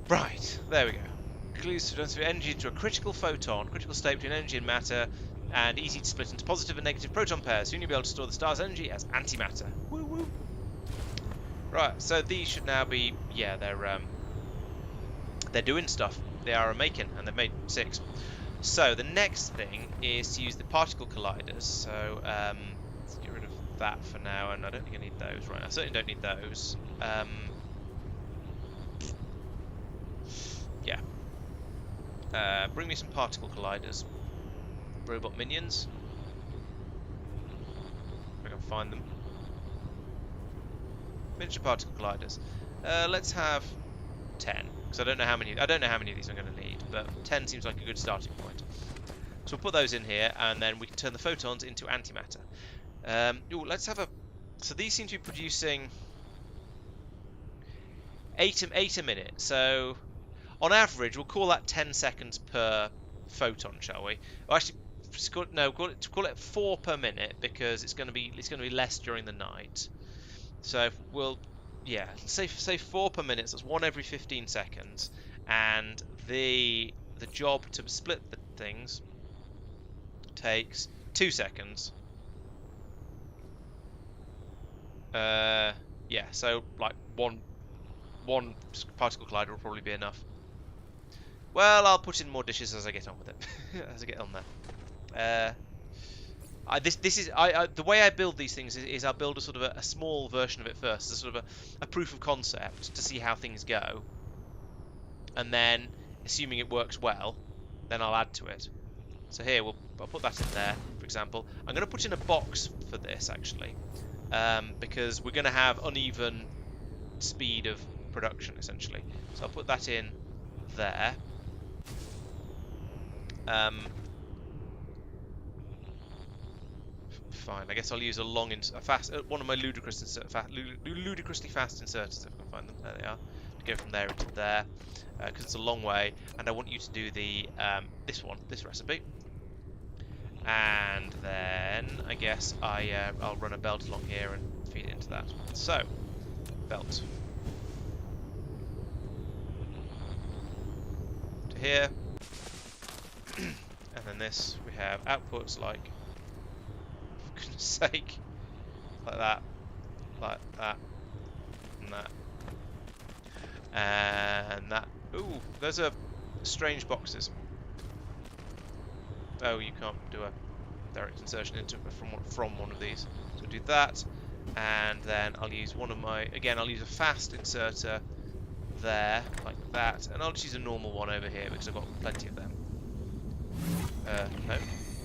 Right, there we go. Concludes to energy into a critical photon, critical state between energy and matter, and easy to split into positive and negative proton pairs. Soon you'll be able to store the star's energy as antimatter. Woo woo. Right, so these should now be, yeah, they're doing stuff. They are making, and they've made 6. So the next thing is to use the particle colliders. So let's get rid of that for now, and I don't think I need those right now. I certainly don't need those. Yeah. Bring me some particle colliders. Robot minions. If I can find them. Miniature particle colliders. Let's have 10, because I don't know how many of these I'm going to need, but 10 seems like a good starting point. So we'll put those in here, and then we can turn the photons into antimatter. Let's have a. So these seem to be producing 8 a minute. So on average, we'll call that 10 seconds per photon, shall we? Well, actually, call it 4 per minute because it's going to be less during the night. So we'll say 4 per minute. So that's 1 every 15 seconds, and the job to split the things takes 2 seconds. Yeah, so like one particle collider will probably be enough. Well, I'll put in more dishes as I get on with it. As I get on there. This is the way I build these things is I'll build a sort of a small version of it first, as a sort of a proof of concept to see how things go, and then assuming it works well, then I'll add to it. So here I'll put that in there, for example. I'm going to put in a box for this actually, because we're going to have uneven speed of production essentially. So I'll put that in there. Fine. I guess I'll use one of my ludicrously fast inserters if I can find them. There they are. To go from there into there, because it's a long way, and I want you to do the this recipe. And then I guess I'll run a belt along here and feed it into that. So, belt to here, and then this we have outputs like, for goodness sake, like that, and that, and that. Ooh, those are strange boxes. Oh, you can't do a direct insertion into from one of these. So do that, and then I'll use I'll use a fast inserter there, like that, and I'll just use a normal one over here because I've got plenty of them. No.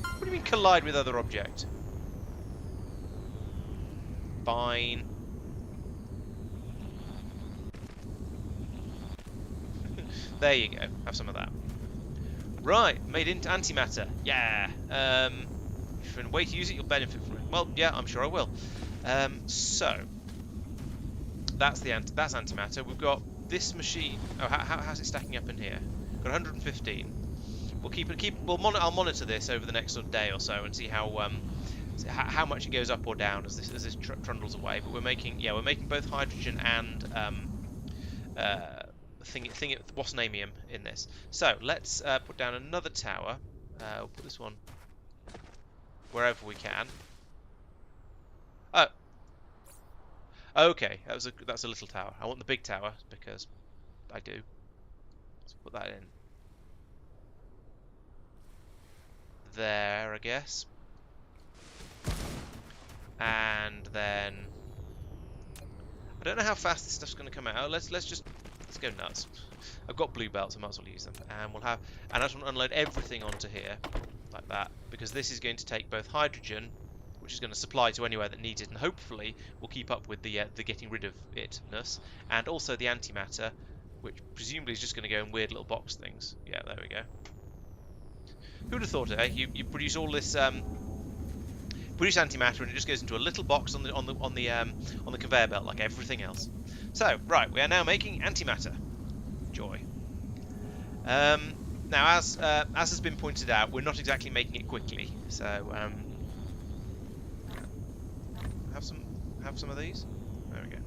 What do you mean collide with other object? Fine. There you go. Have some of that. Right, made into antimatter. Yeah. If you find a way to use it, you'll benefit from it. Well, yeah, I'm sure I will. So that's antimatter. We've got this machine. Oh, how's it stacking up in here? Got 115. I'll monitor this over the next sort of day or so and see how much it goes up or down as this trundles away. But we're making both hydrogen and waspnamium in this. So let's put down another tower. We'll put this one wherever we can. Oh, okay. That's a little tower. I want the big tower because I do. Let's put that in there, I guess. And then I don't know how fast this stuff's going to come out. Let's go nuts. I've got blue belts, I might as well use them. And I just want to unload everything onto here like that, because this is going to take both hydrogen, which is going to supply to anywhere that needs it, and hopefully will keep up with the getting rid of itness, and also the antimatter, which presumably is just going to go in weird little box things. Yeah, there we go. Who would have thought it? Eh? You produce all this produce antimatter, and it just goes into a little box on the conveyor belt like everything else. So right, we are now making antimatter. Joy. Now, as has been pointed out, we're not exactly making it quickly. So have some of these. There we go.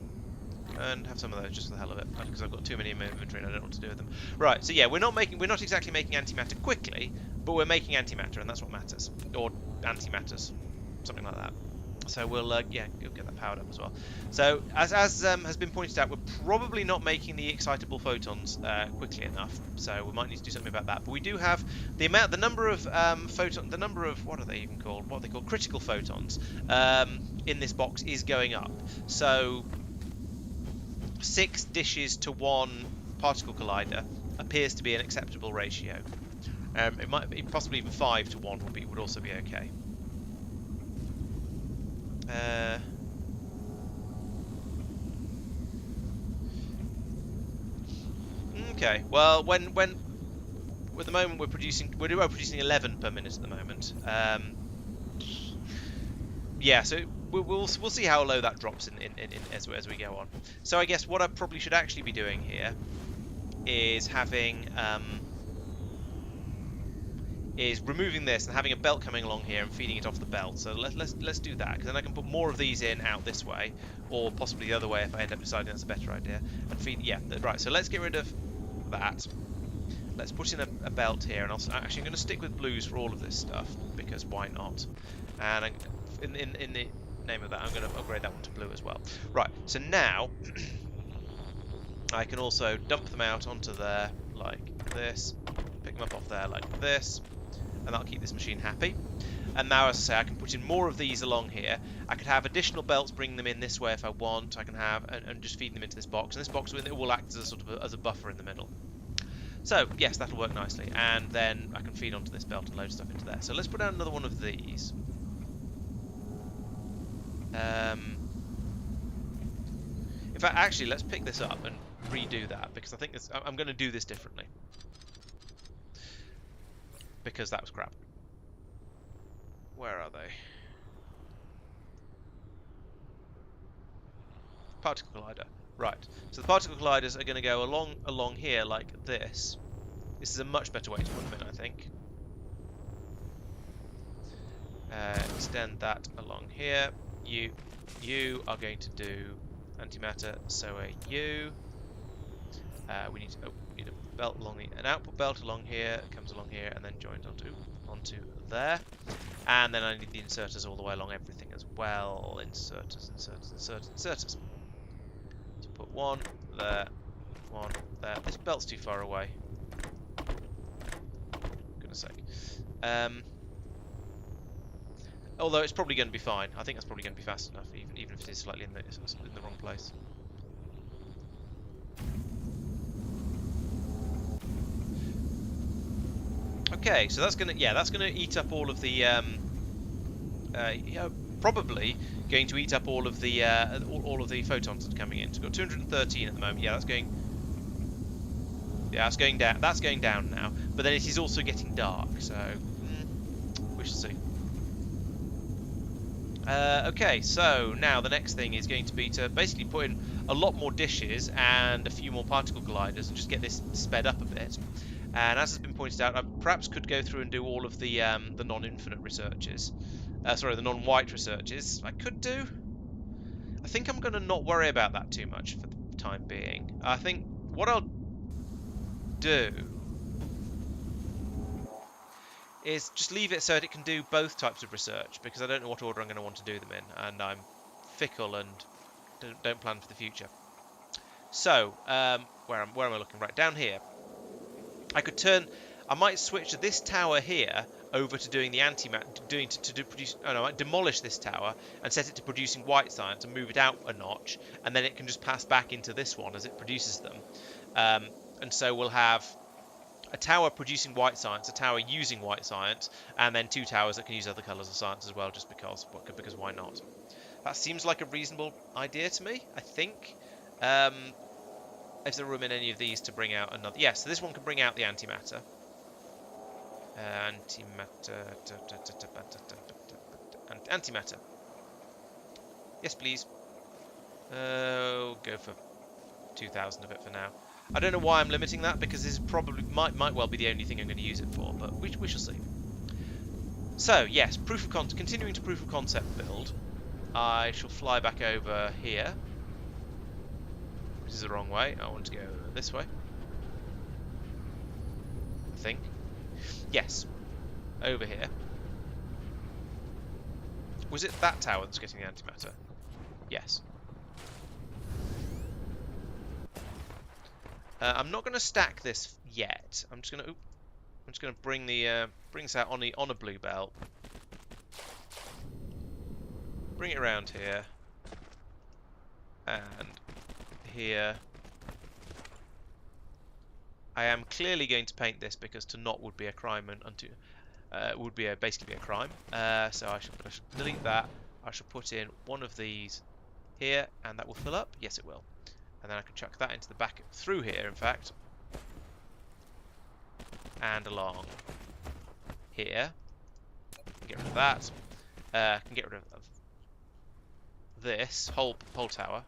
And have some of those just for the hell of it, because I've got too many in my inventory and I don't know what to do with them. Right. So yeah, we're not exactly making antimatter quickly, but we're making antimatter, and that's what matters, or antimatters, something like that. So we'll get that powered up as well. So as has been pointed out, we're probably not making the excitable photons quickly enough. So we might need to do something about that. But we do have the number of what are they even called? What they call critical photons in this box is going up. So 6 dishes to 1 particle collider appears to be an acceptable ratio. It might be possibly even 5 to 1 would also be okay. Okay. Well, when at the moment we're producing 11 per minute at the moment. Yeah. So we'll see how low that drops in as we go on. So I guess what I probably should actually be doing here is having is removing this and having a belt coming along here and feeding it off the belt. So let's do that, because then I can put more of these in out this way, or possibly the other way if I end up deciding that's a better idea. And feed, yeah, right. So let's get rid of that. Let's put in a belt here, and I'm going to stick with blues for all of this stuff because why not? And in the name of that, I'm going to upgrade that one to blue as well. Right. So now I can also dump them out onto there like this, pick them up off there like this. and that'll keep this machine happy. And now, as I say, I can put in more of these along here. I could have additional belts, bring them in this way if I want. I can have and just feed them into this box, and this box will act as a sort of as a buffer in the middle. So yes, that'll work nicely, and then I can feed onto this belt and load stuff into there. So let's put down another one of these. In fact, actually, let's pick this up and redo that, because I think I'm going to do this differently, because that was crap. Where are they? Particle collider. Right. So the particle colliders are going to go along here like this. This is a much better way to put them in, I think. Extend that along here. You are going to do antimatter. So are you. We need a belt along an output belt along here. It comes along here and then joins onto there. And then I need the inserters all the way along everything as well. Inserters. So put one there, one there. This belt's too far away. Goodness sake. Although it's probably going to be fine. I think that's probably going to be fast enough, even if it is slightly in the wrong place. Okay, so that's gonna eat up all of the probably going to eat up all of the photons that are coming in. So we've got 213 at the moment. Yeah, that's going. Yeah, that's going down. That's going down now. But then it is also getting dark, so we shall see. Okay, so now the next thing is going to be to basically put in a lot more dishes and a few more particle colliders and just get this sped up a bit. And as has been pointed out, I perhaps could go through and do all of the non-infinite researches. The non-white researches. I could do. I think I'm going to not worry about that too much for the time being. I think what I'll do is just leave it so that it can do both types of research, because I don't know what order I'm going to want to do them in, and I'm fickle and don't plan for the future. So, where am I looking? Right, down here. I might switch this tower here over to doing the I might demolish this tower and set it to producing white science and move it out a notch, and then it can just pass back into this one as it produces them. And so we'll have a tower producing white science, a tower using white science, and then two towers that can use other colours of science as well, just because why not? That seems like a reasonable idea to me, I think. Is there room in any of these to bring out another? Yes, so this one can bring out the antimatter. Antimatter. Yes, please. Go for 2,000 of it for now. I don't know why I'm limiting that, because this is probably might well be the only thing I'm going to use it for, but we shall see. So yes, continuing to proof of concept build. I shall fly back over here. This is the wrong way. I want to go this way. I think. Yes. Over here. Was it that tower that's getting the antimatter? Yes. I'm not going to stack this yet. I'm just going to bring this out on a blue belt. Bring it around here. And here. I am clearly going to paint this, because to not would be a crime, and would be basically be a crime. So I shall delete that. I shall put in one of these here, and that will fill up. Yes, it will. And then I can chuck that into the back through here, in fact, and along here. Get rid of that. I can get rid of this whole tower.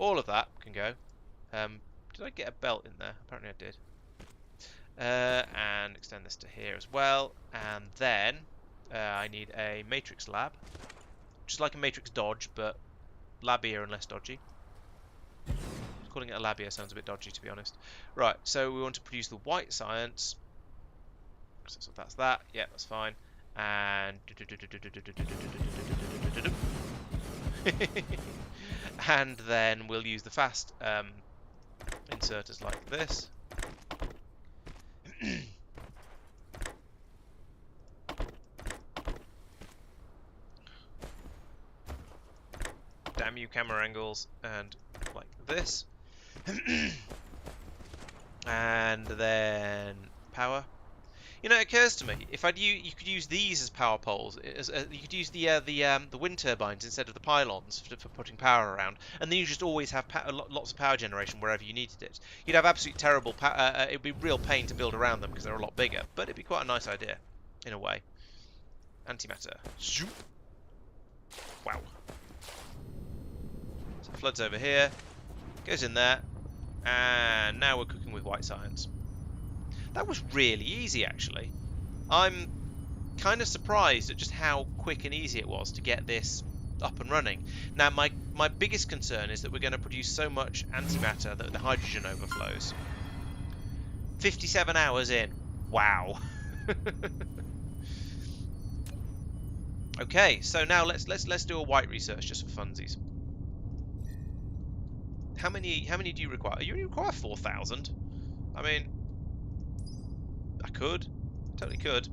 All of that can go. Did I get a belt in there? Apparently I did. And extend this to here as well. And then I need a matrix lab. Just like a matrix dodge, but labbier and less dodgy. Calling it a labbier sounds a bit dodgy, to be honest. Right, so we want to produce the white science. So that's that. Yeah, that's fine. And and then we'll use the fast inserters like this. Damn you, camera angles, and like this. And then power. You know, it occurs to me, if you could use these as power poles. You could use the wind turbines instead of the pylons for putting power around, and then you just always have lots of power generation wherever you needed it. You'd have absolutely terrible. It'd be real pain to build around them because they're a lot bigger, but it'd be quite a nice idea, in a way. Antimatter. Zoop. Wow. So floods over here, goes in there, and now we're cooking with white science. That was really easy, actually. I'm kind of surprised at just how quick and easy it was to get this up and running. Now, my biggest concern is that we're going to produce so much antimatter that the hydrogen overflows. 57 hours in. Wow. Okay, so now let's do a white research just for funsies. How many do you require? You require 4,000. I mean, I could, totally could.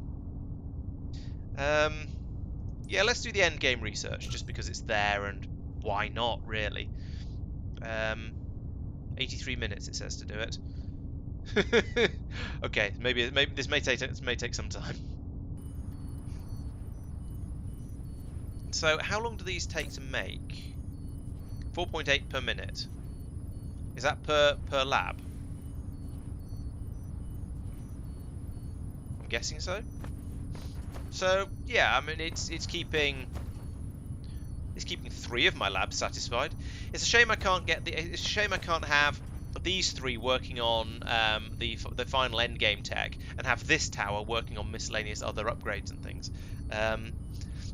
Yeah, let's do the end game research just because it's there and why not, really. 83 minutes it says to do it. Okay, maybe this may take some time. So, how long do these take to make? 4.8 per minute. Is that per lab? I'm guessing so. So yeah, I mean it's keeping 3 of my labs satisfied. It's a shame I can't have these 3 working on the final end game tech and have this tower working on miscellaneous other upgrades and things.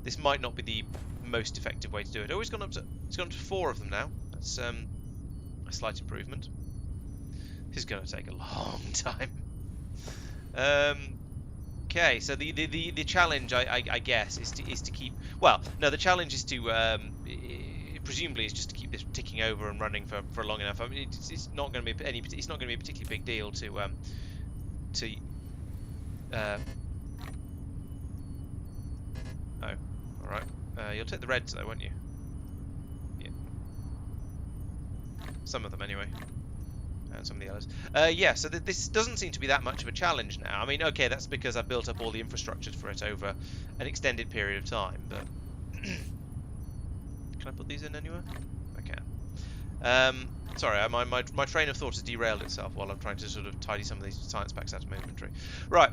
This might not be the most effective way to do it. Oh, it's gone up to 4 of them now. That's a slight improvement. This is going to take a long time. Okay, so the challenge, I guess, is to keep. Well, no, the challenge is to presumably is just to keep this ticking over and running for long enough. I mean, it's not going to be it's not going to be a particularly big deal to. Oh, all right. You'll take the reds though, won't you? Yeah. Some of them anyway. And some of the others. Yeah, so this doesn't seem to be that much of a challenge now. I mean, okay, that's because I've built up all the infrastructure for it over an extended period of time, but... Can I put these in anywhere? I can. Sorry, my train of thought has derailed itself while I'm trying to sort of tidy some of these science packs out of my inventory. Right,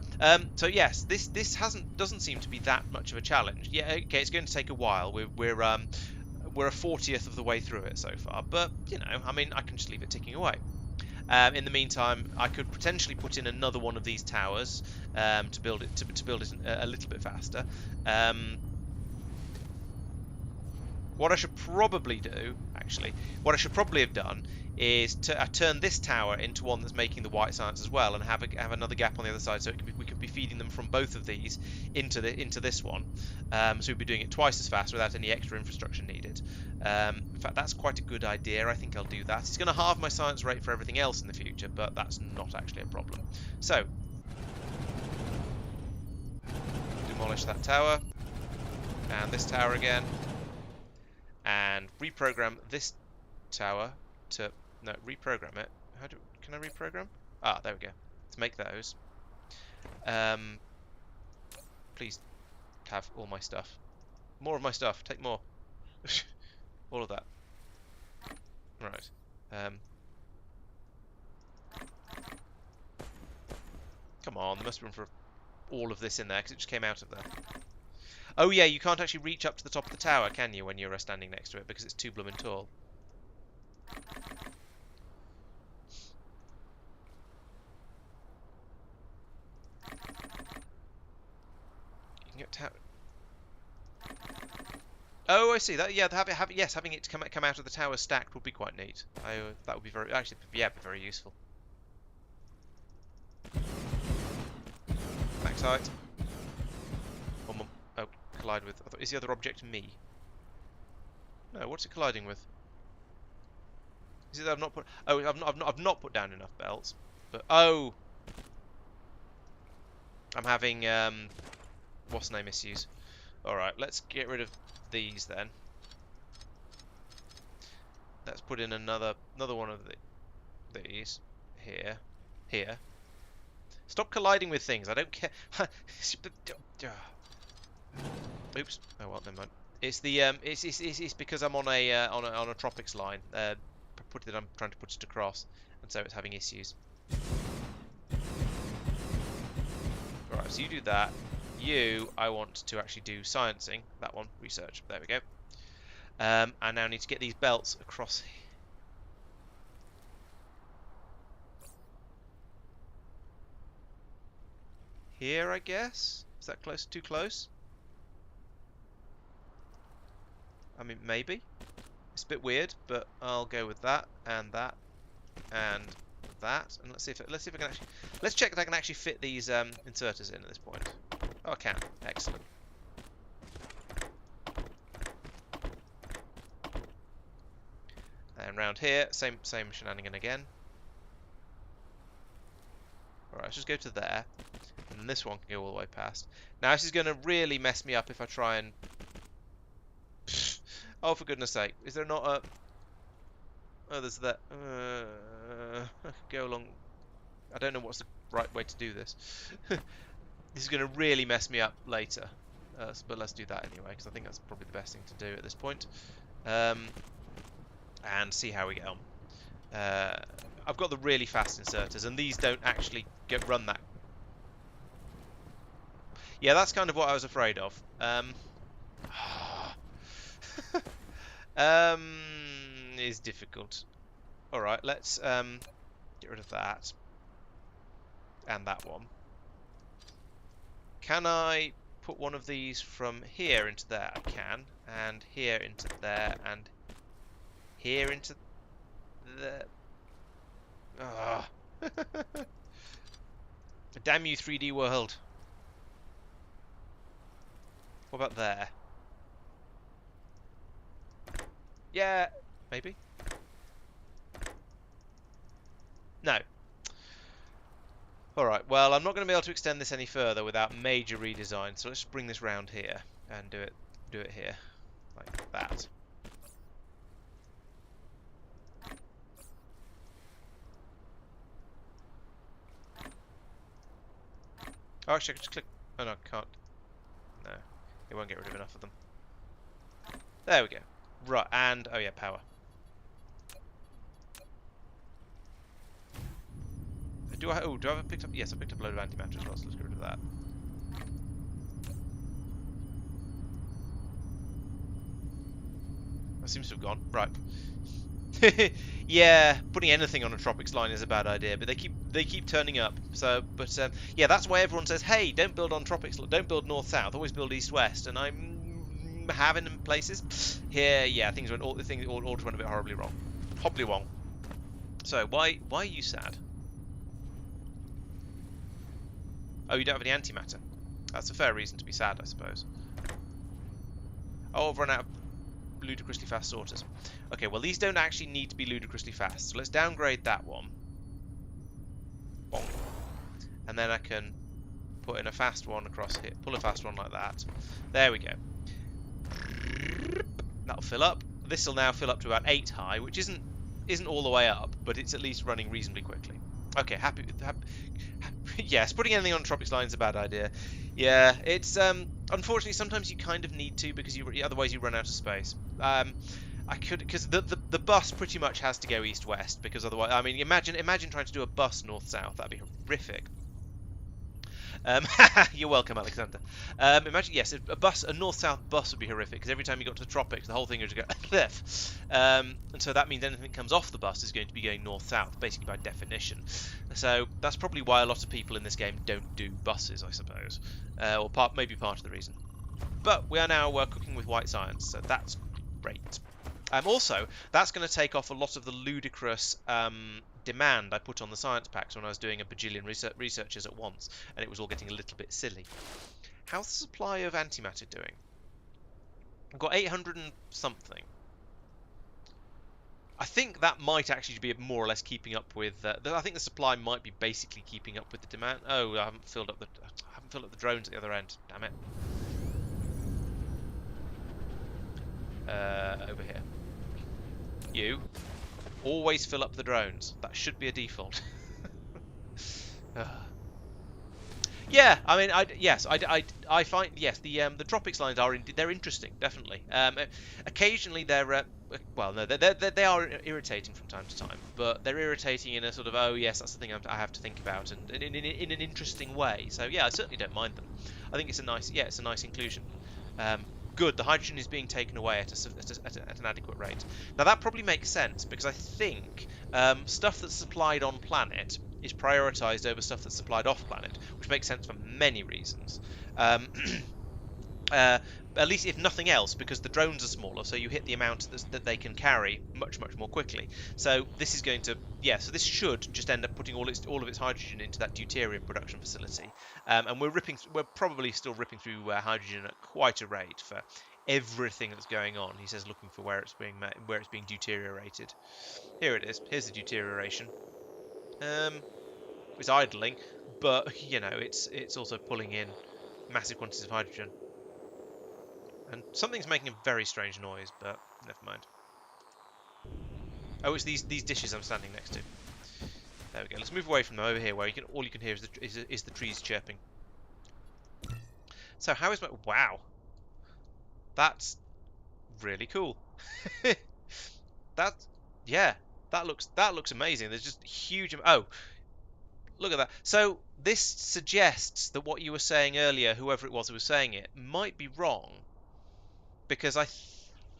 so yes, this doesn't seem to be that much of a challenge. Yeah, okay, it's going to take a while. We're a 40th of the way through it so far, but, you know, I mean, I can just leave it ticking away. In the meantime, I could potentially put in another one of these towers to build it a little bit faster. What I should probably do, actually, what I should probably have done is to turn this tower into one that's making the white science as well, and have another gap on the other side, so we could be feeding them from both of these into this one. So we'd be doing it twice as fast without any extra infrastructure needed. In fact, that's quite a good idea. I think I'll do that. It's going to halve my science rate for everything else in the future, but that's not actually a problem. So, demolish that tower, and this tower again, and reprogram this tower to... No, reprogram it. Can I reprogram? Ah, there we go. To make those. Please have all my stuff. More of my stuff. Take more. All of that. Right. Come on, there must have been for all of this in there, because it just came out of there. Oh yeah, you can't actually reach up to the top of the tower, can you, when you're standing next to it, because it's too bloomin' tall. You can get tower. Oh, I see. That yeah, having it come out of the tower stacked would be quite neat. That would be very be very useful. Max height. Oh, collide with. Is the other object me? No, what's it colliding with? Is it that I've not put? Oh, I've not put down enough belts. But oh, I'm having what's the name issues. All right, let's get rid of these then. Let's put in another one of these here. Stop colliding with things. I don't care. Oops. Oh well, never mind. It's the it's because I'm on a tropics line. That I'm trying to put it across, and so it's having issues. Alright, so you do that. I want to actually do sciencing. That one, research. There we go. I now need to get these belts across. Here, I guess? Is that close? Too close? I mean, maybe. It's a bit weird, but I'll go with that and that and that. And let's see if I can actually. Let's check that I can actually fit these inserters in at this point. Oh, I can. Excellent. And round here, same shenanigan again. Alright, let's just go to there. And then this one can go all the way past. Now this is going to really mess me up if I try and... Oh, for goodness sake. Is there not a... Oh, there's that... I could go along... I don't know what's the right way to do this. This is going to really mess me up later. But let's do that anyway, because I think that's probably the best thing to do at this point. And see how we get on. I've got the really fast inserters, and these don't actually run that. Yeah, that's kind of what I was afraid of. Is difficult. All right, let's get rid of that and that one. Can I put one of these from here into there? I can, and here into there, and here into there. Ah. Damn you, 3D world. What about there? Yeah, maybe. No. Alright, well, I'm not going to be able to extend this any further without major redesign, so let's bring this round here and do it here. Like that. Oh, actually, I can just click... Oh, no, I can't. No, it won't get rid of enough of them. There we go. Right, and... Oh, yeah, power. Do I have picked up... Yes, I picked up a load of antimatter as well, so let's get rid of that. That seems to have gone. Right. Yeah, putting anything on a tropics line is a bad idea, but they keep turning up. So, but yeah, that's why everyone says, "Hey, don't build on tropics, don't build north-south, always build east-west." And I'm having them places here. Yeah, things went all went a bit horribly wrong, wrong. So why are you sad? Oh, you don't have any antimatter. That's a fair reason to be sad, I suppose. Oh, I've run out of ludicrously fast sorters. Okay, well these don't actually need to be ludicrously fast, so let's downgrade that one. Bonk. And then I can put in a fast one across here, pull a fast one like that. There we go. That'll fill up. This will now fill up to about 8 high, which isn't all the way up, but it's at least running reasonably quickly. Okay, happy. Yes, putting anything on tropics line is a bad idea. Yeah, it's unfortunately sometimes you kind of need to because otherwise you run out of space. I could, because the bus pretty much has to go east-west, because otherwise, I mean, imagine trying to do a bus north-south. That'd be horrific. You're welcome, Alexander. Imagine, yes, a north-south bus would be horrific, because every time you got to the tropics, the whole thing would just go left. And so that means anything that comes off the bus is going to be going north-south, basically by definition. So that's probably why a lot of people in this game don't do buses, I suppose, or maybe part of the reason. But we are now cooking with white science, so that's great. Also, that's going to take off a lot of the ludicrous demand I put on the science packs when I was doing a bajillion researchers at once, and it was all getting a little bit silly. How's the supply of antimatter doing? I've got 800 and something. I think that might actually be more or less keeping up with. I think the supply might be basically keeping up with the demand. Oh, I haven't filled up the drones at the other end. Damn it. Over here. You always fill up the drones. That should be a default. Yeah, I mean, I find yes, the tropics lines are they're interesting, definitely. Occasionally they're well, no, they are irritating from time to time, but they're irritating in a sort of, oh yes, that's the thing I have to think about, and in an interesting way. So yeah, I certainly don't mind them. I think it's a nice, yeah, it's a nice inclusion. Good, the hydrogen is being taken away at an adequate rate. Now that probably makes sense because I think stuff that's supplied on planet is prioritized over stuff that's supplied off planet, which makes sense for many reasons. Um, uh, at least if nothing else, because the drones are smaller, so you hit the amount that they can carry much more quickly. So this is going to, yeah. So this should just end up putting all of its hydrogen into that deuterium production facility, and we're probably still ripping through hydrogen at quite a rate for everything that's going on. He says looking for where it's being deteriorated. Here it is. Here's the deterioration. It's idling, but you know it's also pulling in massive quantities of hydrogen. And something's making a very strange noise, but never mind. Oh, it's these dishes I'm standing next to. There we go. Let's move away from them over here, where all you can hear is the trees chirping. So how is my wow? That's really cool. that yeah, that looks amazing. There's just huge. Oh, look at that. So this suggests that what you were saying earlier, whoever it was who was saying it, might be wrong because I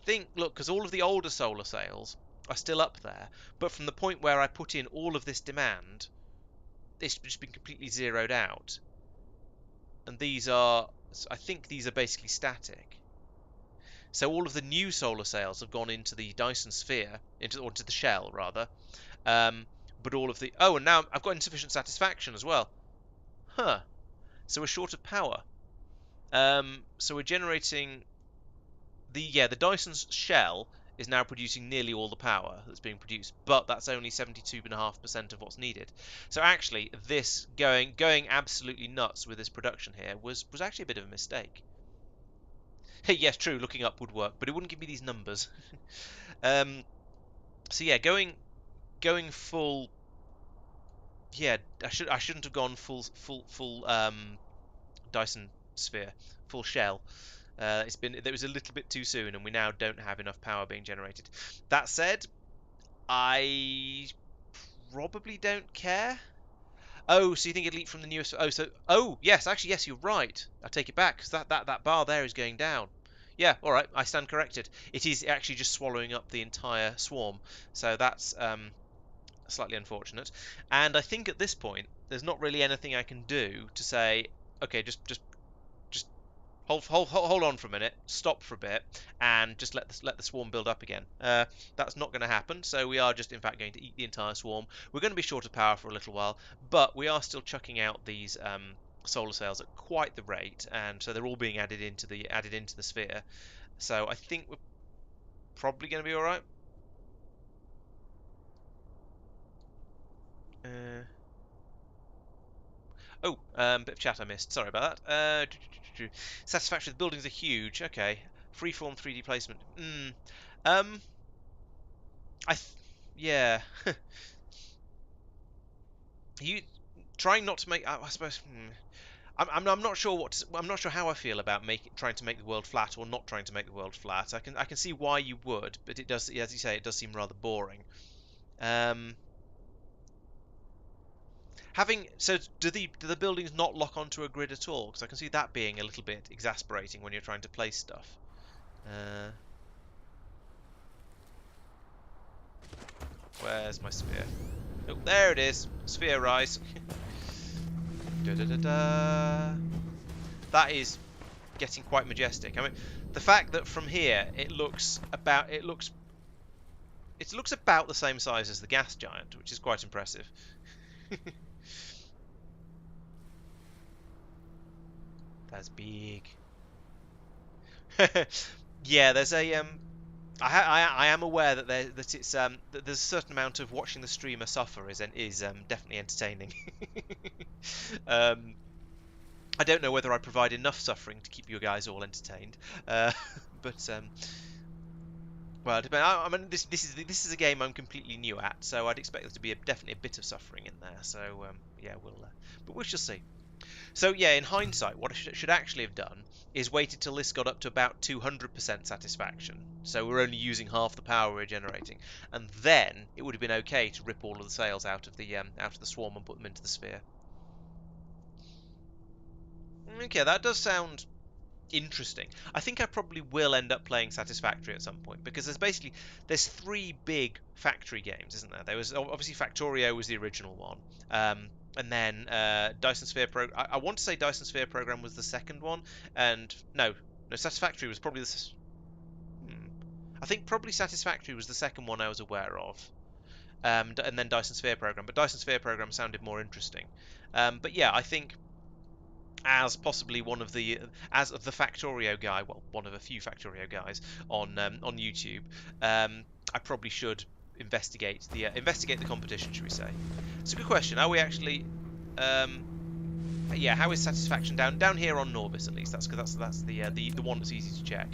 think, look, because all of the older solar sails are still up there, but from the point where I put in all of this demand, it's just been completely zeroed out. And I think these are basically static. So all of the new solar sails have gone into the Dyson sphere, into the shell rather. Um, but all of the and now I've got insufficient satisfaction as well. Huh. So we're short of power. So we're generating the Dyson's shell is now producing nearly all the power that's being produced, but that's only 72.5% of what's needed. So actually, this going absolutely nuts with this production here was actually a bit of a mistake. Hey, yes, true. Looking up would work, but it wouldn't give me these numbers. um, so yeah, going full. Yeah, I shouldn't have gone full Dyson sphere, full shell. It was a little bit too soon, and we now don't have enough power being generated. That said, I probably don't care. Oh, so you think it leaked from the newest? Yes, actually yes, you're right. I take it back because that bar there is going down. Yeah, all right, I stand corrected. It is actually just swallowing up the entire swarm, so that's slightly unfortunate. And I think at this point, there's not really anything I can do to say, okay, just hold on for a minute, stop for a bit, and just let the swarm build up again. That's not going to happen. So we are just in fact going to eat the entire swarm. We're going to be short of power for a little while, but we are still chucking out these solar sails at quite the rate, and so they're all being added into the sphere. So I think we're probably going to be all right. Uh, bit of chat I missed. Sorry about that. Satisfaction. The buildings are huge. Okay. Freeform 3D placement. Um. I. Yeah. You trying not to make. I suppose. I'm not sure I'm not sure how I feel about trying to make the world flat or not trying to make the world flat. I can see why you would, but it does, as you say, it does seem rather boring. Um. Do the buildings not lock onto a grid at all? Because I can see that being a little bit exasperating when you're trying to place stuff. Uh, where's my sphere? Oh, there it is. Sphere rise. Da, da, da, da. That is getting quite majestic. I mean, the fact that from here it looks about the same size as the gas giant, which is quite impressive. That's big. Yeah, there's a I am aware that that there's a certain amount of watching the streamer suffer is definitely entertaining. um, I don't know whether I provide enough suffering to keep you guys all entertained, uh, but well, I mean, this is a game I'm completely new at, so I'd expect there to be definitely a bit of suffering in there. So yeah, but we shall see. So yeah, in hindsight, what I should actually have done is waited till this got up to about 200% satisfaction. So we're only using half the power we're generating, and then it would have been okay to rip all of the sails out of the swarm and put them into the sphere. Okay, that does sound interesting. I think I probably will end up playing Satisfactory at some point because there's three big factory games, isn't there? There was obviously Factorio was the original one, and then Dyson Sphere Pro. I want to say Dyson Sphere Program was the second one, and no, Satisfactory was probably the. Hmm, I think probably Satisfactory was the second one I was aware of. And then Dyson Sphere Program, but Dyson Sphere Program sounded more interesting. But yeah, I think as possibly one of the as of the Factorio guy, well, one of a few Factorio guys on YouTube. I probably should investigate the competition, should we say? It's a good question. Are we actually? Yeah, how is satisfaction down here on Norvis at least? That's the one that's easy to check.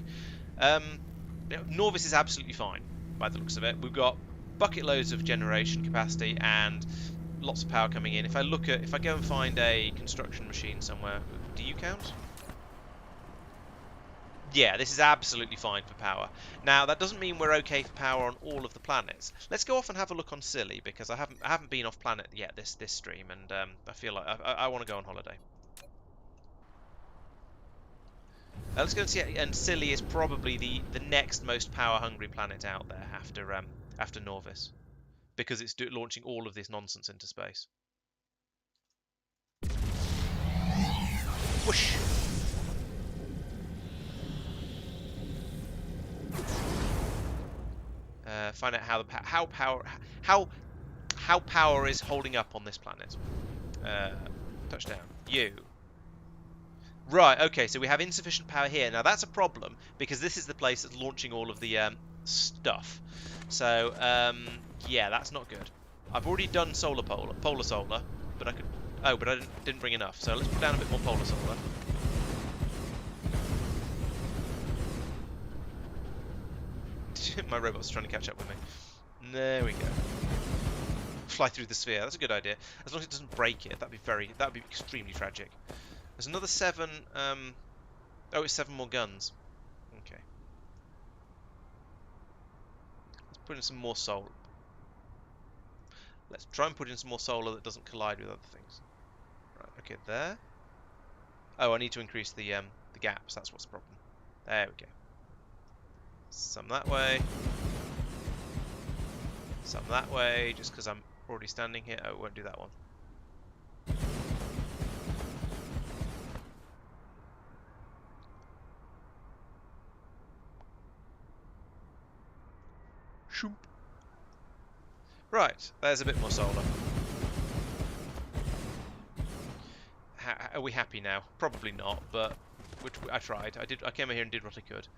Norvis is absolutely fine by the looks of it. We've got bucket loads of generation capacity and lots of power coming in. If I go and find a construction machine somewhere, do you count? Yeah, this is absolutely fine for power. Now, that doesn't mean we're okay for power on all of the planets. Let's go off and have a look on Silly, because I haven't been off planet yet this stream, and I feel like I want to go on holiday. Let's go and see. And Silly is probably the next most power hungry planet out there after Norvis, because it's launching all of this nonsense into space. Whoosh! Find out how power is holding up on this planet. Touchdown. You. Right. Okay. So we have insufficient power here. Now that's a problem because this is the place that's launching all of the stuff. So yeah, that's not good. I've already done polar solar, but I could. Oh, but I didn't bring enough. So let's put down a bit more polar solar. My robot's trying to catch up with me. There we go. Fly through the sphere. That's a good idea. As long as it doesn't break it, that'd be extremely tragic. There's another 7. Oh, it's 7 more guns. Okay. Let's put in some more solar. Let's try and put in some more solar that doesn't collide with other things. Right. Okay. There. Oh, I need to increase the gaps. That's what's the problem. There we go. Some that way. Some that way, just because I'm already standing here. Oh, it won't do that one. Shoop. Right, there's a bit more solar. Are we happy now? Probably not, but I tried. I came in here and did what I could.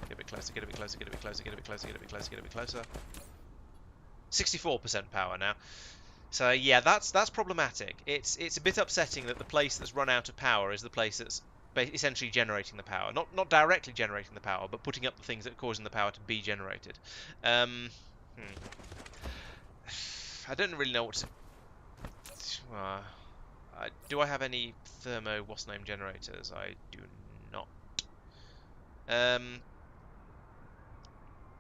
Get a bit closer, get a bit closer, get a bit closer, get a bit closer, get a bit closer, get a bit closer. 64% power now. So yeah, that's problematic. It's a bit upsetting that the place that's run out of power is the place that's essentially generating the power. Not directly generating the power, but putting up the things that are causing the power to be generated. I don't really know what to... do I have any thermo what's name generators? I do not.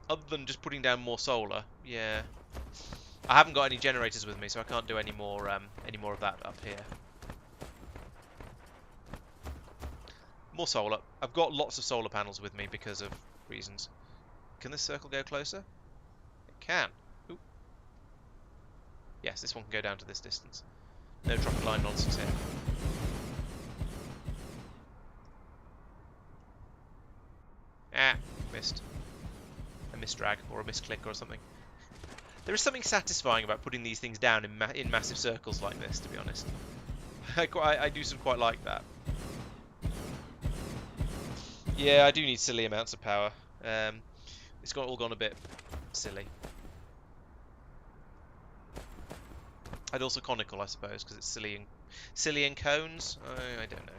Other than just putting down more solar, yeah. I haven't got any generators with me, so I can't do any more of that up here. More solar. I've got lots of solar panels with me because of reasons. Can this circle go closer? It can. Ooh. Yes, this one can go down to this distance. No traffic line nonsense here. Ah, missed. A misdrag or a misclick or something. There is something satisfying about putting these things down in massive circles like this, to be honest. I do quite like that. Yeah, I do need silly amounts of power. It's all gone a bit silly. And also conical, I suppose, because it's silly and cones. I don't know.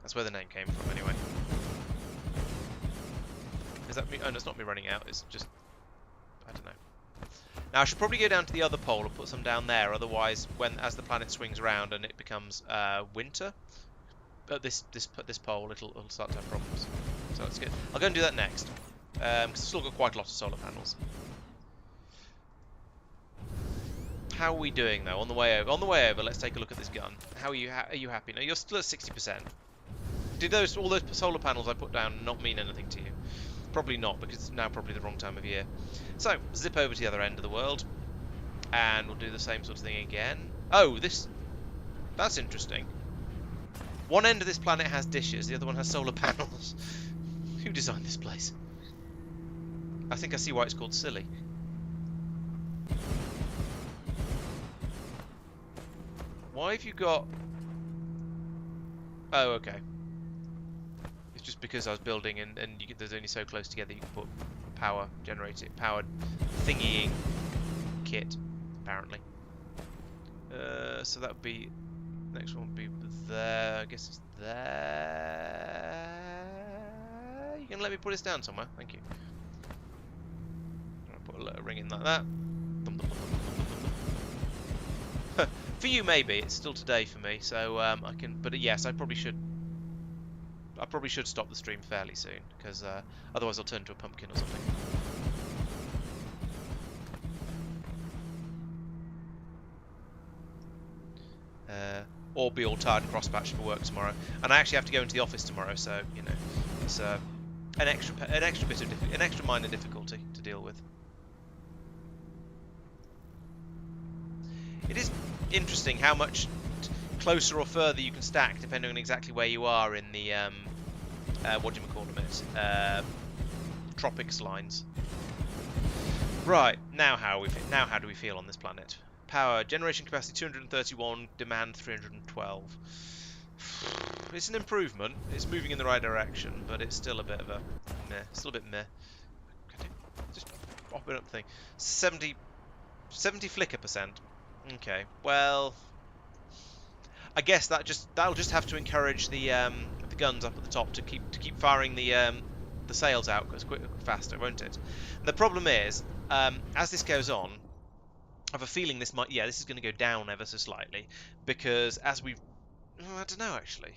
That's where the name came from, anyway. Is that me? Oh, no, it's not me running out. It's just, I don't know. Now I should probably go down to the other pole and put some down there. Otherwise, as the planet swings around and it becomes winter, at this pole, it'll start to have problems. So that's good. I'll go and do that next, because I've still got quite a lot of solar panels. How are we doing though on the way over? On the way over, let's take a look at this gun. How are you? Are you happy? No, you're still at 60%. Did all those solar panels I put down not mean anything to you? Probably not, because it's now probably the wrong time of year. So zip over to the other end of the world, and we'll do the same sort of thing again. Oh, that's interesting. One end of this planet has dishes, the other one has solar panels. Who designed this place? I think I see why it's called silly. Why have you got... Oh, okay. It's just because I was building and there's only so close together you can put power thingying kit, apparently. So that would be... Next one would be there. I guess it's there. You can let me put this down somewhere. Thank you. I'll put a little ring in like that. For you, maybe it's still today for me, so I can. But yes, I probably should stop the stream fairly soon, because otherwise I'll turn into a pumpkin or something. Or be all tired and cross-patched for work tomorrow. And I actually have to go into the office tomorrow, so you know, it's an extra minor difficulty to deal with. It is interesting how much closer or further you can stack depending on exactly where you are in the tropics lines. Right, now how do we feel on this planet? Power generation capacity 231, demand 312. It's an improvement. It's moving in the right direction, but it's still a bit of a meh. Still a bit meh. Just pop it up thing. 70 flicker percent. Okay. Well, I guess that'll just have to encourage the guns up at the top to keep firing the sails out faster, won't it? And the problem is, as this goes on, I have a feeling this is going to go down ever so slightly, because I don't know actually,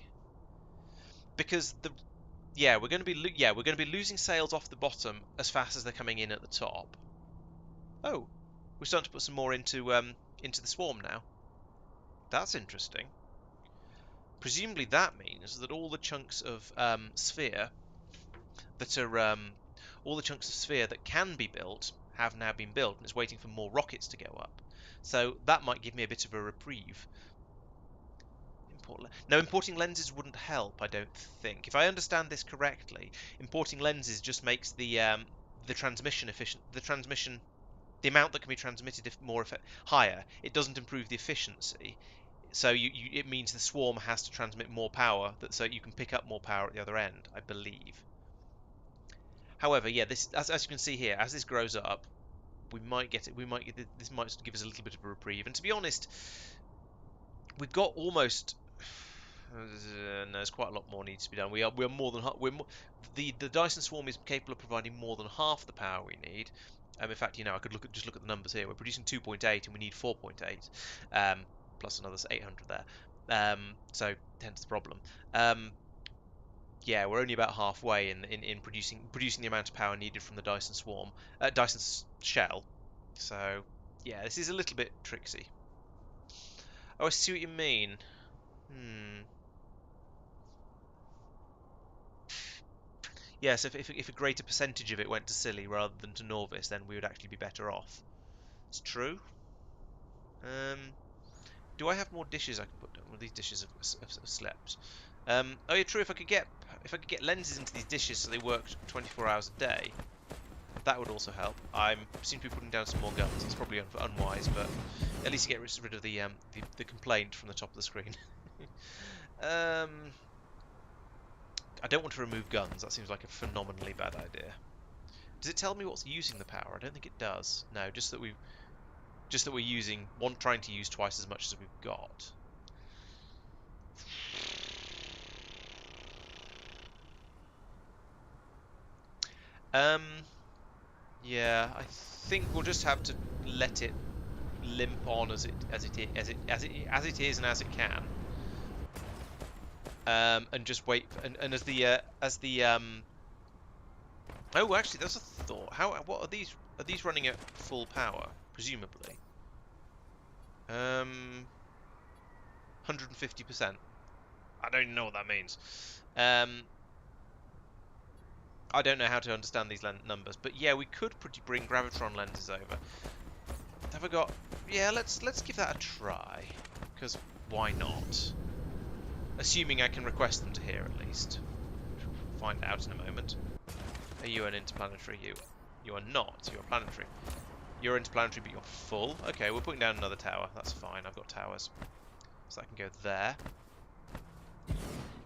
because we're going to be losing sails off the bottom as fast as they're coming in at the top. Oh, we're starting to put some more into the swarm now. That's interesting. Presumably that means that all the chunks of sphere that can be built have now been built, and it's waiting for more rockets to go up. So that might give me a bit of a reprieve. Importing lenses wouldn't help, I don't think. If I understand this correctly, importing lenses just makes the transmission efficient. The amount that can be transmitted higher. It doesn't improve the efficiency. So it means the swarm has to transmit more power, so you can pick up more power at the other end, I believe. However, yeah, this as you can see here, as this grows up, this might give us a little bit of a reprieve. And to be honest, we've got almost there's quite a lot more needs to be done. We're more than the Dyson swarm is capable of providing more than half the power we need. In fact, I could look at the numbers here. We're producing 2.8 and we need 4.8, plus another 800 there. So hence the problem. Yeah, we're only about halfway in producing the amount of power needed from the Dyson swarm, Dyson's shell. So yeah, this is a little bit tricksy. Oh, I see what you mean. Yes, if a greater percentage of it went to Silly rather than to Norvis, then we would actually be better off. It's true. Do I have more dishes I can put down? Well, these dishes have slept. Oh yeah, true. If I could get lenses into these dishes so they worked 24 hours a day, that would also help. I seem to be putting down some more guns. It's probably unwise, but at least get rid of the complaint from the top of the screen. I don't want to remove guns. That seems like a phenomenally bad idea. Does it tell me what's using the power? I don't think it does. No, just that we're trying to use twice as much as we've got. Yeah, I think we'll just have to let it limp on as it is and as it can. And just wait and as the oh, actually that's a thought. What are these running at full power presumably? 150%. I don't know what that means. I don't know how to understand these numbers, but yeah, we could bring gravitron lenses over. Have I got? Yeah, let's give that a try, because why not? Assuming I can request them to here at least. We'll find out in a moment. Are you an interplanetary? You are not. You're planetary. You're interplanetary, but you're full. Okay, we're putting down another tower. That's fine. I've got towers, so I can go there.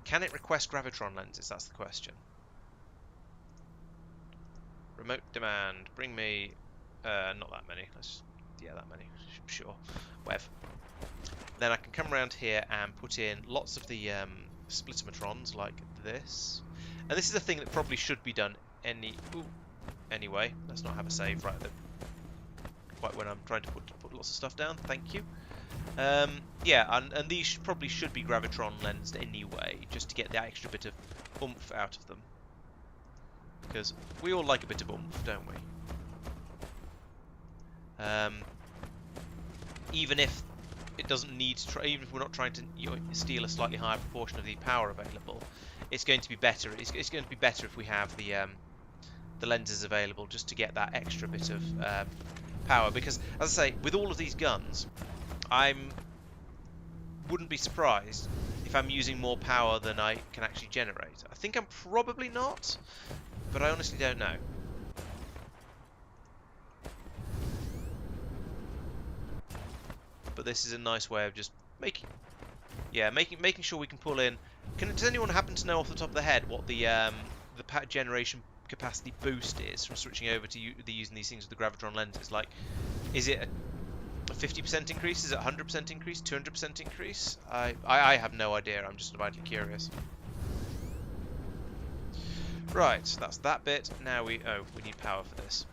Can it request gravitron lenses? That's the question. Remote demand. Bring me. Not that many. Yeah, that many. Sure. Wev. Then I can come around here and put in lots of the splittometrons like this. And this is a thing that probably should be done anyway. Let's not have a save right quite when I'm trying to put lots of stuff down. Thank you. Yeah, and these probably should be gravitron lensed anyway, just to get the extra bit of oomph out of them. Because we all like a bit of oomph, don't we? Even if it doesn't need to even if we're not trying to steal a slightly higher proportion of the power available, it's going to be better. It's going to be better if we have the lenses available just to get that extra bit of power. Because, as I say, with all of these guns, wouldn't be surprised if I'm using more power than I can actually generate. I think I'm probably not, but I honestly don't know. But this is a nice way of just making sure we can pull in. Does anyone happen to know off the top of their head what the generation capacity boost is from switching over to using these things with the gravitron lenses? Like, is it a 50% increase? Is it a 100% increase? 200% increase? I have no idea. I'm just vitally curious. Right, that's that bit. Now we need power for this.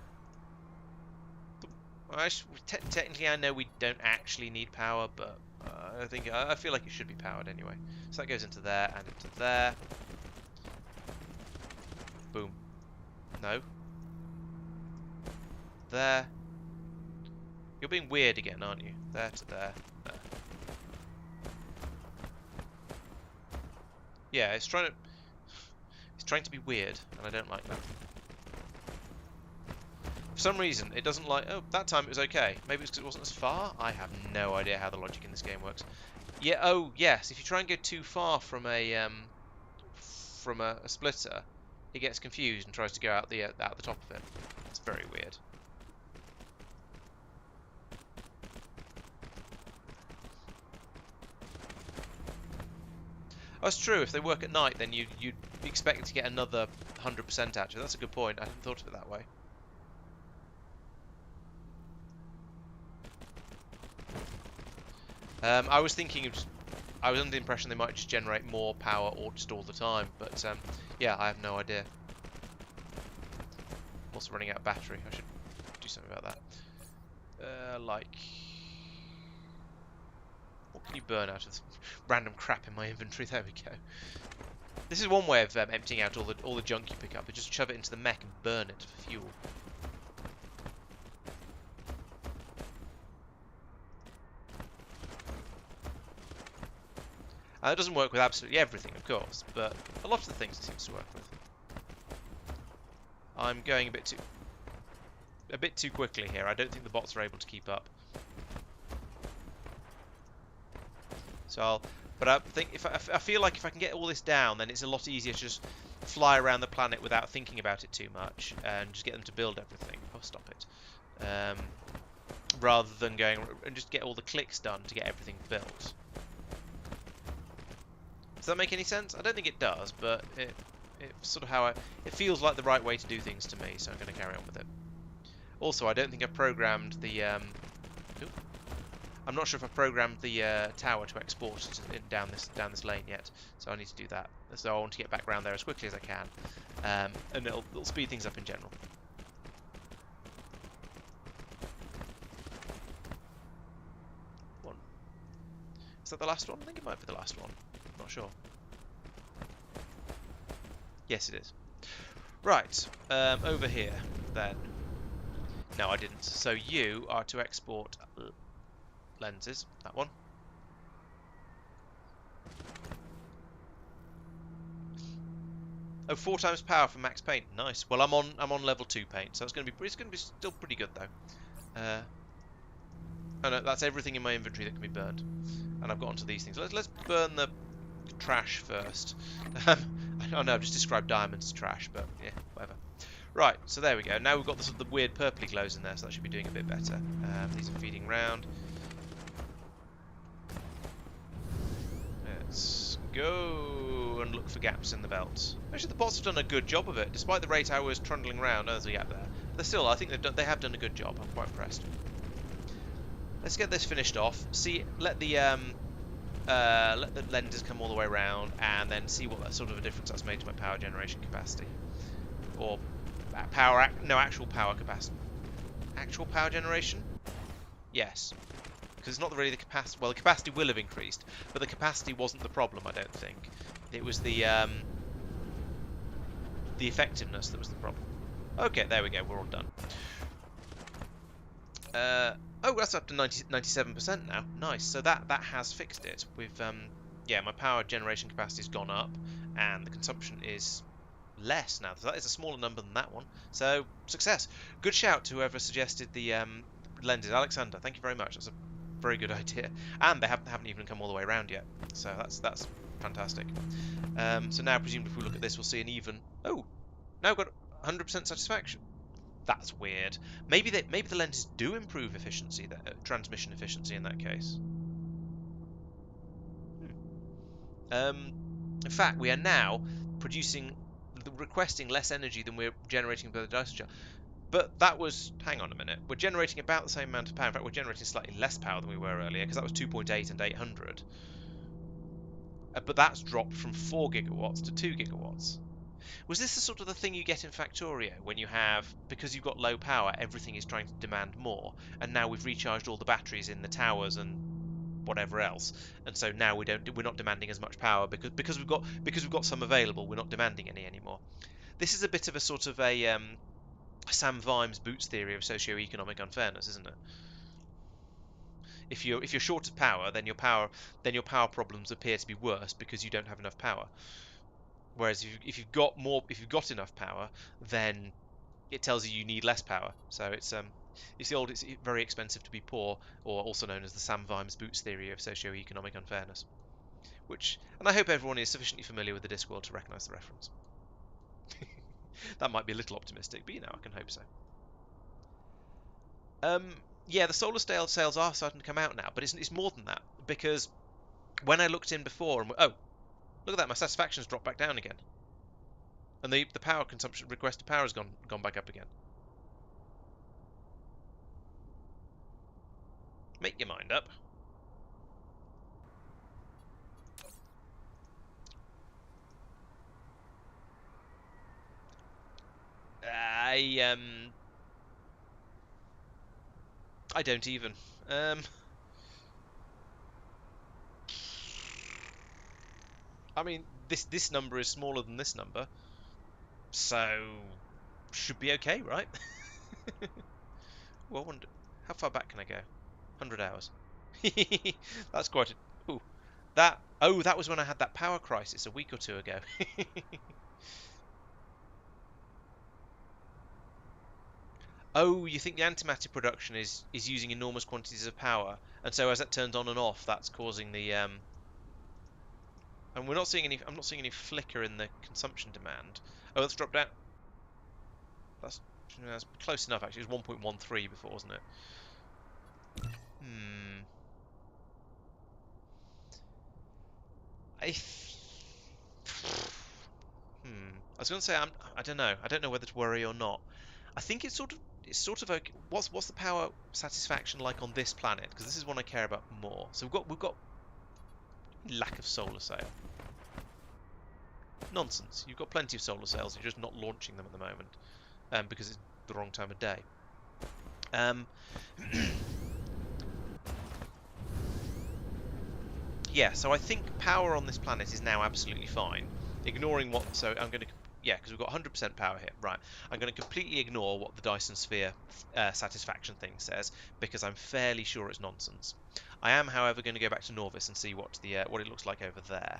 Technically, I know we don't actually need power, but I feel like it should be powered anyway. So that goes into there and into there. Boom. No. There. You're being weird again, aren't you? There to there. There. Yeah, it's trying to be weird, and I don't like that. For some reason, it doesn't like... Oh, that time it was okay. Maybe it's because it wasn't as far? I have no idea how the logic in this game works. Yeah, oh, yes. If you try and go too far from a splitter, it gets confused and tries to go out the top of it. It's very weird. Oh, it's true. If they work at night, then you'd expect to get another 100% actually. That's a good point. I hadn't thought of it that way. I was under the impression they might just generate more power or just all the time, but yeah, I have no idea. I'm also running out of battery. I should do something about that. Like, what can you burn out of this random crap in my inventory? There we go. This is one way of emptying out all the junk you pick up. Just shove it into the mech and burn it for fuel. It doesn't work with absolutely everything, of course, but a lot of the things it seems to work with. I'm going a bit too quickly here. I don't think the bots are able to keep up. So I feel like if I can get all this down, then it's a lot easier to just fly around the planet without thinking about it too much and just get them to build everything. Oh, stop it. Rather than going and just get all the clicks done to get everything built. Does that make any sense? I don't think it does, but it's sort of how it feels like the right way to do things to me, so I'm going to carry on with it. Also, I don't think I've programmed the I'm not sure if I've programmed the tower to export down this lane yet, so I need to do that. So I want to get back around there as quickly as I can, and it'll speed things up in general. One. Is that the last one? I think it might be the last one. Not sure. Yes, it is. Right, over here then. No, I didn't. So you are to export lenses. That one. Oh, 4 times power for max paint. Nice. Well, I'm on level 2 paint, so it's going to be still pretty good though. Oh no, that's everything in my inventory that can be burned, and I've got onto these things. Let's burn the trash first. I know I've just described diamonds as trash, but yeah, whatever. Right, so there we go. Now we've got the sort of the weird purpley glows in there, so that should be doing a bit better. These are feeding round. Let's go and look for gaps in the belt. Actually, the bots have done a good job of it, despite the rate I was trundling around. Oh, there's a gap there. But still, I think they have done a good job. I'm quite impressed. Let's get this finished off. Let the lenses come all the way around, and then see what sort of a difference that's made to my power generation capacity, or actual power capacity. Actual power generation? Yes. Because it's not really the capacity. Well, the capacity will have increased, but the capacity wasn't the problem, I don't think. It was the effectiveness that was the problem. Okay, there we go. We're all done. Oh, that's up to 97% now. Nice. So that has fixed it. We've yeah, my power generation capacity's gone up, and the consumption is less now. So that is a smaller number than that one. So success. Good shout to whoever suggested the lenses, Alexander. Thank you very much. That's a very good idea. And they haven't even come all the way around yet. So that's fantastic. So now, presumably, if we look at this, we'll see an even. Oh, now we've got 100% satisfaction. That's weird. Maybe the lenses do improve efficiency, transmission efficiency in that case. In fact, we are now requesting less energy than we're generating by the Dyson shell. But that was, hang on a minute, we're generating about the same amount of power. In fact, we're generating slightly less power than we were earlier, because that was 2.8 and 800. But that's dropped from 4 gigawatts to 2 gigawatts. Was this the sort of the thing you get in Factorio, when you have, because you've got low power, everything is trying to demand more, and now we've recharged all the batteries in the towers and whatever else, and so now we're not demanding as much power because we've got some available, we're not demanding any anymore. This is a bit of a sort of a Sam Vimes Boots theory of socio-economic unfairness, isn't it? If you're short of power, then your power problems appear to be worse because you don't have enough power. Whereas if you've got enough power, then it tells you need less power. So it's very expensive to be poor, or also known as the Sam Vimes Boots theory of socio-economic unfairness. And I hope everyone is sufficiently familiar with the Discworld to recognise the reference. That might be a little optimistic, but I can hope so. Yeah, the solar sales are starting to come out now, but it's more than that, because when I looked in before, oh, look at that, my satisfaction's dropped back down again. And the power consumption, requested power has gone back up again. Make your mind up. I don't even. I mean, this number is smaller than this number, so should be okay, right? Well, I wonder, how far back can I go? 100 hours. That's quite a... Ooh. That was when I had that power crisis a week or two ago. Oh, you think the antimatter production is using enormous quantities of power, and so as that turns on and off, that's causing the and I'm not seeing any flicker in the consumption demand. Oh, let's drop down. That's close enough actually. It was 1.13 before, wasn't it? I I was going to say I don't know. I don't know whether to worry or not. I think it's sort of okay. What's the power satisfaction like on this planet? Because this is one I care about more. So we've got lack of solar sail. Nonsense. You've got plenty of solar sails. You're just not launching them at the moment because it's the wrong time of day. Um, yeah. So I think power on this planet is now absolutely fine. Ignoring what. So I'm going to. Yeah, because we've got 100% power here. Right. I'm going to completely ignore what the Dyson sphere satisfaction thing says because I'm fairly sure it's nonsense. I am, however, going to go back to Norvis and see what it looks like over there.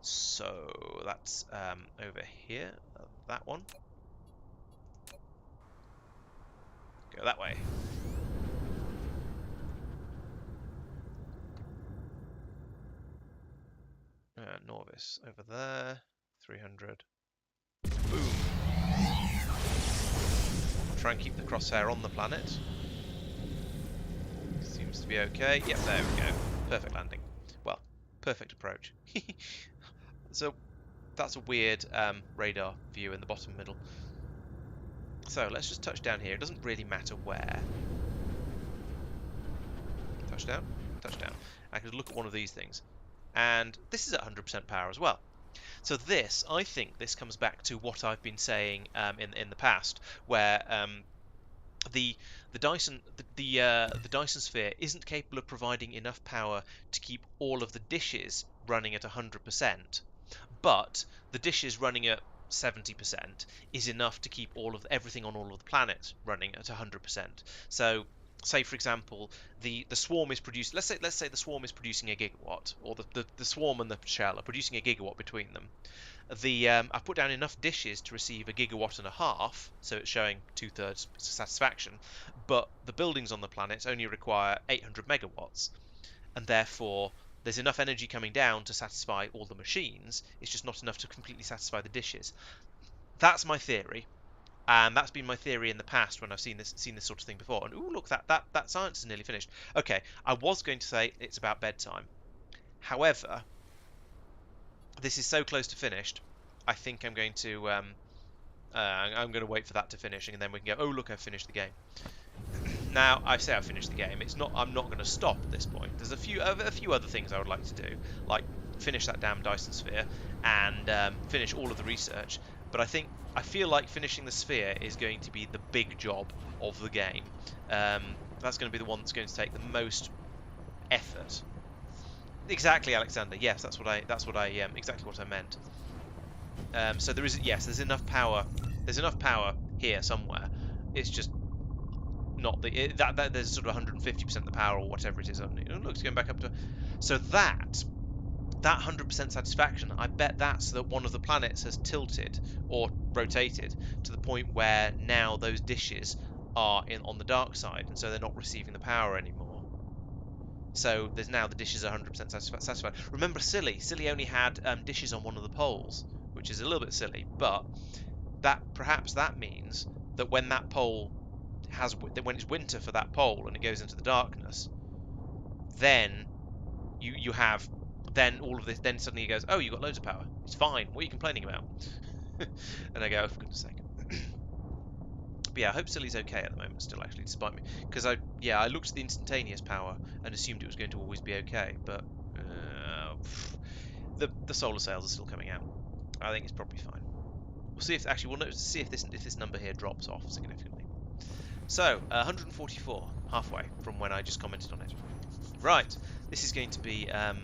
So that's over here. That one. Go that way. Norvis over there. 300. Boom. Try and keep the crosshair on the planet. Seems to be okay. Yep, there we go. Perfect landing. Well, perfect approach. So that's a weird radar view in the bottom middle. So let's just touch down here. It doesn't really matter where. Touchdown, touchdown. I could look at one of these things. And this is at 100% power as well. So this, I think this comes back to what I've been saying in the past, where the Dyson the Dyson sphere isn't capable of providing enough power to keep all of the dishes running at 100%, but the dishes running at 70% is enough to keep everything on all of the planets running at 100%. So say for example the swarm is produced, let's say the swarm is producing a gigawatt, or the swarm and the shell are producing a gigawatt between them. I've put down enough dishes to receive a gigawatt and a half, so it's showing 2/3 satisfaction, but the buildings on the planet only require 800 megawatts, and therefore there's enough energy coming down to satisfy all the machines. It's just not enough to completely satisfy the dishes. That's my theory, and that's been my theory in the past when I've seen this sort of thing before. And ooh, look, that science is nearly finished. Okay, I was going to say it's about bedtime. However, this is so close to finished. I think I'm going to wait for that to finish, and then we can go. Oh, look, I've finished the game. Now, I say I've finished the game. I'm not going to stop at this point. There's a few other things I would like to do, like finish that damn Dyson sphere and finish all of the research. But I feel like finishing the sphere is going to be the big job of the game. That's going to be the one that's going to take the most effort. Exactly, Alexander. Yes, that's exactly what I meant. So there's enough power. There's enough power here somewhere. It's just not that there's sort of 150% the power or whatever it is. Oh, look, it's going back up to. So that 100% satisfaction, I bet that's that one of the planets has tilted or rotated to the point where now those dishes are on the dark side, and so they're not receiving the power anymore. So there's now the dishes are 100% satisfied. Remember, Silly only had dishes on one of the poles, which is a little bit silly, but perhaps that means that when that pole when it's winter for that pole and it goes into the darkness, then you have then all of this. Then suddenly it goes, oh, you got loads of power. It's fine. What are you complaining about? And I go, oh, for goodness sake. But yeah, I hope Silly's okay at the moment still, actually, despite me. Because I looked at the instantaneous power and assumed it was going to always be okay, but the solar sails are still coming out. I think it's probably fine. We'll see see if this number here drops off significantly. So, 144, halfway from when I just commented on it. Right, this is going to be a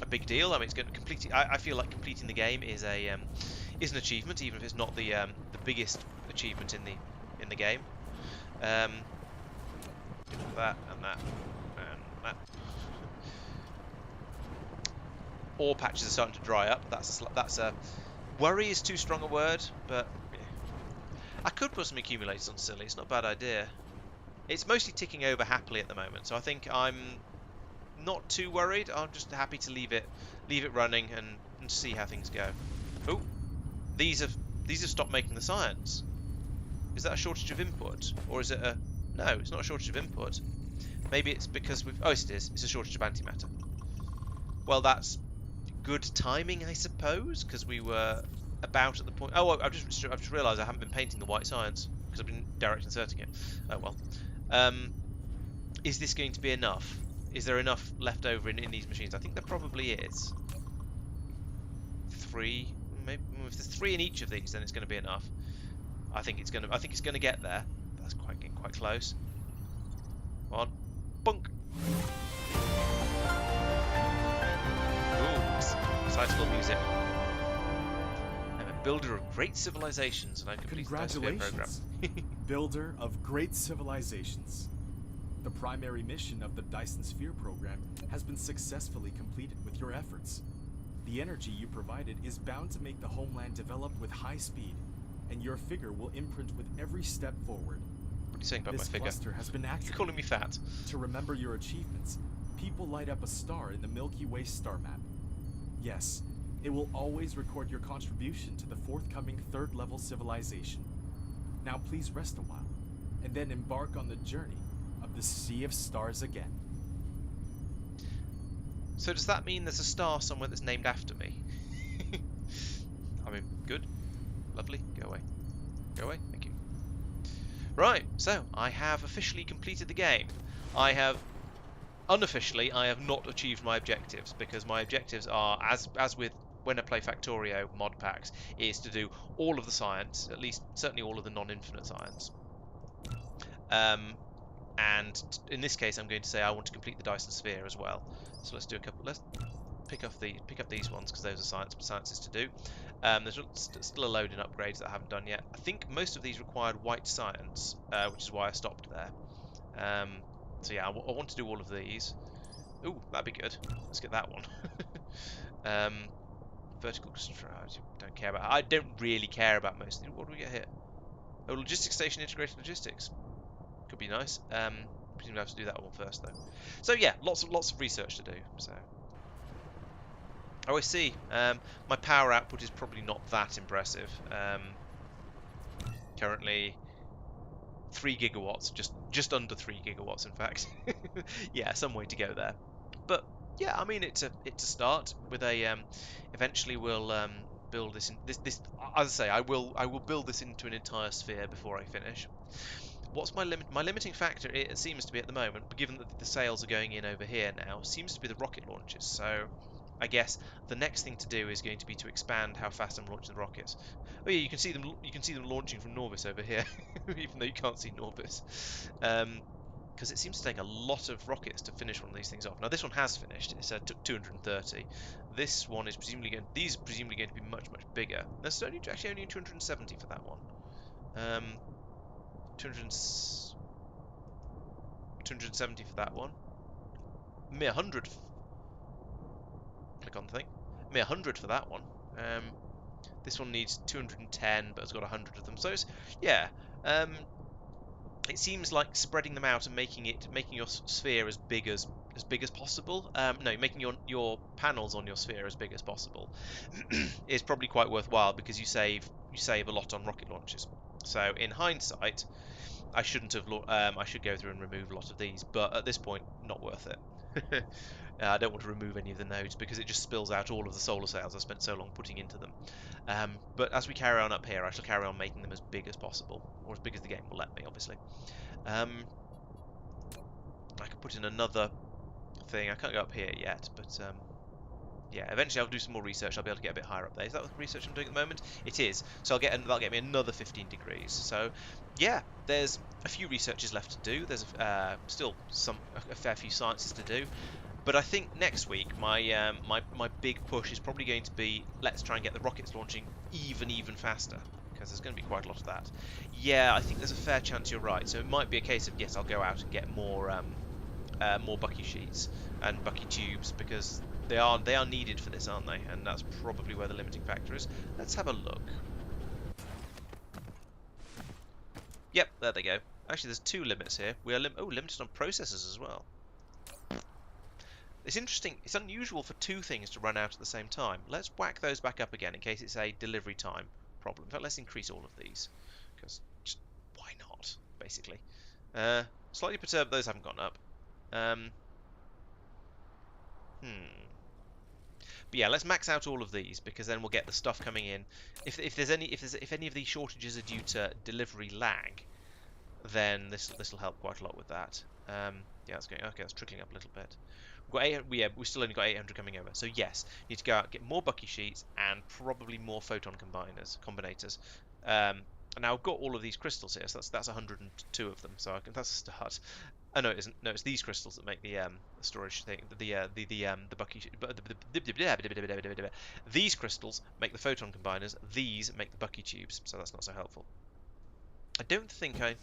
big deal. I mean, it's going to complete. I feel like completing the game is an achievement, even if it's not the biggest achievement in the game. That and that and that. Ore patches are starting to dry up. That's a worry is too strong a word, but yeah. I could put some accumulators on Silly. It's not a bad idea. It's mostly ticking over happily at the moment, so I think I'm not too worried. I'm just happy to leave it running and see how things go. Oh, these have stopped making the science. Is that a shortage of input, or is it a? No, it's not a shortage of input. Maybe it's because we've. Oh, it is. It's a shortage of antimatter. Well, that's good timing, I suppose, because we were about at the point. Oh, I've just realised I haven't been painting the white science because I've been direct inserting it. Oh well. Is this going to be enough? Is there enough left over in these machines? I think there probably is. 3, maybe if there's 3 in each of these, then it's going to be enough. I think it's going to get there. That's getting quite close. Come on, bunk. Ooh, excitable music. I'm a builder of great civilizations, and I've completed the Dyson program. Builder of great civilizations. The primary mission of the Dyson Sphere program has been successfully completed with your efforts. The energy you provided is bound to make the homeland develop with high speed, and your figure will imprint with every step forward. What are you saying about my figure? This cluster has been activated. You're calling me fat. To remember your achievements, people light up a star in the Milky Way star map. Yes, it will always record your contribution to the forthcoming third-level civilization. Now please rest a while, and then embark on the journey of the Sea of Stars again. So does that mean there's a star somewhere that's named after me? I mean, good. Lovely. Go away. Go away. Thank you. Right, so I have officially completed the game. Unofficially, I have not achieved my objectives, because my objectives are, as with when I play Factorio mod packs, is to do all of the science, at least certainly all of the non-infinite science. And in this case, I'm going to say I want to complete the Dyson Sphere as well. So let's do a couple. Let's pick up these ones because those are sciences to do. There's still a load in upgrades that I haven't done yet. I think most of these required white science, which is why I stopped there. So yeah, I want to do all of these. Ooh, that'd be good. Let's get that one. Vertical construction. Don't care about. I don't really care about most of these. What do we get here? Oh, logistics station, integrated logistics. Could be nice. Presumably I have to do that one first though. So yeah, lots of research to do. So. Oh, I see. My power output is probably not that impressive. Currently 3 gigawatts, just under 3 gigawatts, in fact. Yeah, some way to go there. But yeah, I mean it's a start with a. Eventually we'll build this in this. As I say, I will build this into an entire sphere before I finish. What's my limit? My limiting factor, it seems to be at the moment, given that the sales are going in over here now, seems to be the rocket launches. So I guess the next thing to do is going to be to expand how fast I'm launching the rockets. Oh yeah, you can see them. You can see them launching from Norvis over here, even though you can't see Norvis, because it seems to take a lot of rockets to finish one of these things off. Now this one has finished. It took 230. This one is presumably going. These are presumably going to be much much bigger. There's actually only 270 for that one. 270 for that one. Mere 100. Click on the thing. Mere 100 for that one. This one needs 210, but it's got 100 of them. So it's, yeah. It seems like spreading them out and making your sphere as big as possible. No, making your panels on your sphere as big as possible is probably quite worthwhile because you save a lot on rocket launches. So in hindsight, I shouldn't have. I should go through and remove a lot of these, but at this point, not worth it. I don't want to remove any of the nodes because it just spills out all of the solar cells I spent so long putting into them. But as we carry on up here, I shall carry on making them as big as possible, or as big as the game will let me, obviously. I could put in another thing. I can't go up here yet, but yeah, eventually I'll do some more research. I'll be able to get a bit higher up there. Is that the research I'm doing at the moment? It is. So that'll get me another 15 degrees. So yeah, there's a few researches left to do. There's still a fair few sciences to do. But I think next week my big push is probably going to be let's try and get the rockets launching even faster, because there's going to be quite a lot of that. Yeah, I think there's a fair chance you're right. So it might be a case of yes, I'll go out and get more Bucky sheets and Bucky tubes because they are needed for this, aren't they? And that's probably where the limiting factor is. Let's have a look. Yep, there they go. Actually, there's 2 limits here. We are limited on processors as well. It's interesting. It's unusual for 2 things to run out at the same time. Let's whack those back up again in case it's a delivery time problem. In fact, let's increase all of these because just why not? Basically, slightly perturbed those haven't gone up. But yeah, let's max out all of these because then we'll get the stuff coming in. If any of these shortages are due to delivery lag, then this will help quite a lot with that. Yeah, that's going okay. That's trickling up a little bit. We've got 800, we still only got 800 coming over. So yes, need to go out get more Bucky sheets and probably more photon combinators. And now I've got all of these crystals here, so that's 102 of them. So that's a start. Oh no, it isn't. No, it's these crystals that make the storage thing. The Bucky. These crystals make the photon combiners. These make the Bucky tubes. So that's not so helpful. I don't think I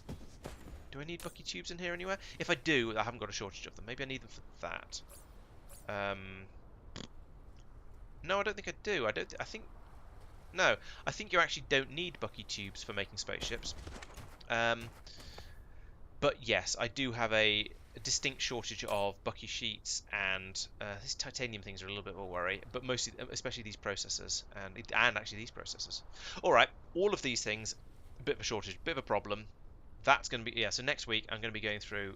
do. I need Bucky tubes in here anywhere? If I do, I haven't got a shortage of them. Maybe I need them for that. No, I don't think I do. I think. No, I think you actually don't need Bucky tubes for making spaceships. But yes, I do have a distinct shortage of Bucky sheets, and these titanium things are a little bit of a worry. But mostly, especially these processors, and actually these processors. All right, all of these things, a bit of a shortage, bit of a problem. That's going to be So next week I'm going to be going through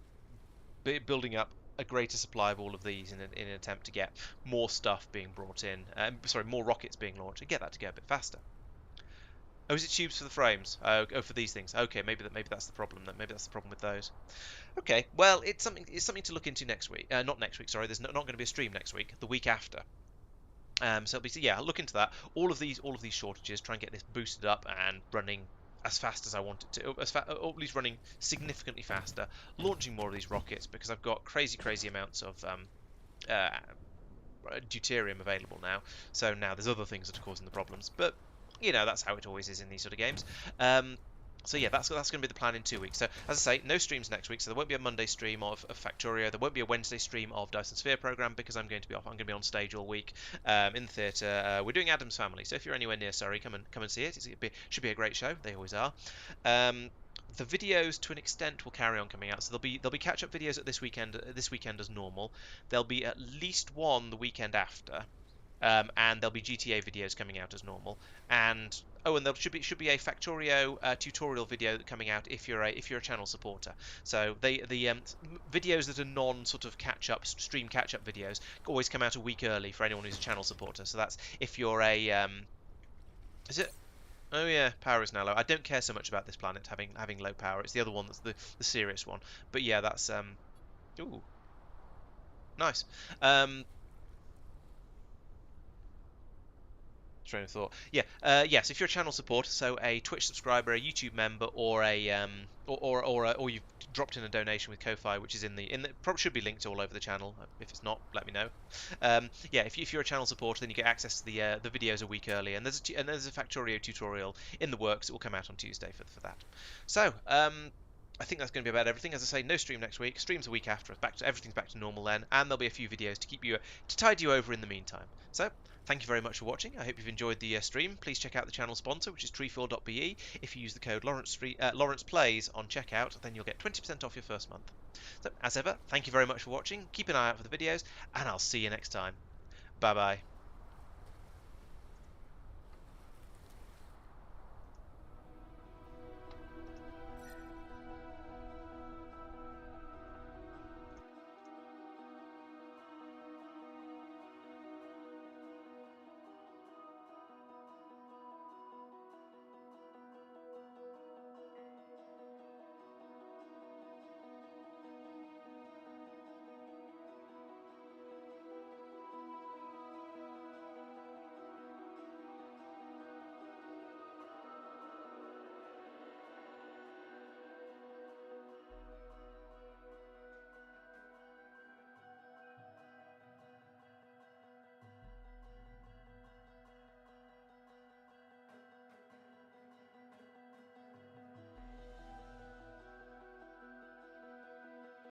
building up a greater supply of all of these in an attempt to get more stuff being brought in. Sorry, more rockets being launched and get that to go a bit faster. Oh, is it tubes for the frames? Oh, for these things. Okay, maybe that's the problem. Maybe that's the problem with those. Okay, well, it's something to look into next week. Not next week. Sorry, there's not going to be a stream next week. The week after. So it'll be, yeah, I'll look into that. All of these shortages. Try and get this boosted up and running as fast as I want it to, or at least running significantly faster. Launching more of these rockets because I've got crazy amounts of deuterium available now. So now there's other things that are causing the problems, but that's how it always is in these sort of games. So yeah, that's going to be the plan in 2 weeks. So as I say, no streams next week. So there won't be a Monday stream of Factorio. There won't be a Wednesday stream of Dyson Sphere program because I'm going to be off. I'm going to be on stage all week in the theatre. We're doing Adam's Family. So if you're anywhere near Surrey, come and see it. Should be a great show. They always are. The videos, to an extent, will carry on coming out. So there'll be catch-up videos at this weekend as normal. There'll be at least one the weekend after. And there'll be GTA videos coming out as normal, and there should be a Factorio tutorial video coming out if you're a channel supporter. So the videos that are non sort of stream catch up videos always come out a week early for anyone who's a channel supporter. So that's if you're a is it? Oh yeah, power is now low. I don't care so much about this planet having low power. It's the other one that's the serious one. But yeah, that's ooh, nice. Train of thought. Yeah. Yes. If you're a channel supporter, so a Twitch subscriber, a YouTube member, or or you've dropped in a donation with Ko-fi, which is in the probably should be linked all over the channel. If it's not, let me know. Yeah. If you're a channel supporter, then you get access to the videos a week early, and there's a Factorio tutorial in the works. It will come out on Tuesday for that. So. I think that's going to be about everything. As I say, no stream next week. Streams a week after. Everything's back to normal then, and there'll be a few videos to tide you over in the meantime. So, thank you very much for watching. I hope you've enjoyed the stream. Please check out the channel sponsor, which is treefill.be. If you use the code Laurence Plays on checkout, then you'll get 20% off your first month. So, as ever, thank you very much for watching. Keep an eye out for the videos, and I'll see you next time. Bye bye.